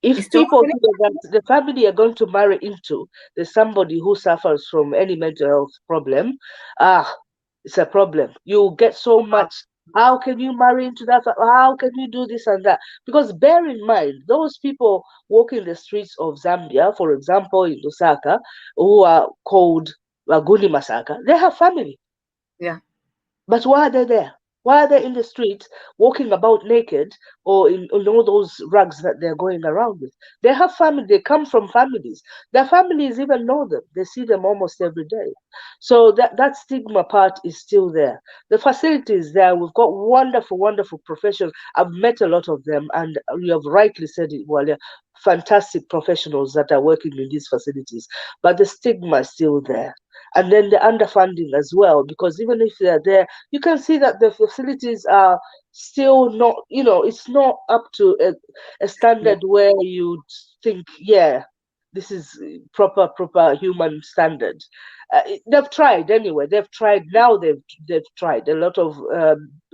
It's if still people happening? hear that the family you're going to marry into there's somebody who suffers from any mental health problem, ah, it's a problem. You get so much. How can you marry into that? How can you do this and that? Because bear in mind, those people walking the streets of Zambia, for example, in Lusaka, who are called Waguni Masaka, they have family. Yeah. But why are they there? Why are they in the streets walking about naked or in all those rugs that they're going around with? They have family, they come from families. Their families even know them. They see them almost every day. So that stigma part is still there. The facility is there. We've got wonderful, wonderful professionals. I've met a lot of them, and you have rightly said it, Walia. Fantastic professionals that are working in these facilities. But the stigma is still there. And then the underfunding as well, because even if they're there, you can see that the facilities are still not, it's not up to a standard where you think, yeah, this is proper human standard. They've tried anyway. They've tried now. They've tried a lot of.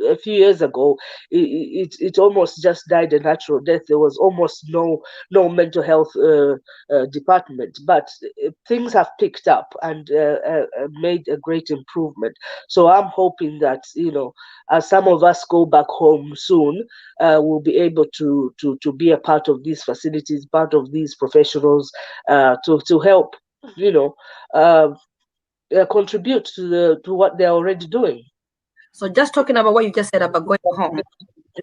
A few years ago, it almost just died a natural death. There was almost no mental health department, but things have picked up and made a great improvement. So I'm hoping that as some of us go back home soon, we'll be able to be a part of these facilities, part of these professionals, to help uh, contribute to what they're already doing. So just talking about what you just said about going home.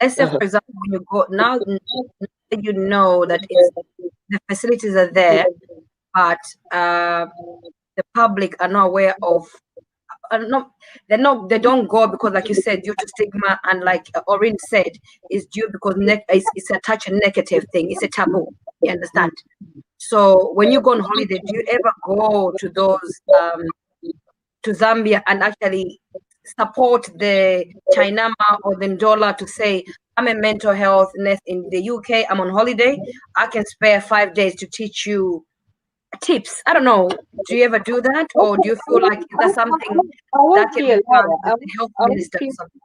Let's say, for Uh-huh. example, when you go now that you know that it's the facilities are there, but the public are not aware of. Not, they don't go because, like you said, due to stigma, and like Orin said, it's due because it's a touch and negative thing. It's a taboo. You understand? So when you go on holiday, do you ever go to those to Zambia and actually support the Chainama or the Ndola to say, I'm a mental health nurse in the UK, I'm on holiday, I can spare 5 days to teach you tips. I don't know. Do you ever do that? Or do you feel like that's something I that won't can be a be done liar. with the health I won't minister be or something?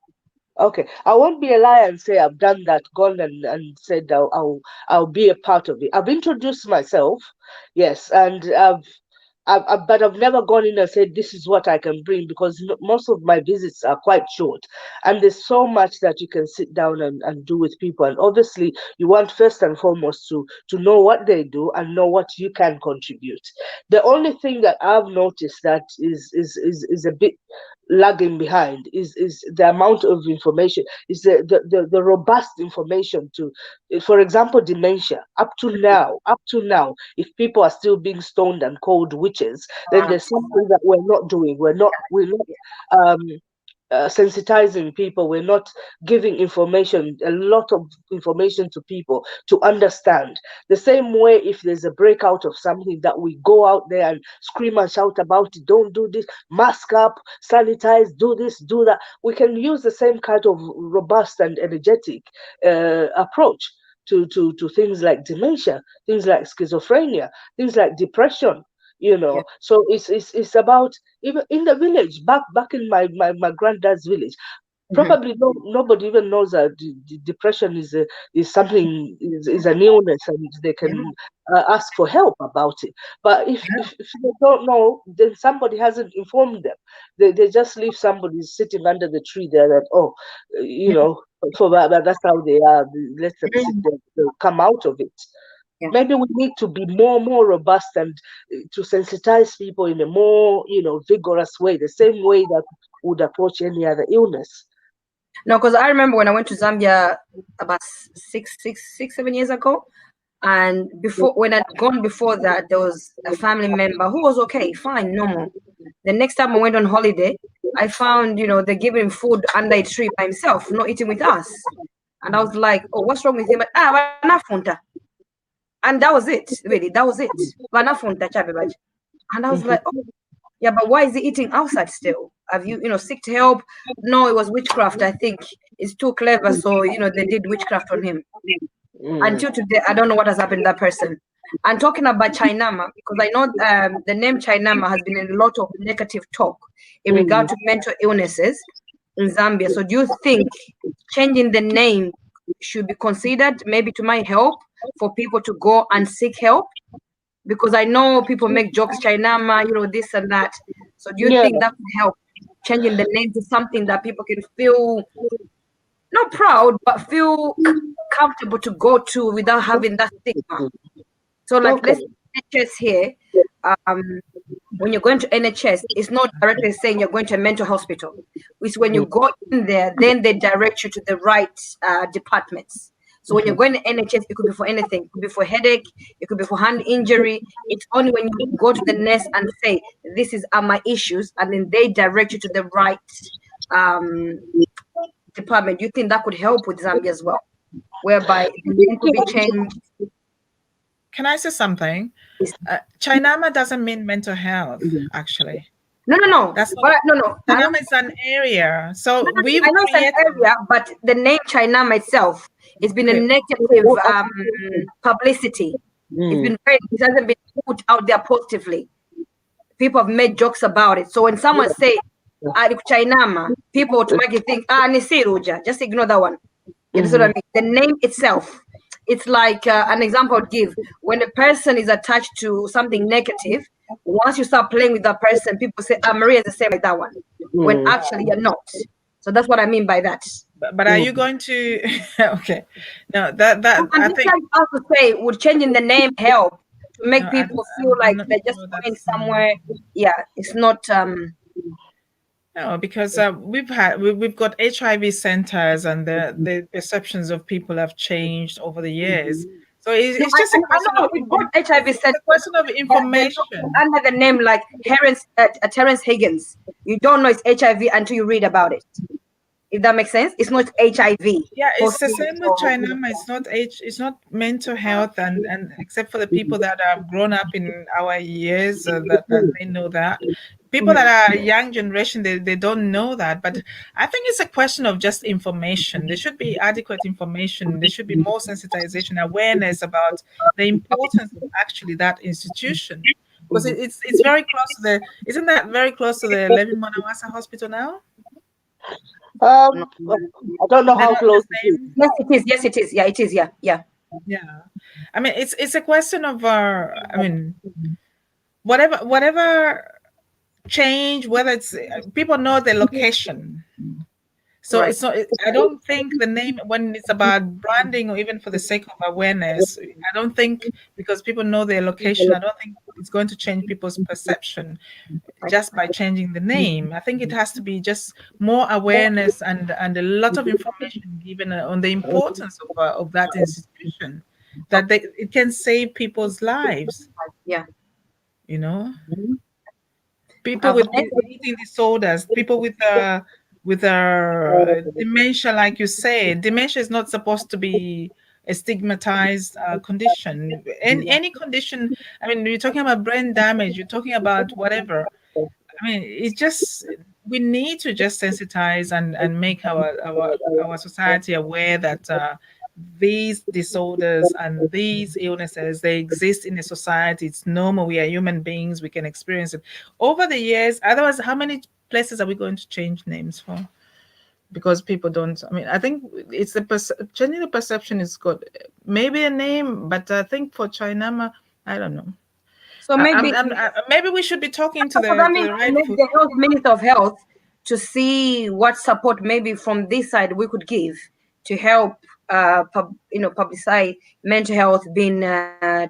Okay, I won't be a liar and say I've done that, gone and said I'll be a part of it. I've introduced myself, yes, and but I've never gone in and said this is what I can bring, because most of my visits are quite short, and there's so much that you can sit down and do with people. And obviously, you want first and foremost to know what they do and know what you can contribute. The only thing that I've noticed that is a bit lagging behind is the amount of information, is the robust information to, for example, dementia. Up to now, if people are still being stoned and called witches, then there's something that we're not doing. We're not um sensitizing people. We're not giving information, a lot of information to people to understand. The same way, if there's a breakout of something, that we go out there and scream and shout about it. Don't do this, mask up, sanitize, do this, do that. We can use the same kind of robust and energetic approach to things like dementia, things like schizophrenia, things like depression. Yeah. So it's about, even in the village, back in my granddad's village, Mhm. probably nobody even knows that depression is something, is an illness, and they Yeah. can ask for help about it. But if they don't know, then somebody hasn't informed them. They just leave somebody sitting under the tree there, that, oh, you Yeah. know for that's how they are, let them sit Mhm. there, they'll come out of it. Yeah. Maybe we need to be more robust, and to sensitize people in a more vigorous way, the same way that would approach any other illness. No, because I remember when I went to Zambia about 7 years ago. And before, when I'd gone before that, there was a family member who was okay, fine, normal. The next time I went on holiday, I found, they're giving him food under a tree by himself, not eating with us. And I was like, oh, what's wrong with him? Wanafunta. And that was it, really. That was it. Wanafunta, chabebaj. And I was like, oh, yeah, but why is he eating outside still? Have you, seeked help? No, it was witchcraft, I think. It's too clever, so, they did witchcraft on him. Until today, I don't know what has happened to that person. And talking about Chainama, because I know the name Chainama has been in a lot of negative talk in regard to mental illnesses in Zambia. So do you think changing the name should be considered, maybe to might help for people to go and seek help? Because I know people make jokes, Chainama, this and that. So do you think that could help, changing the name to something that people can feel not proud, but feel comfortable to go to without having that stigma? So like, let's NHS here. When you're going to NHS, it's not directly saying you're going to a mental hospital. It's when you go in there, then they direct you to the right departments. So when you're going to NHS, it could be for anything. It could be for headache. It could be for hand injury. It's only when you go to the nurse and say, "This are my issues," and then they direct you to the right department. Do you think that could help with Zambia as well, whereby the name could be changed? Can I say something? Chainama doesn't mean mental health, actually. No. That's not, no. Chainama is an area. So I know it's an area, but the name Chainama itself, it's been a negative publicity. It hasn't been put out there positively. People have made jokes about it. So when someone say Chainama, people automatically think, Nisiruja, just ignore that one. You know what I mean? The name itself, it's like an example I'd give. When a person is attached to something negative, once you start playing with that person, people say, Maria is the same like that one, when actually you're not. So that's what I mean by that. But are you going to? Okay, no, that I think. I also say, would changing the name help to make people feel like they're just going somewhere? Yeah, it's not. No, because we've got HIV centers, and the perceptions of people have changed over the years. So it's just a question of information. Under the name like Terence Higgins, you don't know it's HIV until you read about it. If that makes sense, it's not HIV. Yeah, it's the same with Chainama. It's not mental health, and except for the people that have grown up in our years, that they know that. People that are young generation, they don't know that. But I think it's a question of just information. There should be adequate information. There should be more sensitization, awareness about the importance of actually that institution. Because it's very close to isn't that very close to the Levi Monawasa Hospital now? I don't know how close it is. Yes, it is. Yes, it is. Yeah, it is. Yeah. I mean, it's a question of whatever change, whether it's people know the location. So it's not. I don't think the name, when it's about branding or even for the sake of awareness, I don't think because people know their location, I don't think it's going to change people's perception just by changing the name. I think it has to be just more awareness and a lot of information given on the importance of that institution, that it can save people's lives. Yeah. People with eating disorders, people with dementia, like you say. Dementia is not supposed to be a stigmatized condition. Any condition, I mean, you're talking about brain damage, you're talking about whatever. I mean, it's just, we need to just sensitize and make our society aware that these disorders and these illnesses, they exist in a society. It's normal. We are human beings. We can experience it. Over the years, otherwise, how many places are we going to change names for? Because people don't. I mean, I think it's changing the perception is good. Maybe a name, but I think for Chainama, I don't know. So maybe maybe we should be talking to the health Minister of Health to see what support maybe from this side we could give to help publicize mental health being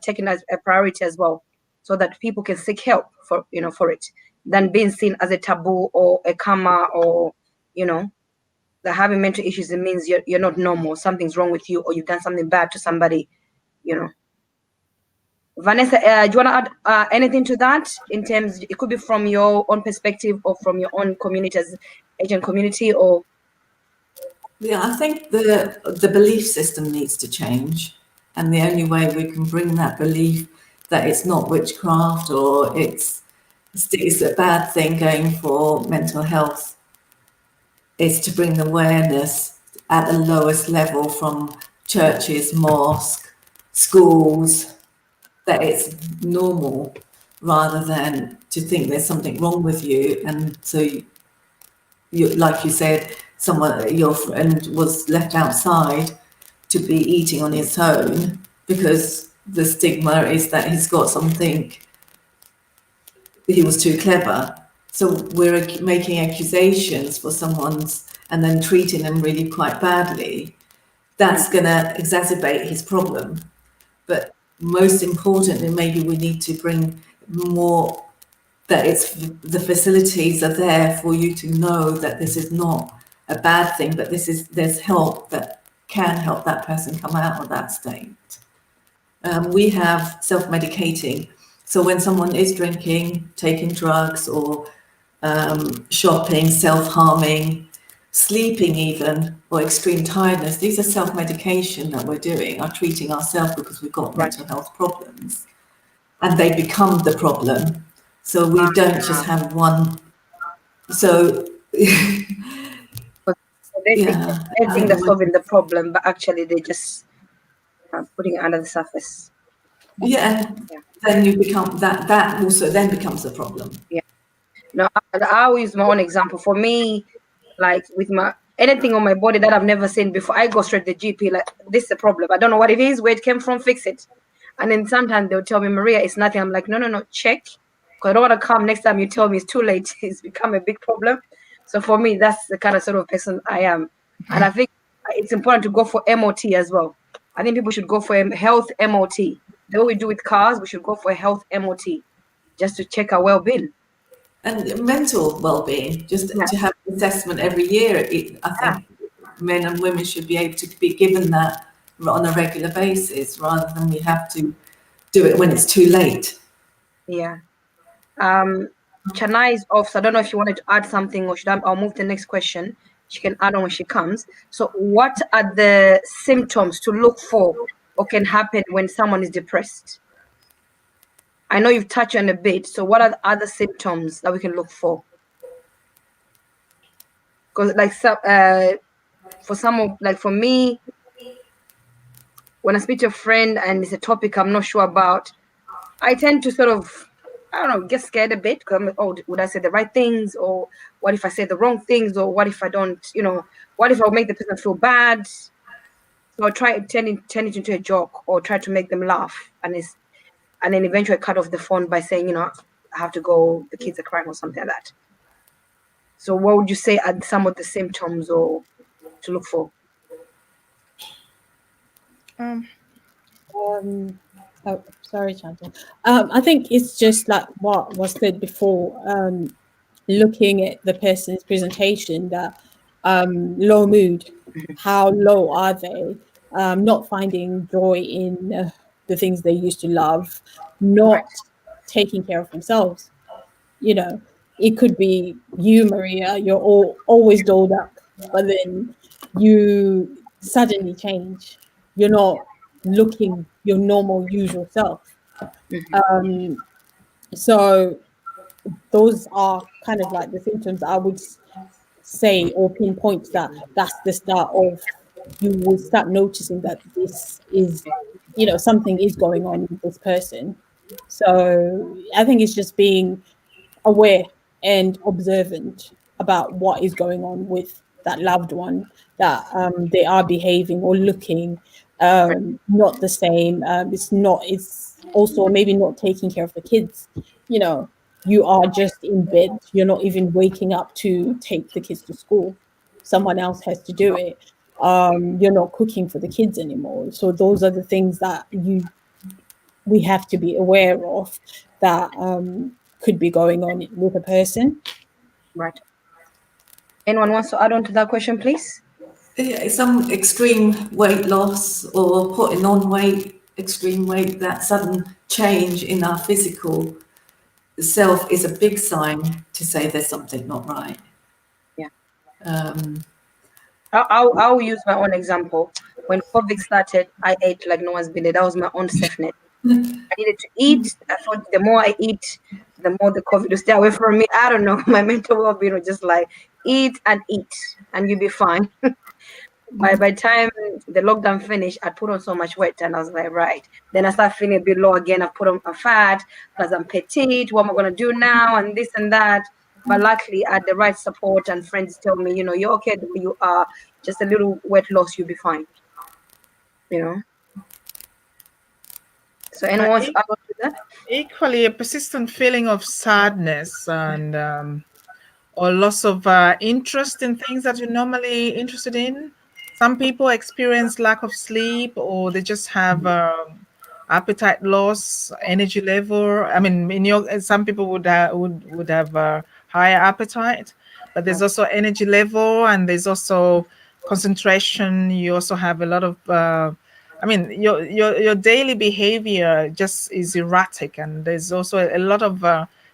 taken as a priority as well, so that people can seek help for it, than being seen as a taboo or a karma, or that having mental issues, it means you're not normal, something's wrong with you, or you've done something bad to somebody. Vanessa, do you want to add anything to that in terms, it could be from your own perspective or from your own community as Asian community, or? Yeah, I think the belief system needs to change. And the only way we can bring that belief that it's not witchcraft or it's a bad thing going for mental health is to bring awareness at the lowest level from churches, mosques, schools, that it's normal rather than to think there's something wrong with you. And so you, like you said, your friend was left outside to be eating on his own because the stigma is that he's got something, he was too clever. So we're making accusations for someone's and then treating them really quite badly. That's going to exacerbate his problem. But most importantly, maybe we need to bring more, that it's the facilities are there for you to know that this is not a bad thing, but there's help that can help that person come out of that state. We have self-medicating. So when someone is drinking, taking drugs, or shopping, self-harming, sleeping even, or extreme tiredness, these are self-medication that we're doing, are treating ourselves because we've got mental health problems. And they become the problem. So we don't just have one. So They yeah, think they're solving the problem, but actually they just putting it under the surface. yeah, and then you become that also then becomes a problem. Yeah. No, I will use my own example. For me, like with my anything on my body that I've never seen before, I go straight to the GP. Like, this is a problem. I don't know what it is, where it came from, fix it. And then sometimes they'll tell me, Maria, it's nothing. I'm like, no, check. Because I don't want to come next time you tell me it's too late. It's become a big problem. So for me, that's the kind of sort of person I am. And I think it's important to go for MOT as well. I think people should go for a health MOT. The way we do with cars, we should go for a health MOT just to check our well-being. And mental well-being, just to have an assessment every year. I think men and women should be able to be given that on a regular basis rather than we have to do it when it's too late. Yeah. Chana is off, so I don't know if you wanted to add something, or I'll move to the next question. She can add on when she comes. So what are the symptoms to look for or can happen when someone is depressed? I know you've touched on a bit. So what are the other symptoms that we can look for? Because for some of, like for me, when I speak to a friend and it's a topic I'm not sure about, I tend to sort of, I don't know, get scared a bit because I'm like, oh, would I say the right things? Or what if I say the wrong things? Or what if I don't, what if I make the person feel bad? So I try to turn it into a joke or try to make them laugh. And then eventually cut off the phone by saying, I have to go, the kids are crying or something like that. So what would you say are some of the symptoms or to look for? Oh, sorry, Chantal. I think it's just like what was said before, looking at the person's presentation, that low mood, how low are they, not finding joy in the things they used to love, not taking care of themselves. It could be you, Maria, you're always dolled up, but then you suddenly change. You're not looking your normal, usual self. So those are kind of like the symptoms I would say or pinpoint that's the start of, you will start noticing that this is, something is going on with this person. So I think it's just being aware and observant about what is going on with that loved one, that they are behaving or looking not the same. It's also maybe not taking care of the kids. You are just in bed, you're not even waking up to take the kids to school, someone else has to do it. You're not cooking for the kids anymore. So those are the things that we have to be aware of, that could be going on with a person. Right. Anyone wants to add on to that question, please? Yeah, some extreme weight loss or putting on weight extreme weight, that sudden change in our physical self is a big sign to say there's something not right. Yeah. Um, I'll use my own example. When COVID started, I ate like no one's been there. That was my own safety net. I needed to eat. I thought the more I eat, the more the COVID will stay away from me. I don't know. My mental well-being was just like eat, and you'll be fine. By the time the lockdown finished, I put on so much weight, and I was like, right. Then I started feeling a bit low again. I put on a fat because I'm petite. What am I gonna do now? And this and that. But luckily, I had the right support, and friends tell me, you're okay the way you are. Just a little weight loss, you'll be fine. You know. So anyone But wants to add on to that? equally, a persistent feeling of sadness and or loss of interest in things that you're normally interested in. Some people experience lack of sleep, or they just have appetite loss, energy level. I mean, in your some people would have higher appetite, but there's also energy level, and there's also concentration. You also have a lot of I mean, your daily behavior just is erratic, and there's also a lot of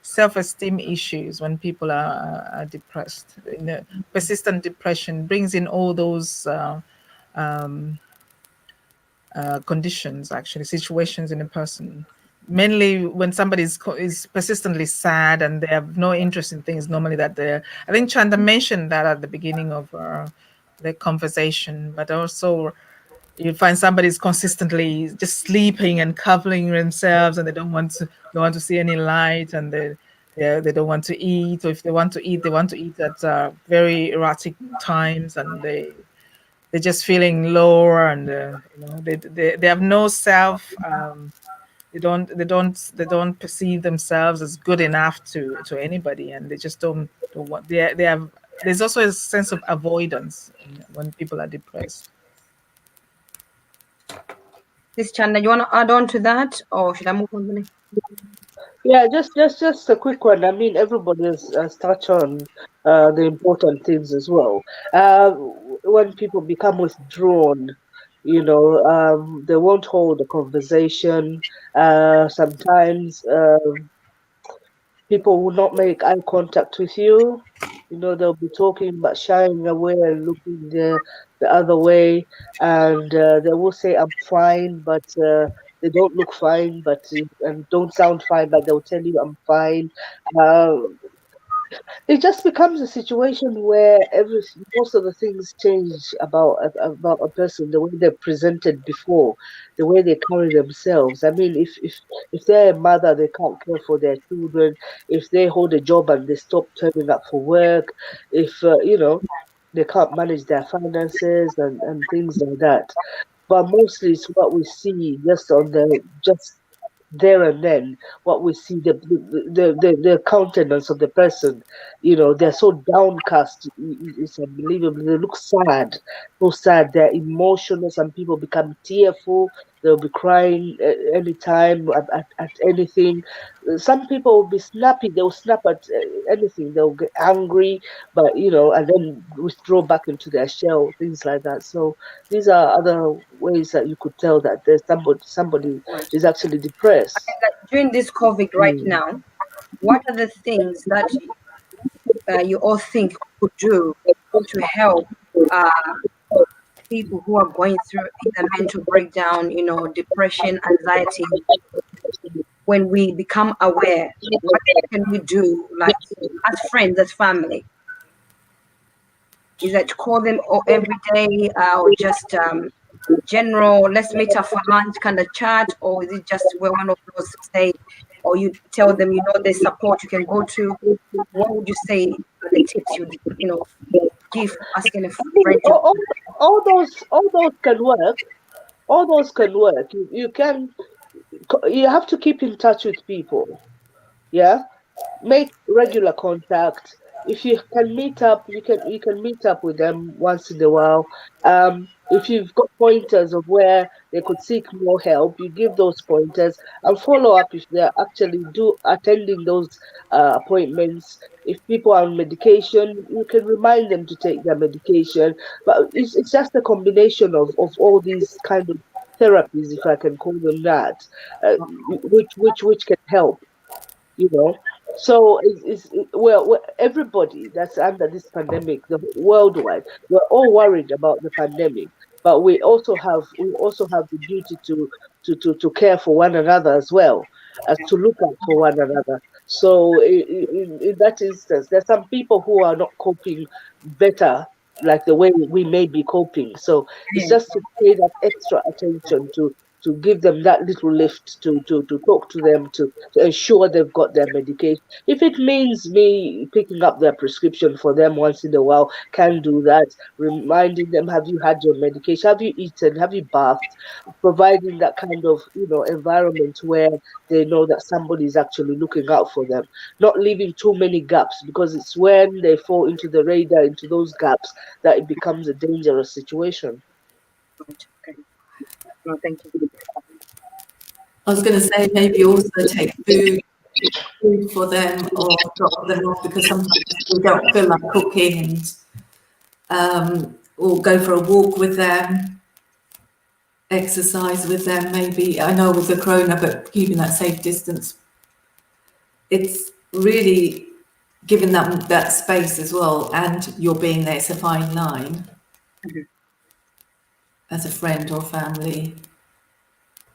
self-esteem issues when people are depressed. Persistent depression brings in all those um, conditions, actually, situations in a person. Mainly when somebody is persistently sad and they have no interest in things normally that they're. I think Chanda mentioned that at the beginning of the conversation, but also you find somebody's consistently just sleeping and covering themselves, and they don't want to see any light, and they don't want to eat, or if they want to eat, they want to eat at very erratic times, and they're just feeling lower, and they have no self. They don't perceive themselves as good enough to anybody, and they just don't want. They have. There's also a sense of avoidance when people are depressed. This Chanda, you want to add on to that, or should I move on to the next? Yeah, just a quick one. I mean, everybody has touched on the important things as well. When people become withdrawn, they won't hold a conversation. Sometimes people will not make eye contact with you. They'll be talking but shying away and looking the other way, and they will say, "I'm fine," but they don't look fine, and don't sound fine, but they'll tell you, "I'm fine." Uh, it just becomes a situation where most of the things change about a person, the way they're presented before, the way they carry themselves. I mean, if they're a mother, they can't care for their children. If they hold a job and they stop turning up for work, if they can't manage their finances and things like that. But mostly it's what we see just there and then, what we see, the countenance of the person, they're so downcast. It's unbelievable. They look sad, so sad. They're emotional. Some people become tearful. They'll be crying anytime at anything. Some people will be snappy. They'll snap at anything. They'll get angry, but and then withdraw back into their shell, things like that. So these are other ways that you could tell that there's somebody Right. is actually depressed. Like during this COVID right Mm. now, what are the things that you all think could do to help uh, people who are going through either mental breakdown, depression, anxiety, when we become aware? What can we do, like as friends, as family? Is that to call them every day, or just general, let's meet up for lunch kind of chat, or is it just where one of those say, or you tell them, there's support you can go to? What would you say are the tips you give asking a I mean, friend to? all those can work. All those can work. You have to keep in touch with people. Yeah, make regular contact. If you can meet up, you can meet up with them once in a while. If you've got pointers of where they could seek more help, you give those pointers and follow up if they're actually do attending those appointments. If people are on medication, you can remind them to take their medication. But it's just a combination of all these kind of therapies, if I can call them that, which can help, you know. So well, everybody that's under this pandemic, the worldwide, we're all worried about the pandemic, but we also have the duty to care for one another as well as to look out for one another. So in that instance, there's some people who are not coping better like the way we may be coping. So it's Yeah. just to pay that extra attention to give them that little lift to talk to them to ensure they've got their medication. If it means me picking up their prescription for them once in a while, can do that. Reminding them, have you had your medication? Have you eaten? Have you bathed? Providing that kind of environment where they know that somebody is actually looking out for them. Not leaving too many gaps, because it's when they fall into the radar, into those gaps, that it becomes a dangerous situation. Right. Okay. No, thank you. I was going to say maybe also take food for them or drop them off, because sometimes we don't feel like cooking, and or go for a walk with them, exercise with them. Maybe, I know with the corona, but keeping that safe distance, it's really giving them that space as well, and you're being there. It's a fine line Mhm. as a friend or family.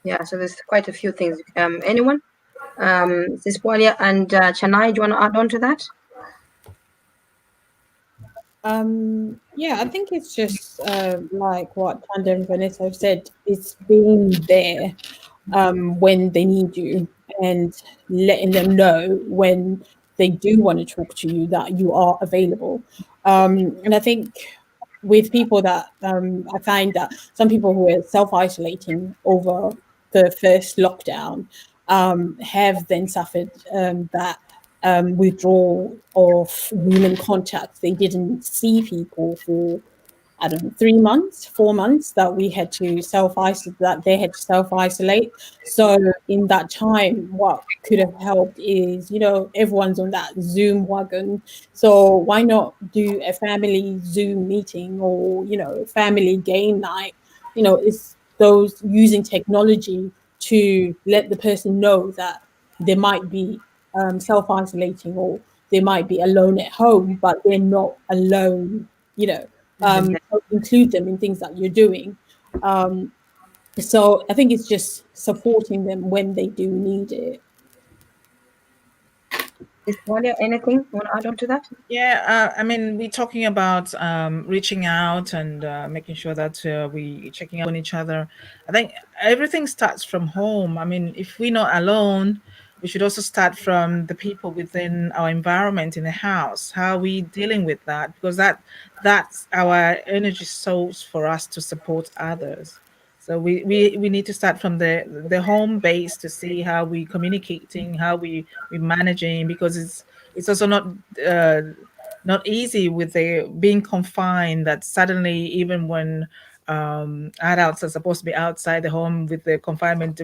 Yeah, so there's quite a few things. Anyone? Siswalia and Chennai, do you want to add on to that? Yeah, I think it's just like what Tanda and Vanessa have said. It's being there when they need you, and letting them know when they do want to talk to you that you are available. And I think with people that I find that some people who are self-isolating over the first lockdown have then suffered that withdrawal of human contact. They didn't see people for, I don't know, 3 months, 4 months, that we had to self-isolate, that they had to self-isolate. So in that time, what could have helped is, everyone's on that Zoom wagon. So why not do a family Zoom meeting, or, family game night? It's those using technology to let the person know that they might be self-isolating, or they might be alone at home, but they're not alone, include them in things that you're doing. Um, so I think it's just supporting them when they do need it. Siswalia, anything you want to add on to that? Yeah, I mean, we're talking about reaching out and making sure that we checking up on each other. I think everything starts from home. I mean, if we're not alone, we should also start from the people within our environment in the house. How are we dealing with that? Because that's our energy source for us to support others. So we need to start from the home base to see how we communicating, how we managing, because it's also uh, not easy with the being confined, that suddenly, even when adults are supposed to be outside the home with the confinement,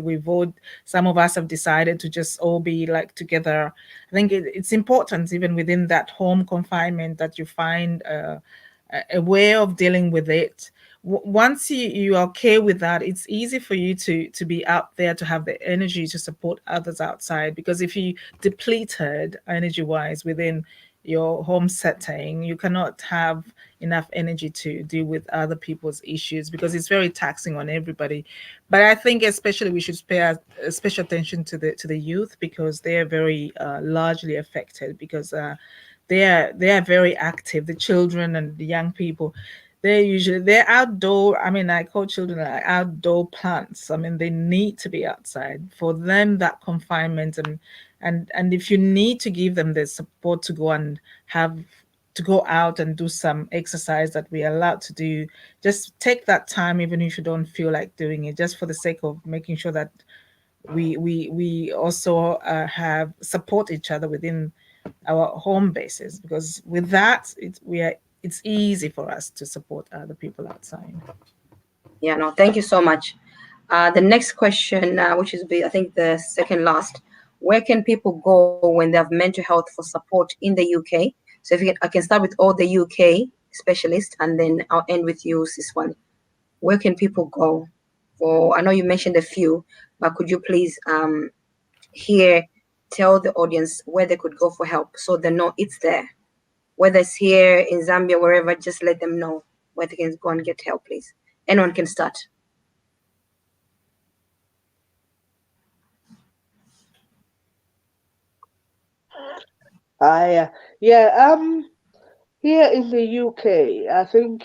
some of us have decided to just all be like together. I think it's important, even within that home confinement, that you find a way of dealing with it. Once you are okay with that, it's easy for you to be out there, to have the energy to support others outside. Because if you depleted energy wise within your home setting, you cannot have enough energy to deal with other people's issues, because it's very taxing on everybody. But I think especially we should pay special attention to the youth, because they are very largely affected, because they are very active. The children and the young people, they're outdoor. I mean, I call children like outdoor plants. I mean, they need to be outside. For them, that confinement, and if you need to give them the support to go and have to go out and do some exercise that we're allowed to do, just take that time, even if you don't feel like doing it, just for the sake of making sure that we also have support each other within our home bases, because with that it's easy for us to support other people outside. Yeah, no, thank you so much. The next question, which is, I think, the second last, where can people go when they have mental health for support in the UK? So if I can start with all the UK specialists, and then I'll end with you, Siswani. Where can people go or I know you mentioned a few, but could you please here tell the audience where they could go for help so they know it's there? Whether it's here in Zambia, wherever, just let them know where they can go and get help, please. Anyone can start. Yeah, here in the UK, I think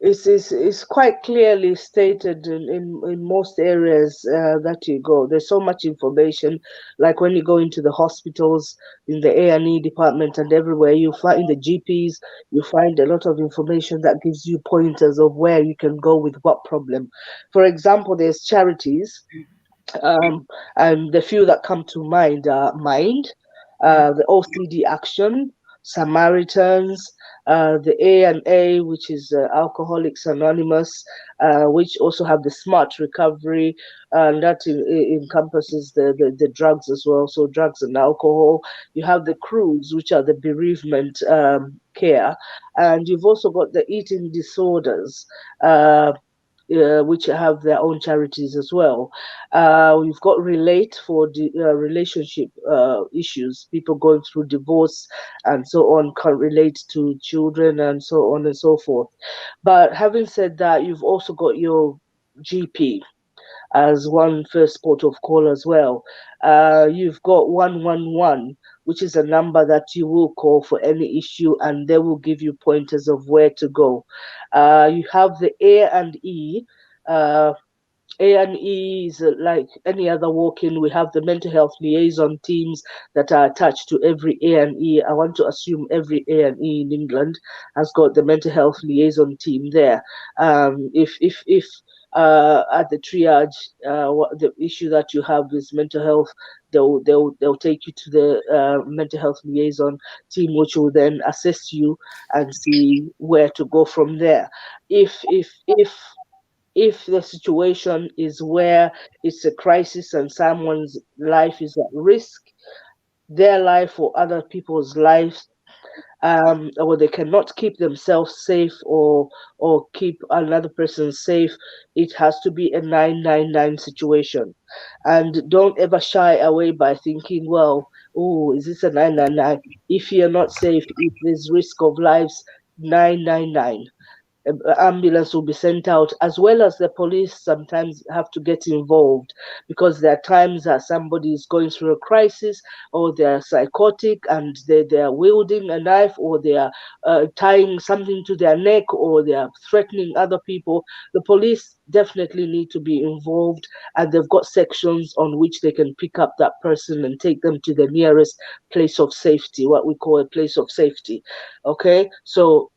it's quite clearly stated in most areas that you go. There's so much information, like when you go into the hospitals, in the A&E department and everywhere, you find the GPs, you find a lot of information that gives you pointers of where you can go with what problem. For example, there's charities, and the few that come to mind are Mind, the OCD Action, Samaritans, the A&A, which is Alcoholics Anonymous, which also have the Smart Recovery, and that encompasses the drugs as well, so drugs and alcohol. You have the Crews, which are the bereavement care, and you've also got the eating disorders. Which have their own charities as well. We've got Relate for the relationship issues. People going through divorce and so on can relate to children and so on and so forth. But having said that, you've also got your GP as one first port of call as well. You've got 111, which is a number that you will call for any issue, and they will give you pointers of where to go. You have the A&E. A&E is like any other walk-in. We have the mental health liaison teams that are attached to every A&E. I want to assume every A&E in England has got the mental health liaison team there. If at the triage, what the issue that you have is mental health, they'll take you to the mental health liaison team, which will then assess you and see where to go from there. If the situation is where it's a crisis and someone's life is at risk, their life or other people's lives, or they cannot keep themselves safe or keep another person safe, it has to be a 999 situation. And don't ever shy away by thinking, well, oh, is this a 999? If you're not safe, if there's risk of lives, 999. Ambulance will be sent out, as well as the police sometimes have to get involved, because there are times that somebody is going through a crisis, or they're psychotic and they're wielding a knife, or they're tying something to their neck, or they're threatening other people. The police definitely need to be involved, and they've got sections on which they can pick up that person and take them to the nearest place of safety, what we call a place of safety. Okay, so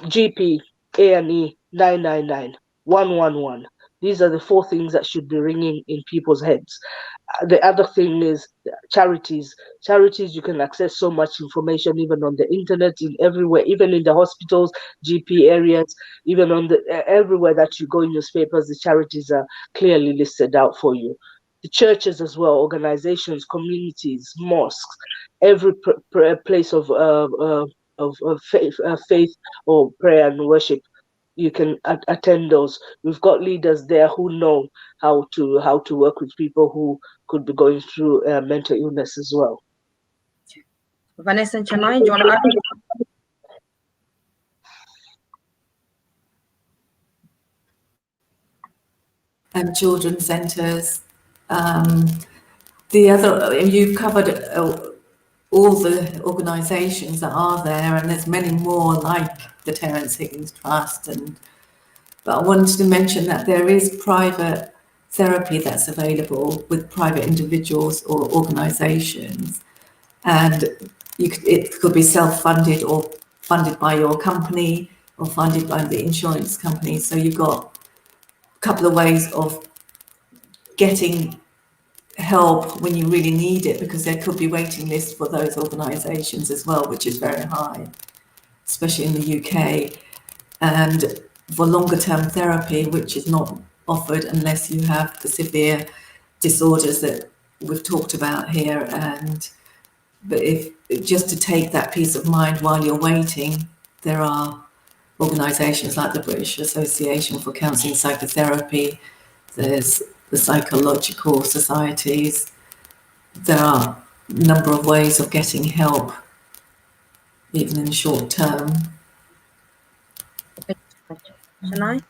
GP, A&E, 999, 111. These are the four things that should be ringing in people's heads. The other thing is charities. Charities, you can access so much information even on the internet, in everywhere, even in the hospitals, GP areas, even on the everywhere that you go in newspapers, the charities are clearly listed out for you. The churches as well, organizations, communities, mosques, every place of faith or prayer and worship, you can attend those. We've got leaders there who know how to work with people who could be going through mental illness as well. Vanessa and Chennai, do you want to add? And children's centres. The other, you've covered all the organisations that are there, and there's many more like the Terence Higgins Trust. But I wanted to mention that there is private therapy that's available with private individuals or organisations, and it could be self-funded or funded by your company or funded by the insurance company. So you've got a couple of ways of getting help when you really need it, because there could be waiting lists for those organisations as well, which is very high, especially in the UK. And for longer term therapy, which is not offered unless you have the severe disorders that we've talked about here. But if just to take that peace of mind while you're waiting, there are organisations like the British Association for Counselling Psychotherapy, there's the psychological societies. There are a number of ways of getting help, even in the short term. Shania?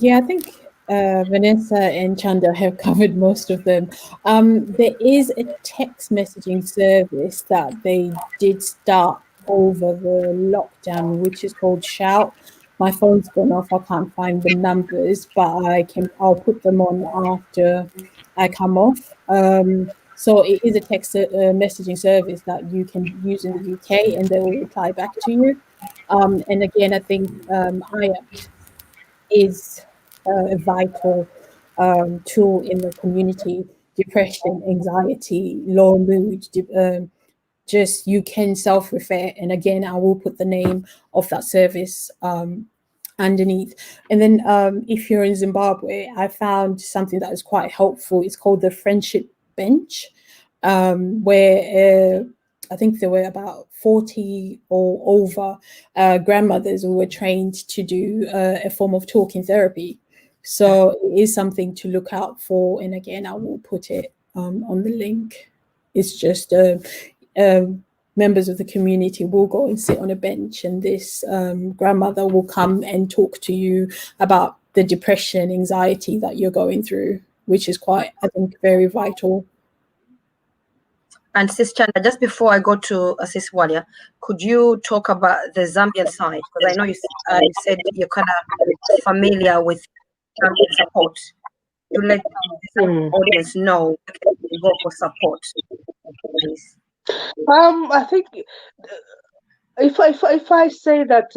Yeah, I think Vanessa and Chanda have covered most of them. There is a text messaging service that they did start over the lockdown, which is called Shout. My phone's gone off. I can't find the numbers, but I'll put them on after I come off. So it is a text messaging service that you can use in the UK, and they will reply back to you. And again, I think IAPT is a vital tool in the community. Depression, anxiety, low mood, just you can self-refer. And again, I will put the name of that service underneath. And then if you're in Zimbabwe, I found something that is quite helpful. It's called the Friendship Bench, where I think there were about 40 or over grandmothers who were trained to do a form of talking therapy. So it is something to look out for. And again, I will put it on the link. It's just members of the community will go and sit on a bench, and this grandmother will come and talk to you about the depression, anxiety that you're going through, which is quite, I think, very vital. And Sis Chanda, just before I go to Sis Walia, could you talk about the Zambian side? Because I know you said you're kind of familiar with Zambian support. To let the audience know where can you go for support, please. I think if I say that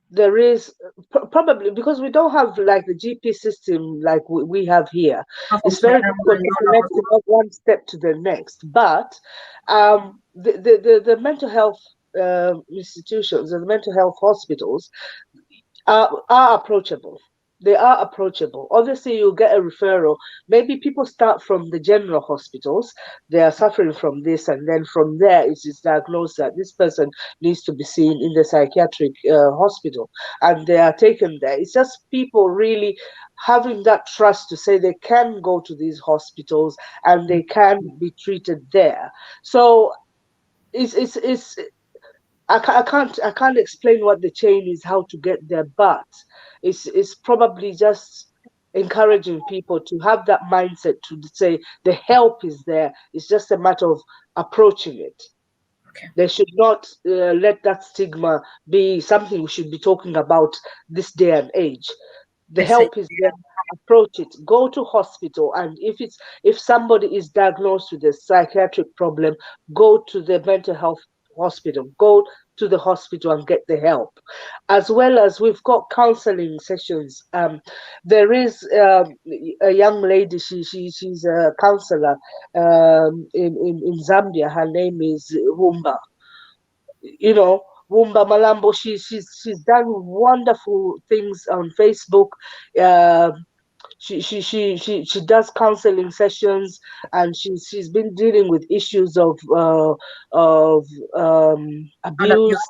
there is probably, because we don't have like the GP system like we have here. It's very difficult to connect from one step to the next. But the mental health institutions and the mental health hospitals are approachable. They are approachable. Obviously, you get a referral. Maybe people start from the general hospitals. They are suffering from this, and then from there it is diagnosed that this person needs to be seen in the psychiatric hospital, and they are taken there. It's just people really having that trust to say they can go to these hospitals and they can be treated there. So it's I can't explain what the chain is, how to get there, but it's probably just encouraging people to have that mindset to say the help is there. It's just a matter of approaching it. Okay. They should not let that stigma be something we should be talking about this day and age. The help is there. Approach it. Go to hospital, and if somebody is diagnosed with a psychiatric problem, go to the mental health hospital. Go to the hospital and get the help. As well as we've got counseling sessions. There is a young lady. She's a counselor in Zambia. Her name is Humba. You know, Wumba Malambo. She's done wonderful things on Facebook. She does counseling sessions, and she's been dealing with issues of abuse.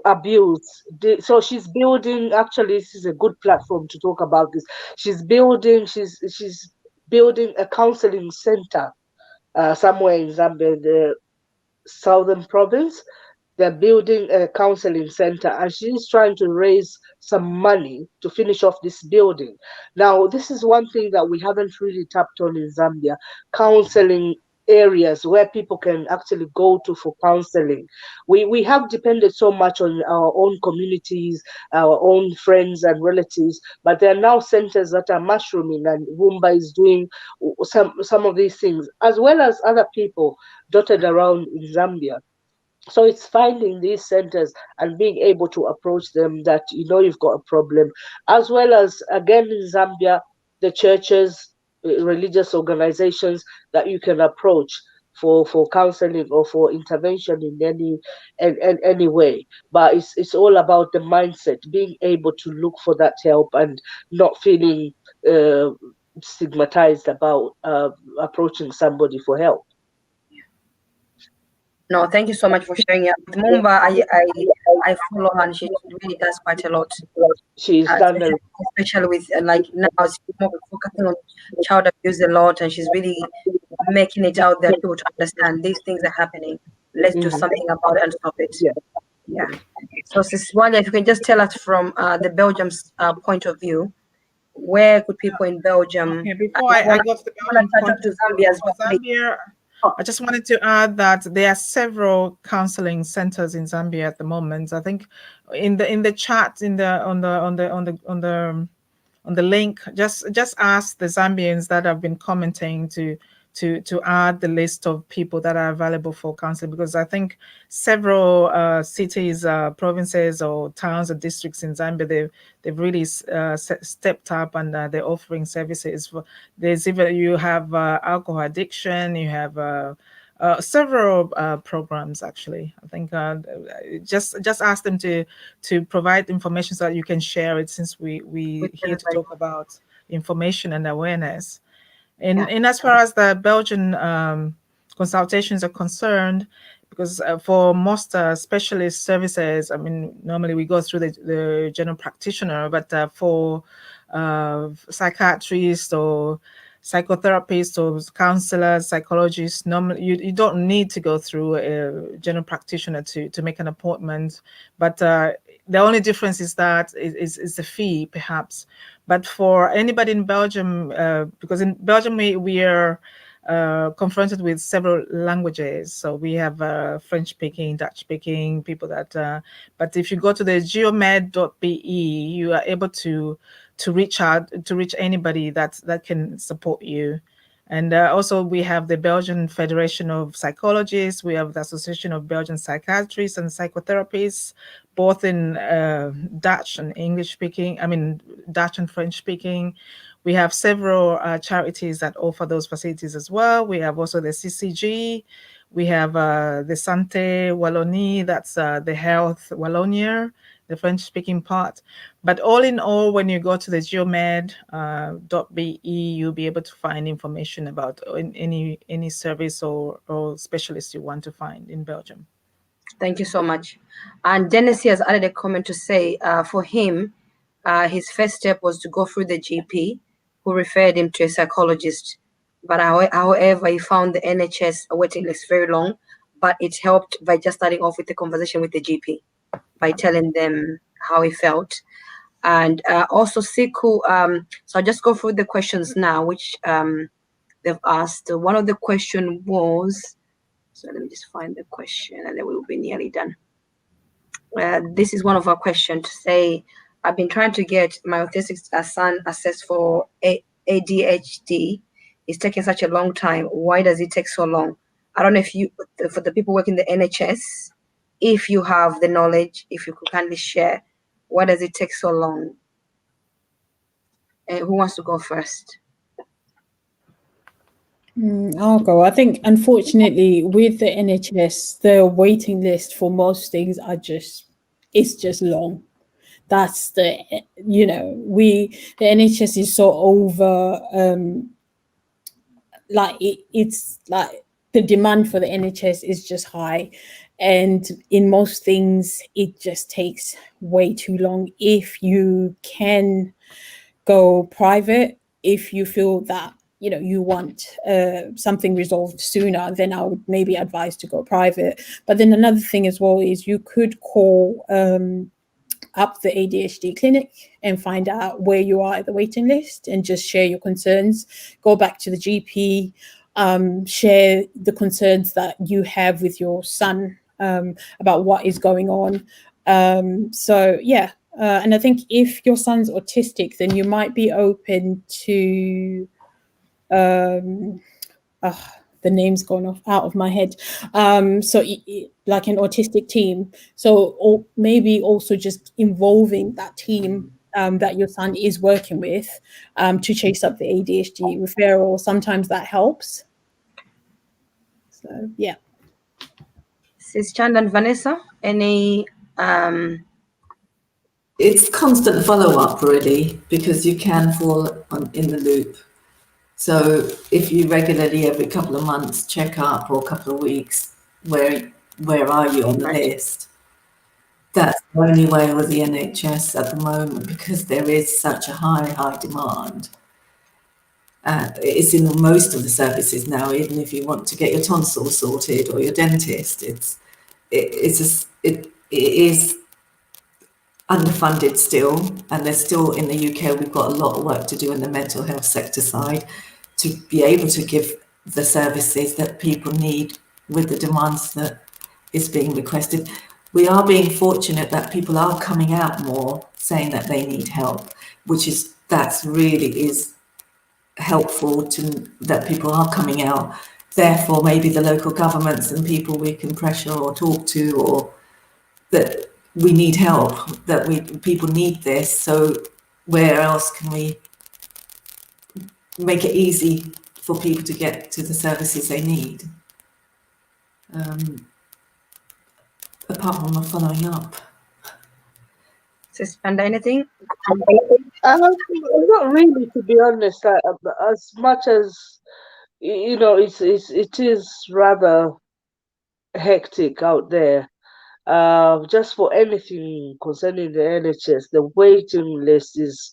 Abuse. So she's building. Actually, this is a good platform to talk about this. She's building a counseling center somewhere in Zambia, the southern province. They're building a counseling center, and she's trying to raise some money to finish off this building. Now, this is one thing that we haven't really tapped on in Zambia: counseling areas where people can actually go to for counseling. We have depended so much on our own communities, our own friends and relatives, but there are now centers that are mushrooming, and Wumba is doing some of these things, as well as other people dotted around in Zambia. So it's finding these centers and being able to approach them that you've got a problem, as well as, again, in Zambia, the churches, religious organizations that you can approach for counseling or for intervention in any way. But it's all about the mindset, being able to look for that help and not feeling stigmatized about approaching somebody for help. No, thank you so much for sharing it. With Mumba, I follow her, and she really does quite a lot. She's done a Especially with like now she's more focusing on child abuse a lot, and she's really making it out there for people to understand these things are happening. Let's do something about it and stop it. yeah. Yeah. So, Sis Wanya, if you can just tell us from the Belgium's point of view, where could people in Belgium? Okay, before I go to the Belgian touch point on to of Zambia as view, well, please. Zambia, Oh. I just wanted to add that there are several counseling centers in Zambia at the moment. I think in the chat on the link, just ask the Zambians that have been commenting to add the list of people that are available for counseling, because I think several cities, provinces or towns or districts in Zambia, they've really stepped up, and they're offering services. There's even, you have alcohol addiction, you have several programs actually. I think just ask them to provide information so that you can share it, since we here to talk about information and awareness. And as far as the Belgian consultations are concerned, because for most specialist services, I mean, normally we go through the general practitioner, but for psychiatrists or psychotherapists or counselors, psychologists, normally you don't need to go through a general practitioner to make an appointment. But the only difference is that is the fee, perhaps. But for anybody in Belgium, because in Belgium we are confronted with several languages. So we have French speaking, Dutch speaking, people that, but if you go to the geomed.be, you are able to reach out, to reach anybody that can support you. And also we have the Belgian Federation of Psychologists, we have the Association of Belgian Psychiatrists and Psychotherapists, both in Dutch and English speaking, I mean, Dutch and French speaking. We have several charities that offer those facilities as well. We have also the CCG. We have the Santé Wallonie, that's the Health Wallonia, the French-speaking part. But all in all, when you go to the geomed.be, you'll be able to find information about any service or specialist you want to find in Belgium. Thank you so much. And Dennis has added a comment to say, for him, his first step was to go through the GP, who referred him to a psychologist. But however, he found the NHS waiting list very long. But it helped by just starting off with a conversation with the GP, by telling them how he felt. And also Siku, so I'll just go through the questions now, which they've asked. One of the question was, so let me just find the question and then we will be nearly done. This is one of our questions to say, I've been trying to get my autistic son assessed for ADHD. It's taking such a long time. Why does it take so long? I don't know if you, for the people working the NHS, if you have the knowledge, if you could kindly share, why does it take so long? Who wants to go first? I'll go. I think, unfortunately, with the NHS, the waiting list for most things it's just long. That's the NHS is so over. It's like the demand for the NHS is just high, and in most things, it just takes way too long. If you can go private, if you feel that you want something resolved sooner, then I would maybe advise to go private. But then another thing as well is you could call up the ADHD clinic and find out where you are at the waiting list and just share your concerns. Go back to the GP, share the concerns that you have with your son about what is going on. And I think if your son's autistic, then you might be open to the name's gone out of my head. Like an autistic team. Or maybe also just involving that team that your son is working with to chase up the ADHD referral. Sometimes that helps. So, yeah. Sis Chand and Vanessa, any... It's constant follow-up, really, because you can fall in the loop. So if you regularly, every couple of months, check up, or a couple of weeks, where are you on the list? that's the only way with the NHS at the moment, because there is such a high demand. It's in most of the services now. Even if you want to get your tonsils sorted or your dentist, it is underfunded still, and there's still, in the UK, we've got a lot of work to do in the mental health sector side to be able to give the services that people need with the demands that is being requested. We are being fortunate that people are coming out more saying that they need help, that's really is helpful to that people are coming out. Therefore, maybe the local governments and people we can pressure or talk to, or that we need help, that people need this. So where else can we make it easy for people to get to the services they need? Apart from not following up. Sis Panda, anything? Not really, to be honest. As much as it is rather hectic out there. Just for anything concerning the NHS, the waiting list is,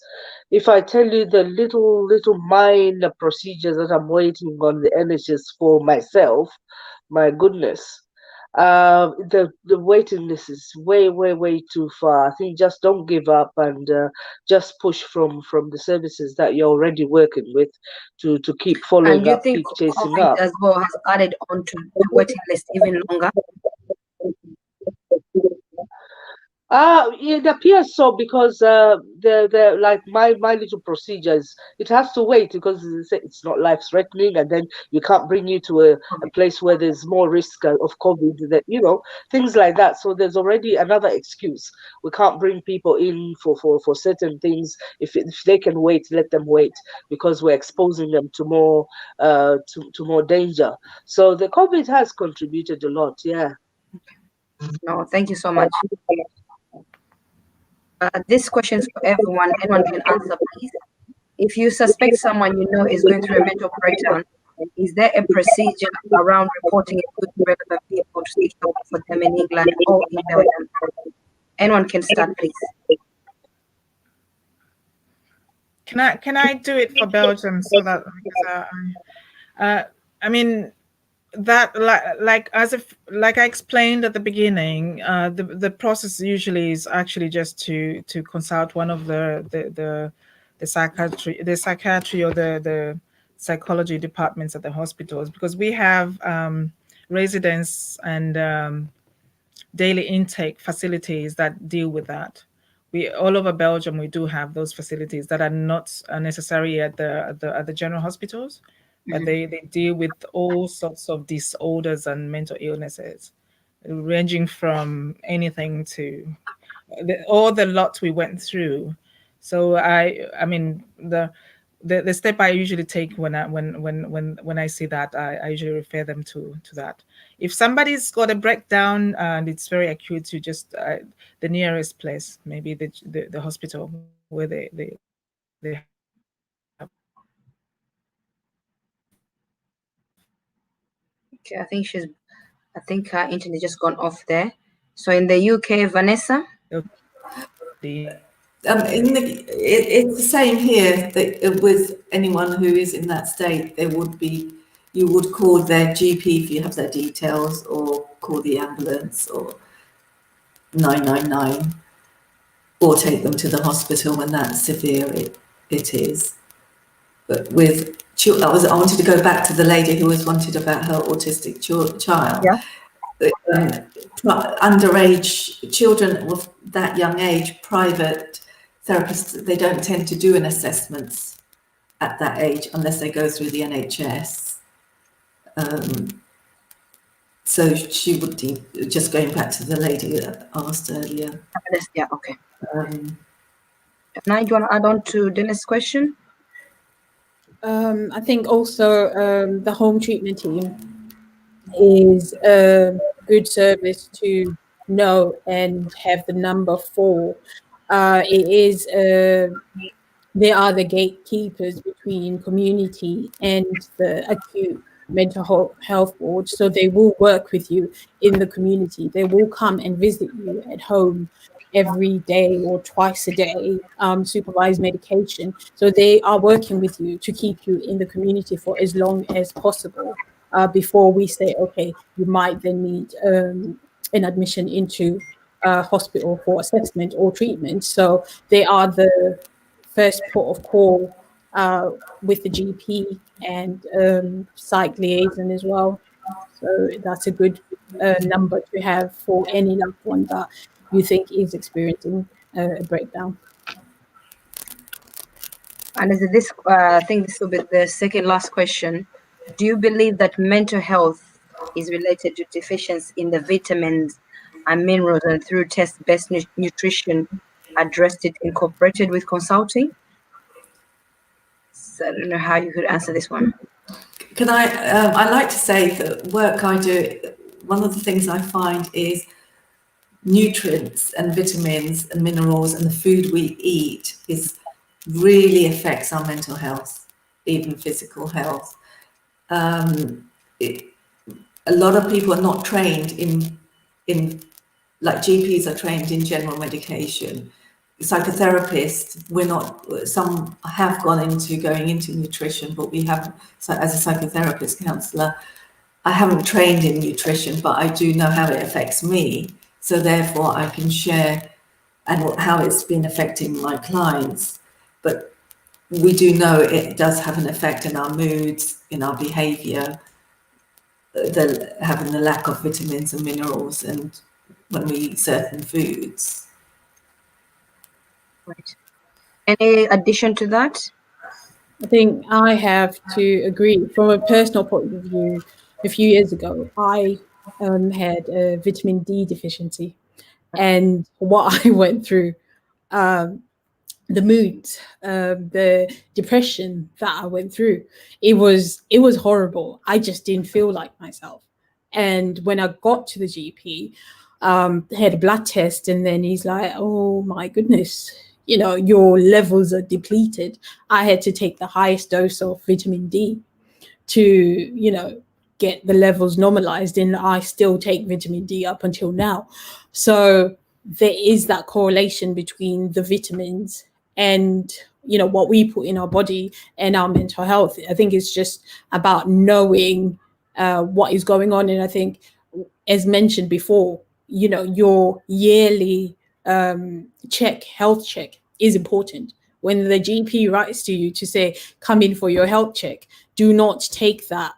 if I tell you the little minor procedures that I'm waiting on the NHS for myself, my goodness. The waiting list is way too far. I think just don't give up, and just push from the services that you're already working with to keep And following you up, think keep chasing COVID up. as well has added on to the waiting list even longer? It appears so, because the like my little procedures, it has to wait because it's not life threatening, and then you can't bring you to a place where there's more risk of COVID, that things like that. So there's already another excuse. We can't bring people in for certain things. If they can wait, let them wait, because we're exposing them to more to more danger. So the COVID has contributed a lot. Yeah. No, thank you so much. This question is for everyone. Anyone can answer, please. If you suspect someone you know is going through a mental breakdown, is there a procedure around reporting it to relevant people to seek help for them in England or in Belgium? Anyone can start, please. Can I do it for Belgium, so that, because I mean, that, like I explained at the beginning, the process usually is actually just to consult one of the psychiatry or the psychology departments at the hospitals, because we have residents and daily intake facilities that deal with that. We all over Belgium, we do have those facilities that are not necessary at the general hospitals, but they deal with all sorts of disorders and mental illnesses, ranging from anything to all the lot we went through. So I mean, the step I usually take when I see that, I usually refer them to that. If somebody's got a breakdown and it's very acute, you just the nearest place, maybe the hospital where they have. Okay, I think her internet just gone off there. So in the UK, Vanessa? It's the same here, that with anyone who is in that state, you would call their GP if you have their details, or call the ambulance, or 999, or take them to the hospital when that's severe it is. But with I wanted to go back to the lady who was wanted about her autistic child. Yeah. Underage children of that young age, private therapists, they don't tend to do an assessments at that age unless they go through the NHS. So she would just going back to the lady that asked earlier. Yeah, okay. Now, do you want to add on to Dennis' question? I think also the home treatment team is a good service to know and have the number for. It is they are the gatekeepers between community and the acute mental health board. So they will work with you in the community. They will come and visit you at home every day or twice a day, supervised medication. So they are working with you to keep you in the community for as long as possible, before we say, okay, you might then need an admission into hospital for assessment or treatment. So they are the first port of call with the GP and psych liaison as well. So that's a good number to have for any loved one that you think is experiencing a breakdown. And is this, I think this will be the second last question. Do you believe that mental health is related to deficiency in the vitamins and minerals, and through test-based nutrition addressed it incorporated with consulting? So I don't know how you could answer this one. Can I like to say that work I do, one of the things I find is nutrients and vitamins and minerals and the food we eat is really affects our mental health, even physical health. A lot of people are not trained in like GPs are trained in general medication. Psychotherapists, we're not, some have gone into going into nutrition, but we haven't, so as a psychotherapist counsellor, I haven't trained in nutrition, but I do know how it affects me. So therefore I can share and how it's been affecting my clients. But we do know it does have an effect in our moods, in our behaviour, having the lack of vitamins and minerals and when we eat certain foods. Right. Any addition to that? I think I have to agree. From a personal point of view, a few years ago, I had a vitamin D deficiency. And what I went through, the mood, the depression that I went through, it was horrible. I just didn't feel like myself. And when I got to the GP, had a blood test, and then he's like, "Oh my goodness, your levels are depleted." I had to take the highest dose of vitamin D to, get the levels normalized, and I still take vitamin D up until now. So there is that correlation between the vitamins and what we put in our body and our mental health. I think it's just about knowing what is going on. And I think, as mentioned before, your yearly health check is important. When the GP writes to you to say, come in for your health check, do not take that,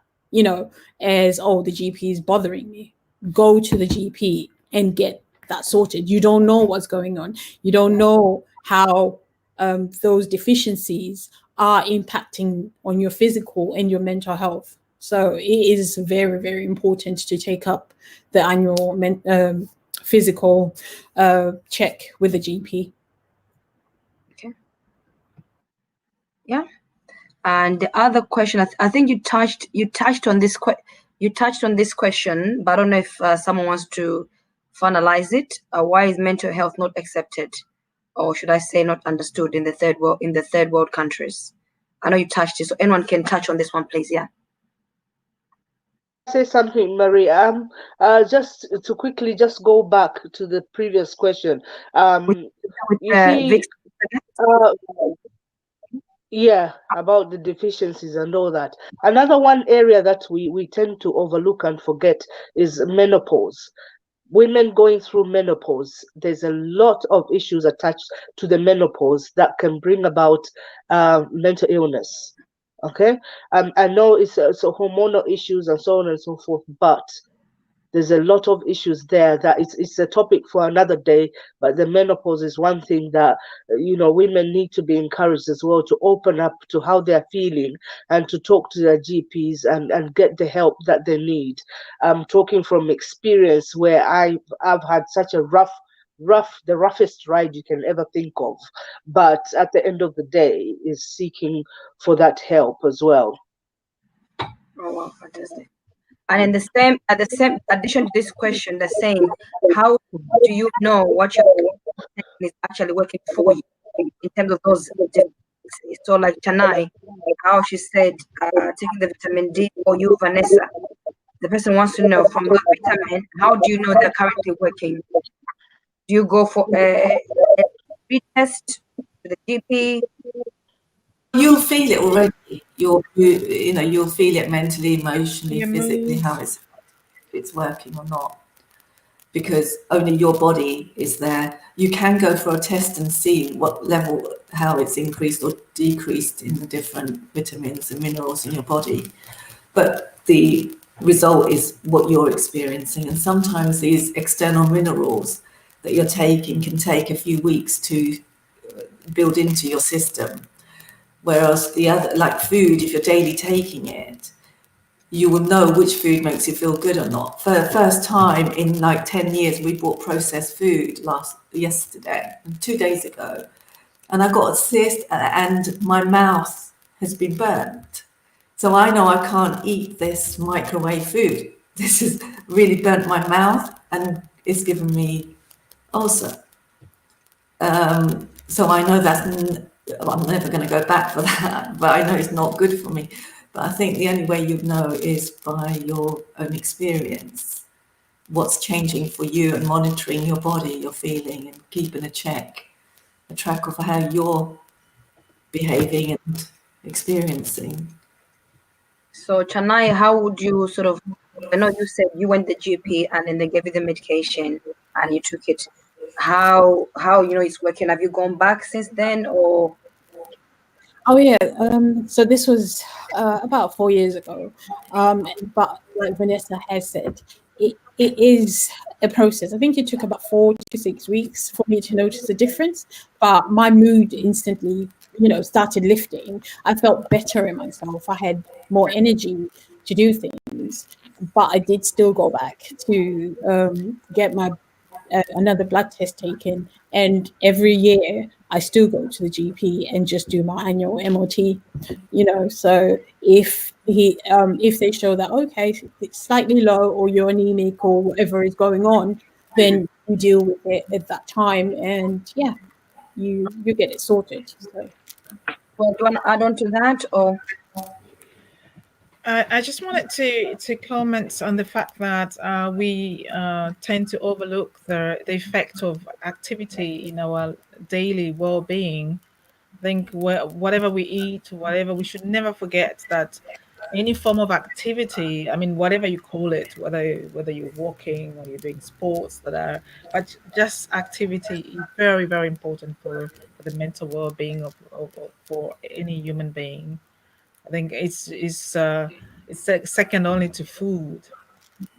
as, oh, the GP is bothering me. Go to the GP and get that sorted. You don't know what's going on. You don't know how those deficiencies are impacting on your physical and your mental health. So it is very, very important to take up the annual physical check with the GP. Okay. Yeah. And the other question, I think you touched on this question, but I don't know if someone wants to finalize it. Why is mental health not accepted, or should I say not understood in the third world countries? I know you touched it, so anyone can touch on this one, please. Yeah. Say something, Marie. Just to quickly just go back to the previous question. You see, yeah, about the deficiencies and all that. Another one area that we tend to overlook and forget is menopause. Women going through menopause, there's a lot of issues attached to the menopause that can bring about mental illness. Okay, I know it's hormonal issues and so on and so forth, but there's a lot of issues there that it's a topic for another day. But the menopause is one thing that women need to be encouraged as well to open up to how they're feeling and to talk to their GPs and get the help that they need. I'm talking from experience where I've had such a the roughest ride you can ever think of, but at the end of the day is seeking for that help as well. Oh wow, fantastic. And in at the same addition to this question, they're saying, how do you know what your is actually working for you in terms of those differences? So like Chennai, how she said taking the vitamin D, or you, Vanessa. The person wants to know from that vitamin, how do you know they're currently working? Do you go for a retest to the GP? You'll feel it already. You'll feel it mentally, emotionally, physically, how it's working or not, because only your body is there. You can go for a test and see what level, how it's increased or decreased in the different vitamins and minerals in your body. But the result is what you're experiencing. And sometimes these external minerals that you're taking can take a few weeks to build into your system. Whereas the other, like food, if you're daily taking it, you will know which food makes you feel good or not. For the first time in like 10 years, we bought processed food yesterday, 2 days ago, and I got a cyst and my mouth has been burnt. So I know I can't eat this microwave food. This has really burnt my mouth and it's given me ulcer. So I know I'm never going to go back for that, but I know it's not good for me. But I think the only way you'd know is by your own experience, what's changing for you, and monitoring your body, your feeling, and keeping a track of how you're behaving and experiencing. So, Chennai, how would you sort of, I know you said you went to the GP and then they gave you the medication and you took it. How it's working? Have you gone back since then, or? Oh yeah. So this was about 4 years ago. But like Vanessa has said, it is a process. I think it took about 4 to 6 weeks for me to notice a difference. But my mood instantly, started lifting. I felt better in myself. I had more energy to do things. But I did still go back to get my another blood test taken, and every year I still go to the GP and just do my annual MOT. So if they show that okay, it's slightly low or you're anemic or whatever is going on, then you deal with it at that time, and yeah, you get it sorted. So. Well, do you want to add on to that, or? I just wanted to comment on the fact that we tend to overlook the effect of activity in our daily well-being. I think whatever we eat, whatever, we should never forget that any form of activity, I mean, whatever you call it, whether you're walking or you're doing sports but just activity is very, very important for the mental well-being for any human being. I think it's second only to food,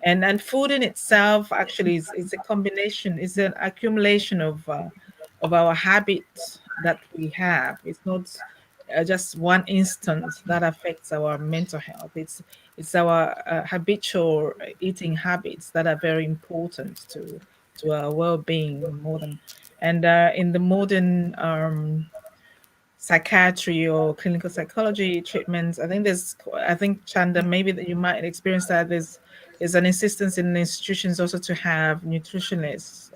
and food in itself actually is a combination, is an accumulation of our habits that we have. It's not just one instance that affects our mental health. It's our habitual eating habits that are very important to our well-being more than. And in the modern psychiatry or clinical psychology treatments, I think Chanda, maybe that you might experience that there's an insistence in institutions also to have nutritionists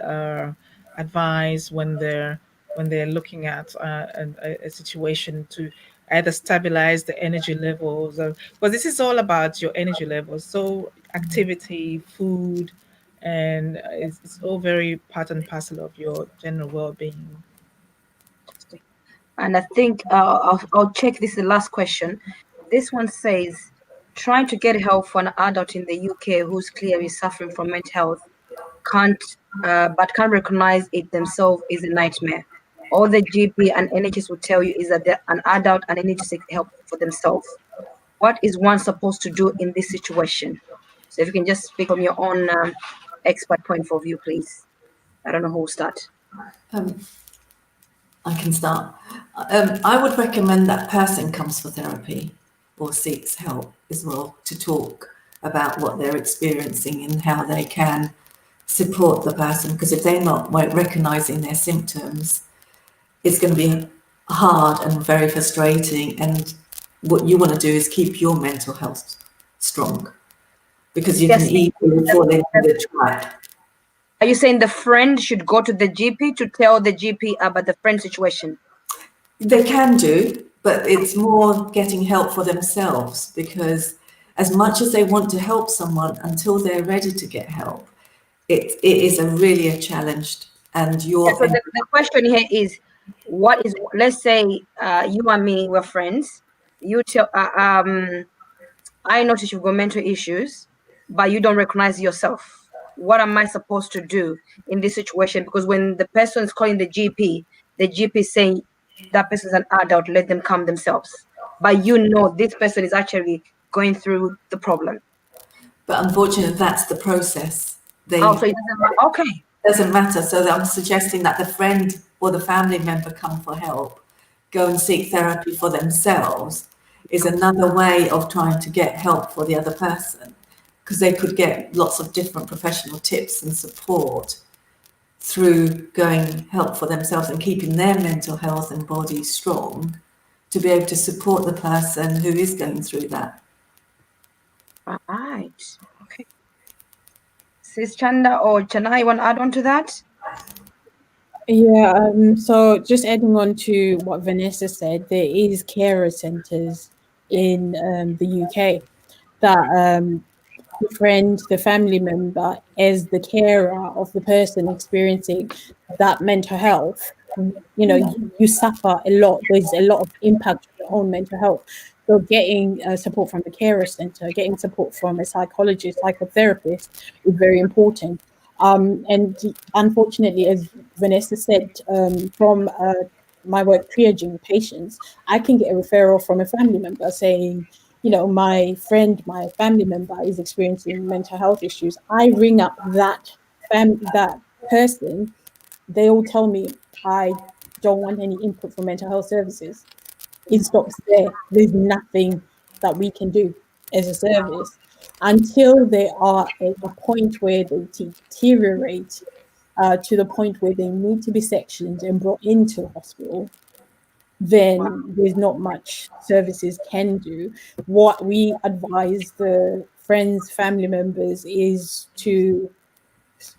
advise when they're looking at a situation to either stabilize the energy levels, but this is all about your energy levels. So activity, food, and it's all very part and parcel of your general well-being. And I think I'll check this is the last question. This one says, trying to get help for an adult in the UK who's clearly suffering from mental health but can't recognize it themselves is a nightmare. All the GP and NHS will tell you is that they're an adult and they need to seek help for themselves. What is one supposed to do in this situation? So if you can just speak from your own expert point of view, please. I don't know who will start. I can start. I would recommend that person comes for therapy or seeks help as well to talk about what they're experiencing and how they can support the person. Because if they're not recognizing their symptoms, it's going to be hard and very frustrating. And what you want to do is keep your mental health strong, because you can easily fall into the trap. Are you saying the friend should go to the GP to tell the GP about the friend situation? They can do, but it's more getting help for themselves, because as much as they want to help someone, until they're ready to get help, it is really a challenge. And Yeah, so the question here is, what is, let's say you and me were friends. You tell, I notice you've got mental issues, but you don't recognize yourself. What am I supposed to do in this situation? Because when the person is calling the GP is saying that person is an adult, let them calm themselves. But you know this person is actually going through the problem. But unfortunately, that's the process. Oh, so it doesn't matter. Okay. Doesn't matter. So I'm suggesting that the friend or the family member come for help, go and seek therapy for themselves, is another way of trying to get help for the other person, because they could get lots of different professional tips and support through going help for themselves and keeping their mental health and body strong to be able to support the person who is going through that. All right. Okay. Sis Chanda or Chana, you want to add on to that? Yeah, so just adding on to what Vanessa said, there is carer centres in the UK that the friend, the family member, as the carer of the person experiencing that mental health, you suffer a lot. There's a lot of impact on your own mental health. So getting support from the carer centre, getting support from a psychologist, psychotherapist is very important. And unfortunately, as Vanessa said, from my work triaging patients, I can get a referral from a family member saying, my friend, my family member is experiencing mental health issues. I ring up that person. They all tell me I don't want any input from mental health services. It stops there. There's nothing that we can do as a service until they are at a point where they deteriorate to the point where they need to be sectioned and brought into hospital. Then there's not much services can do. What we advise the friends, family members is to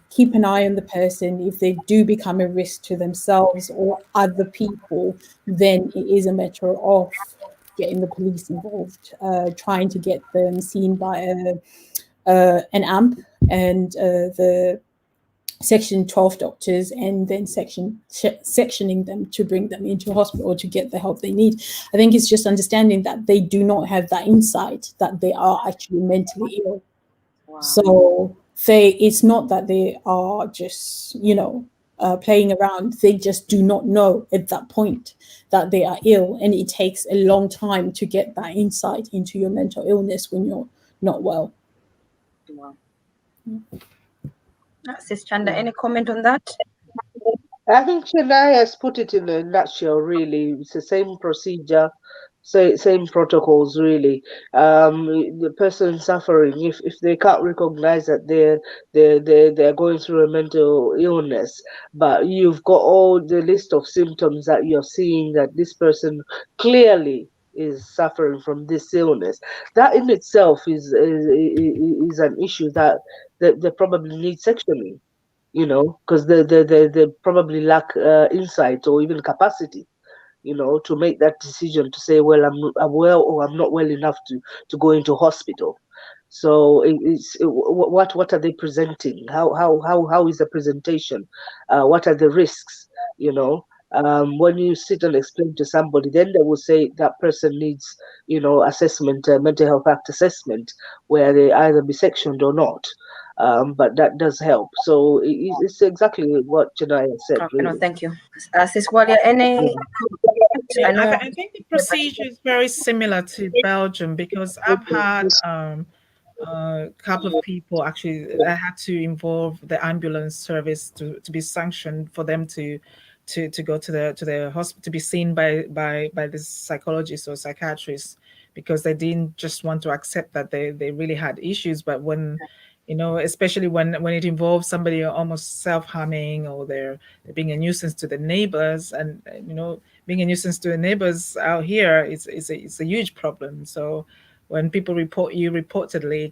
keep an eye on the person. If they do become a risk to themselves or other people, then it is a matter of getting the police involved, trying to get them seen by an AMP and the Section 12 doctors, and then sectioning them to bring them into hospital to get the help they need. I think it's just understanding that they do not have that insight that they are actually mentally ill. Wow. So it's not that they are just, playing around. They just do not know at that point that they are ill. And it takes a long time to get that insight into your mental illness when you're not well. Wow. Sis Chanda, any comment on that? I think Chennai has put it in a nutshell, really. It's the same procedure, same protocols, really. The person suffering, if they can't recognize that they're going through a mental illness, but you've got all the list of symptoms that you're seeing that this person clearly is suffering from this illness, that in itself is an issue that they probably need sectioning, because they probably lack insight or even capacity, to make that decision to say, well, I'm well or I'm not well enough to go into hospital. So what are they presenting? How is the presentation? What are the risks? When you sit and explain to somebody, then they will say that person needs, assessment, mental health act assessment, where they either be sectioned or not. But that does help. So it's exactly what Janaya said. Okay, really. no, thank you. Sis Walia, any? Yeah, I think the procedure is very similar to Belgium, because I've had a couple of people actually that had to involve the ambulance service to be sanctioned for them to go to the hospital to be seen by the psychologist or psychiatrist, because they didn't just want to accept that they really had issues. But when especially when it involves somebody almost self-harming, or they're being a nuisance to the neighbors, and being a nuisance to the neighbors out here it's a huge problem. So when people report you, reportedly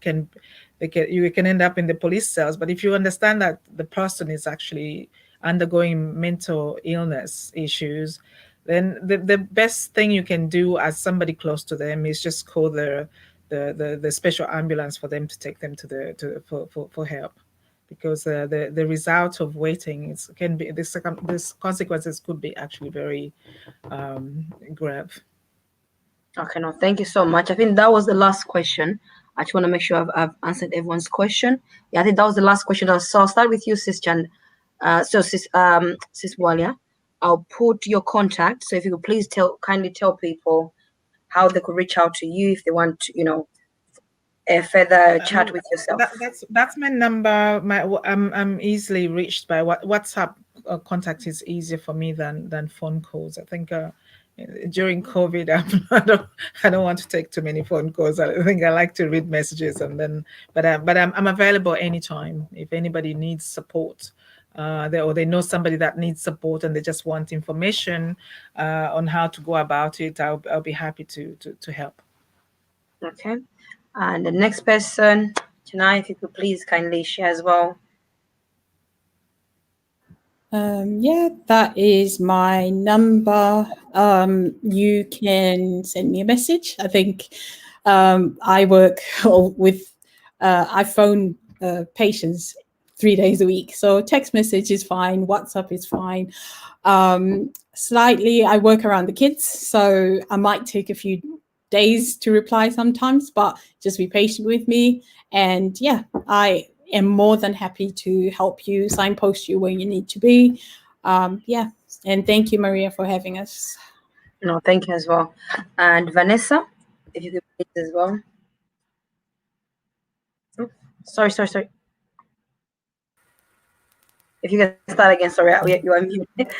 you can end up in the police cells. But if you understand that the person is actually undergoing mental illness issues, then the best thing you can do as somebody close to them is just call the special ambulance for them to take them for help, because the result of waiting can be this consequences could be actually very grave. Okay, no, thank you so much. I think that was the last question. I just want to make sure I've answered everyone's question. Yeah, I think that was the last question. So I'll start with you, Sis Chan. Sis Walia, I'll put your contact. So if you could please kindly tell people how they could reach out to you if they want to, a further chat with yourself. That's my number. I'm easily reached by WhatsApp. Contact is easier for me than phone calls. I think during COVID, I don't want to take too many phone calls. I think I like to read messages, and then but I'm available anytime if anybody needs support. They know somebody that needs support and they just want information on how to go about it. I'll be happy to help. Okay. And the next person, Chennai, if you could please kindly share as well. Yeah, that is my number. You can send me a message. I think I work with, I phone patients 3 days a week. So text message is fine. WhatsApp is fine. Slightly, I work around the kids. So I might take a few days to reply sometimes, but just be patient with me. And yeah, I am more than happy to help you, signpost you where you need to be. Yeah, and thank you, Maria, for having us. No, thank you as well. And Vanessa, if you could please as well. Oh, sorry. If you can start again, sorry, you are muted.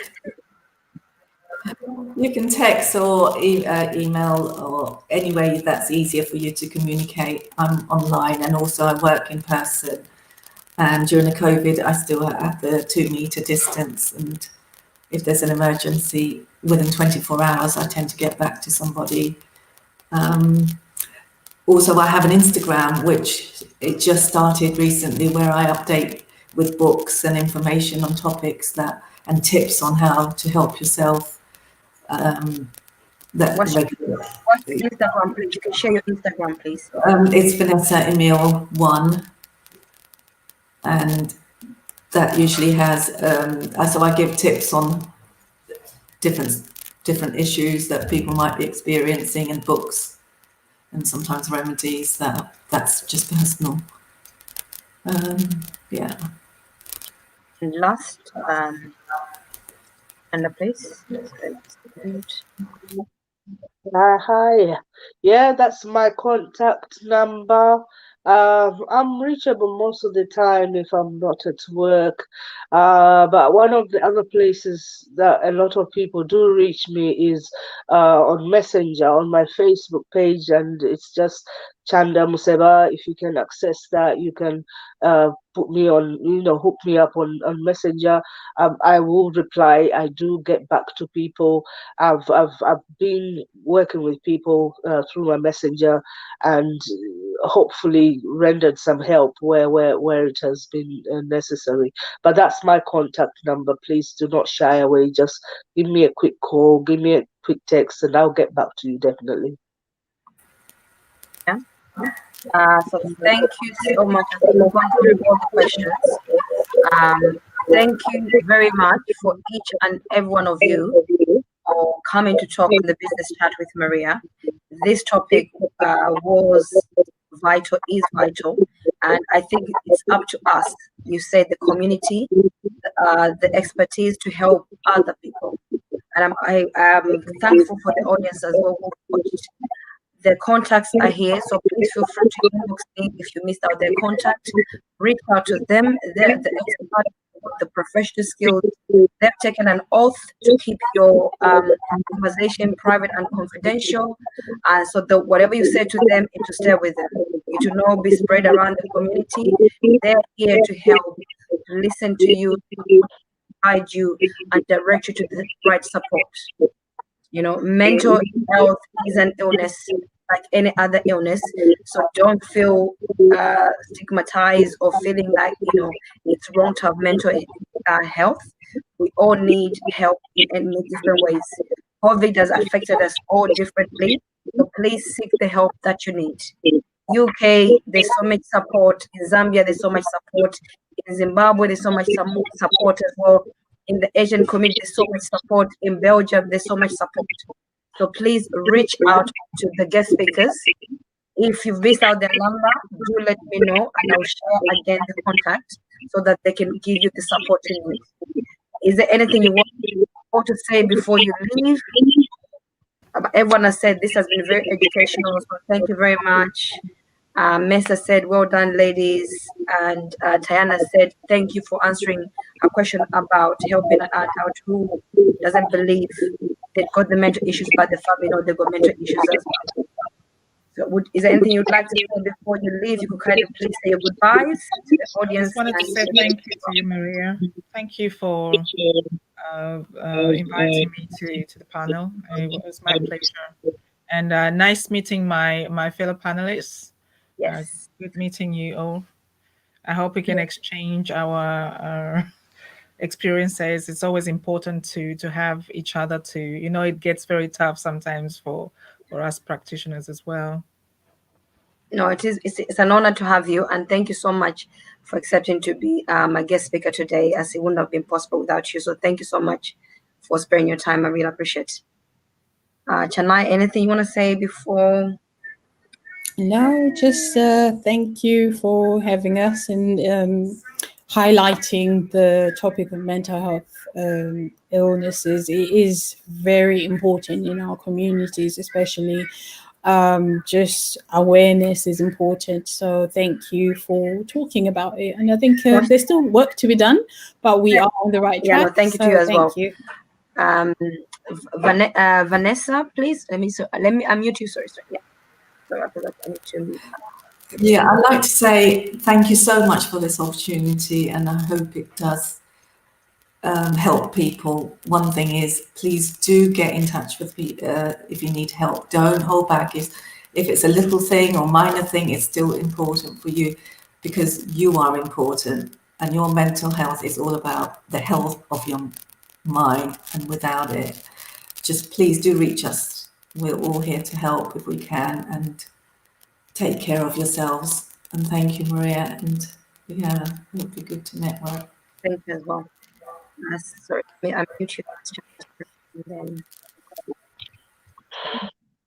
You can text or email or any way that's easier for you to communicate. I'm online and also I work in person. And during the COVID, I still have the 2 meter distance. And if there's an emergency within 24 hours, I tend to get back to somebody. Also, I have an Instagram, which it just started recently, where I update with books and information on topics and tips on how to help yourself. What's Instagram, please? You can share your Instagram, please. It's Vanessa Emile 1, and that usually has. So I give tips on different issues that people might be experiencing, and books, and sometimes remedies. That's just personal. Yeah. And last, and the place. Hi. Yeah, that's my contact number. I'm reachable most of the time if I'm not at work. But one of the other places that a lot of people do reach me is on Messenger, on my Facebook page, and it's just Chanda Museba. If you can access that, you can put me on, hook me up on Messenger. I will reply. I do get back to people. I've been working with people through my Messenger, and hopefully rendered some help where it has been necessary. But that's my contact number. Please do not shy away. Just give me a quick call, give me a quick text, and I'll get back to you definitely. Yeah. So thank you so much. I think we've gone through all the questions. Thank you very much for each and every one of you for coming to talk in the business chat with Maria. This topic was vital, is vital, and I think it's up to us. You said the community, the expertise to help other people, and I am thankful for the audience as well who watched. Their contacts are here, so please feel free to inbox me if you missed out their contact. Reach out to them. They're the expert, the professional skills. They've taken an oath to keep your conversation private and confidential. So whatever you say to them, is to stay with them. It will not be spread around the community. They're here to help, to listen to you, guide you, and direct you to the right support. Mental health is an illness like any other illness. So don't feel stigmatized or feeling like, it's wrong to have mental health. We all need help in different ways. COVID has affected us all differently. So please seek the help that you need. UK, there's so much support. In Zambia, there's so much support. In Zimbabwe, there's so much support as well. In the Asian community, there's so much support. In Belgium, there's so much support. So please reach out to the guest speakers. If you've missed out their number, do let me know, and I'll share again the contact so that they can give you the support you need. Is there anything you want to say before you leave? Everyone has said this has been very educational, so thank you very much. Mesa said, well done, ladies. And Tayana said, thank you for answering a question about helping an adult who doesn't believe they've got the mental issues, but the family know they've got mental issues as well. So is there anything you'd like to say before you leave? You could kind of please say your goodbyes to the audience. I just wanted to say thank you to you, Maria. Thank you for inviting me to the panel. It was my pleasure. And nice meeting my fellow panelists. Yes. Good meeting you all. I hope we can exchange our experiences. It's always important to have each other to, it gets very tough sometimes for us practitioners as well. No, it's an honor to have you, and thank you so much for accepting to be my guest speaker today, as it wouldn't have been possible without you. So thank you so much for sparing your time. I really appreciate it. Chanai, anything you want to say before? No, just thank you for having us and highlighting the topic of mental health illnesses. It is very important in our communities, especially. Just awareness is important. So thank you for talking about it. And I think there's still work to be done, but we are on the right track. Yeah, no, thank you to you as well. You. Vanessa, please. Let me unmute you. Sorry. Yeah. Sorry, I forgot. I need to. Yeah, I'd like to say thank you so much for this opportunity, and I hope it does help people. One thing is, please do get in touch with me if you need help. Don't hold back. If it's a little thing or minor thing, it's still important for you, because you are important, and your mental health is all about the health of your mind, and without it, just please do reach us. We're all here to help if we can, and take care of yourselves. And thank you, Maria, and yeah, it would be good to network. Thank you as well. Sorry, let me unmute you. Then.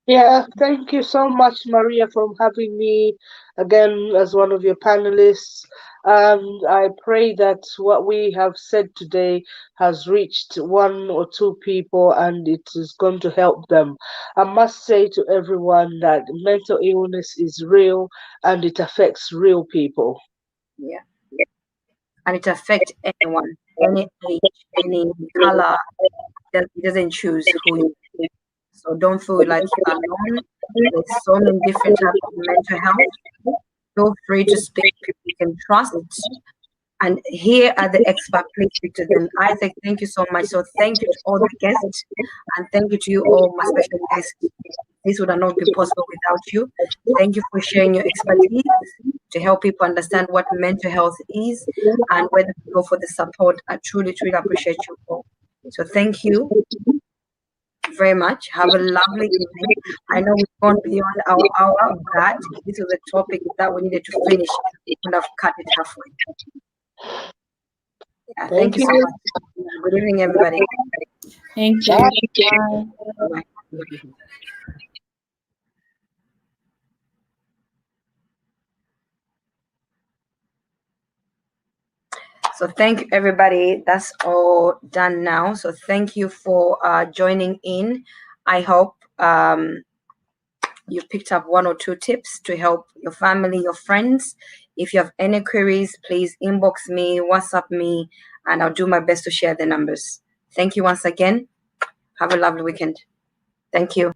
Yeah, thank you so much, Maria, for having me again as one of your panelists. I pray that what we have said today has reached one or two people and it is going to help them. I must say to everyone that mental illness is real and it affects real people. Yeah. And it affects anyone, any age, any color. It doesn't choose who you are. So don't feel like you're alone. There's so many different types of mental health. Feel free to speak to people you can trust. And here are the experts. Please speak to them. Isaac, thank you so much. So thank you to all the guests, and thank you to you all, my special guests. This would have not been possible without you. Thank you for sharing your expertise to help people understand what mental health is and where to go for the support. I truly, truly appreciate you all. So thank you very much. Have a lovely evening. I know we've gone beyond our hour, but this was a topic that we needed to finish. We could have cut it halfway. Yeah, thank you so much. Good evening, everybody. Thank you. Bye. So thank you, everybody. That's all done now. So thank you for joining in. I hope you picked up one or two tips to help your family, your friends. If you have any queries, please inbox me, WhatsApp me, and I'll do my best to share the numbers. Thank you once again. Have a lovely weekend. Thank you.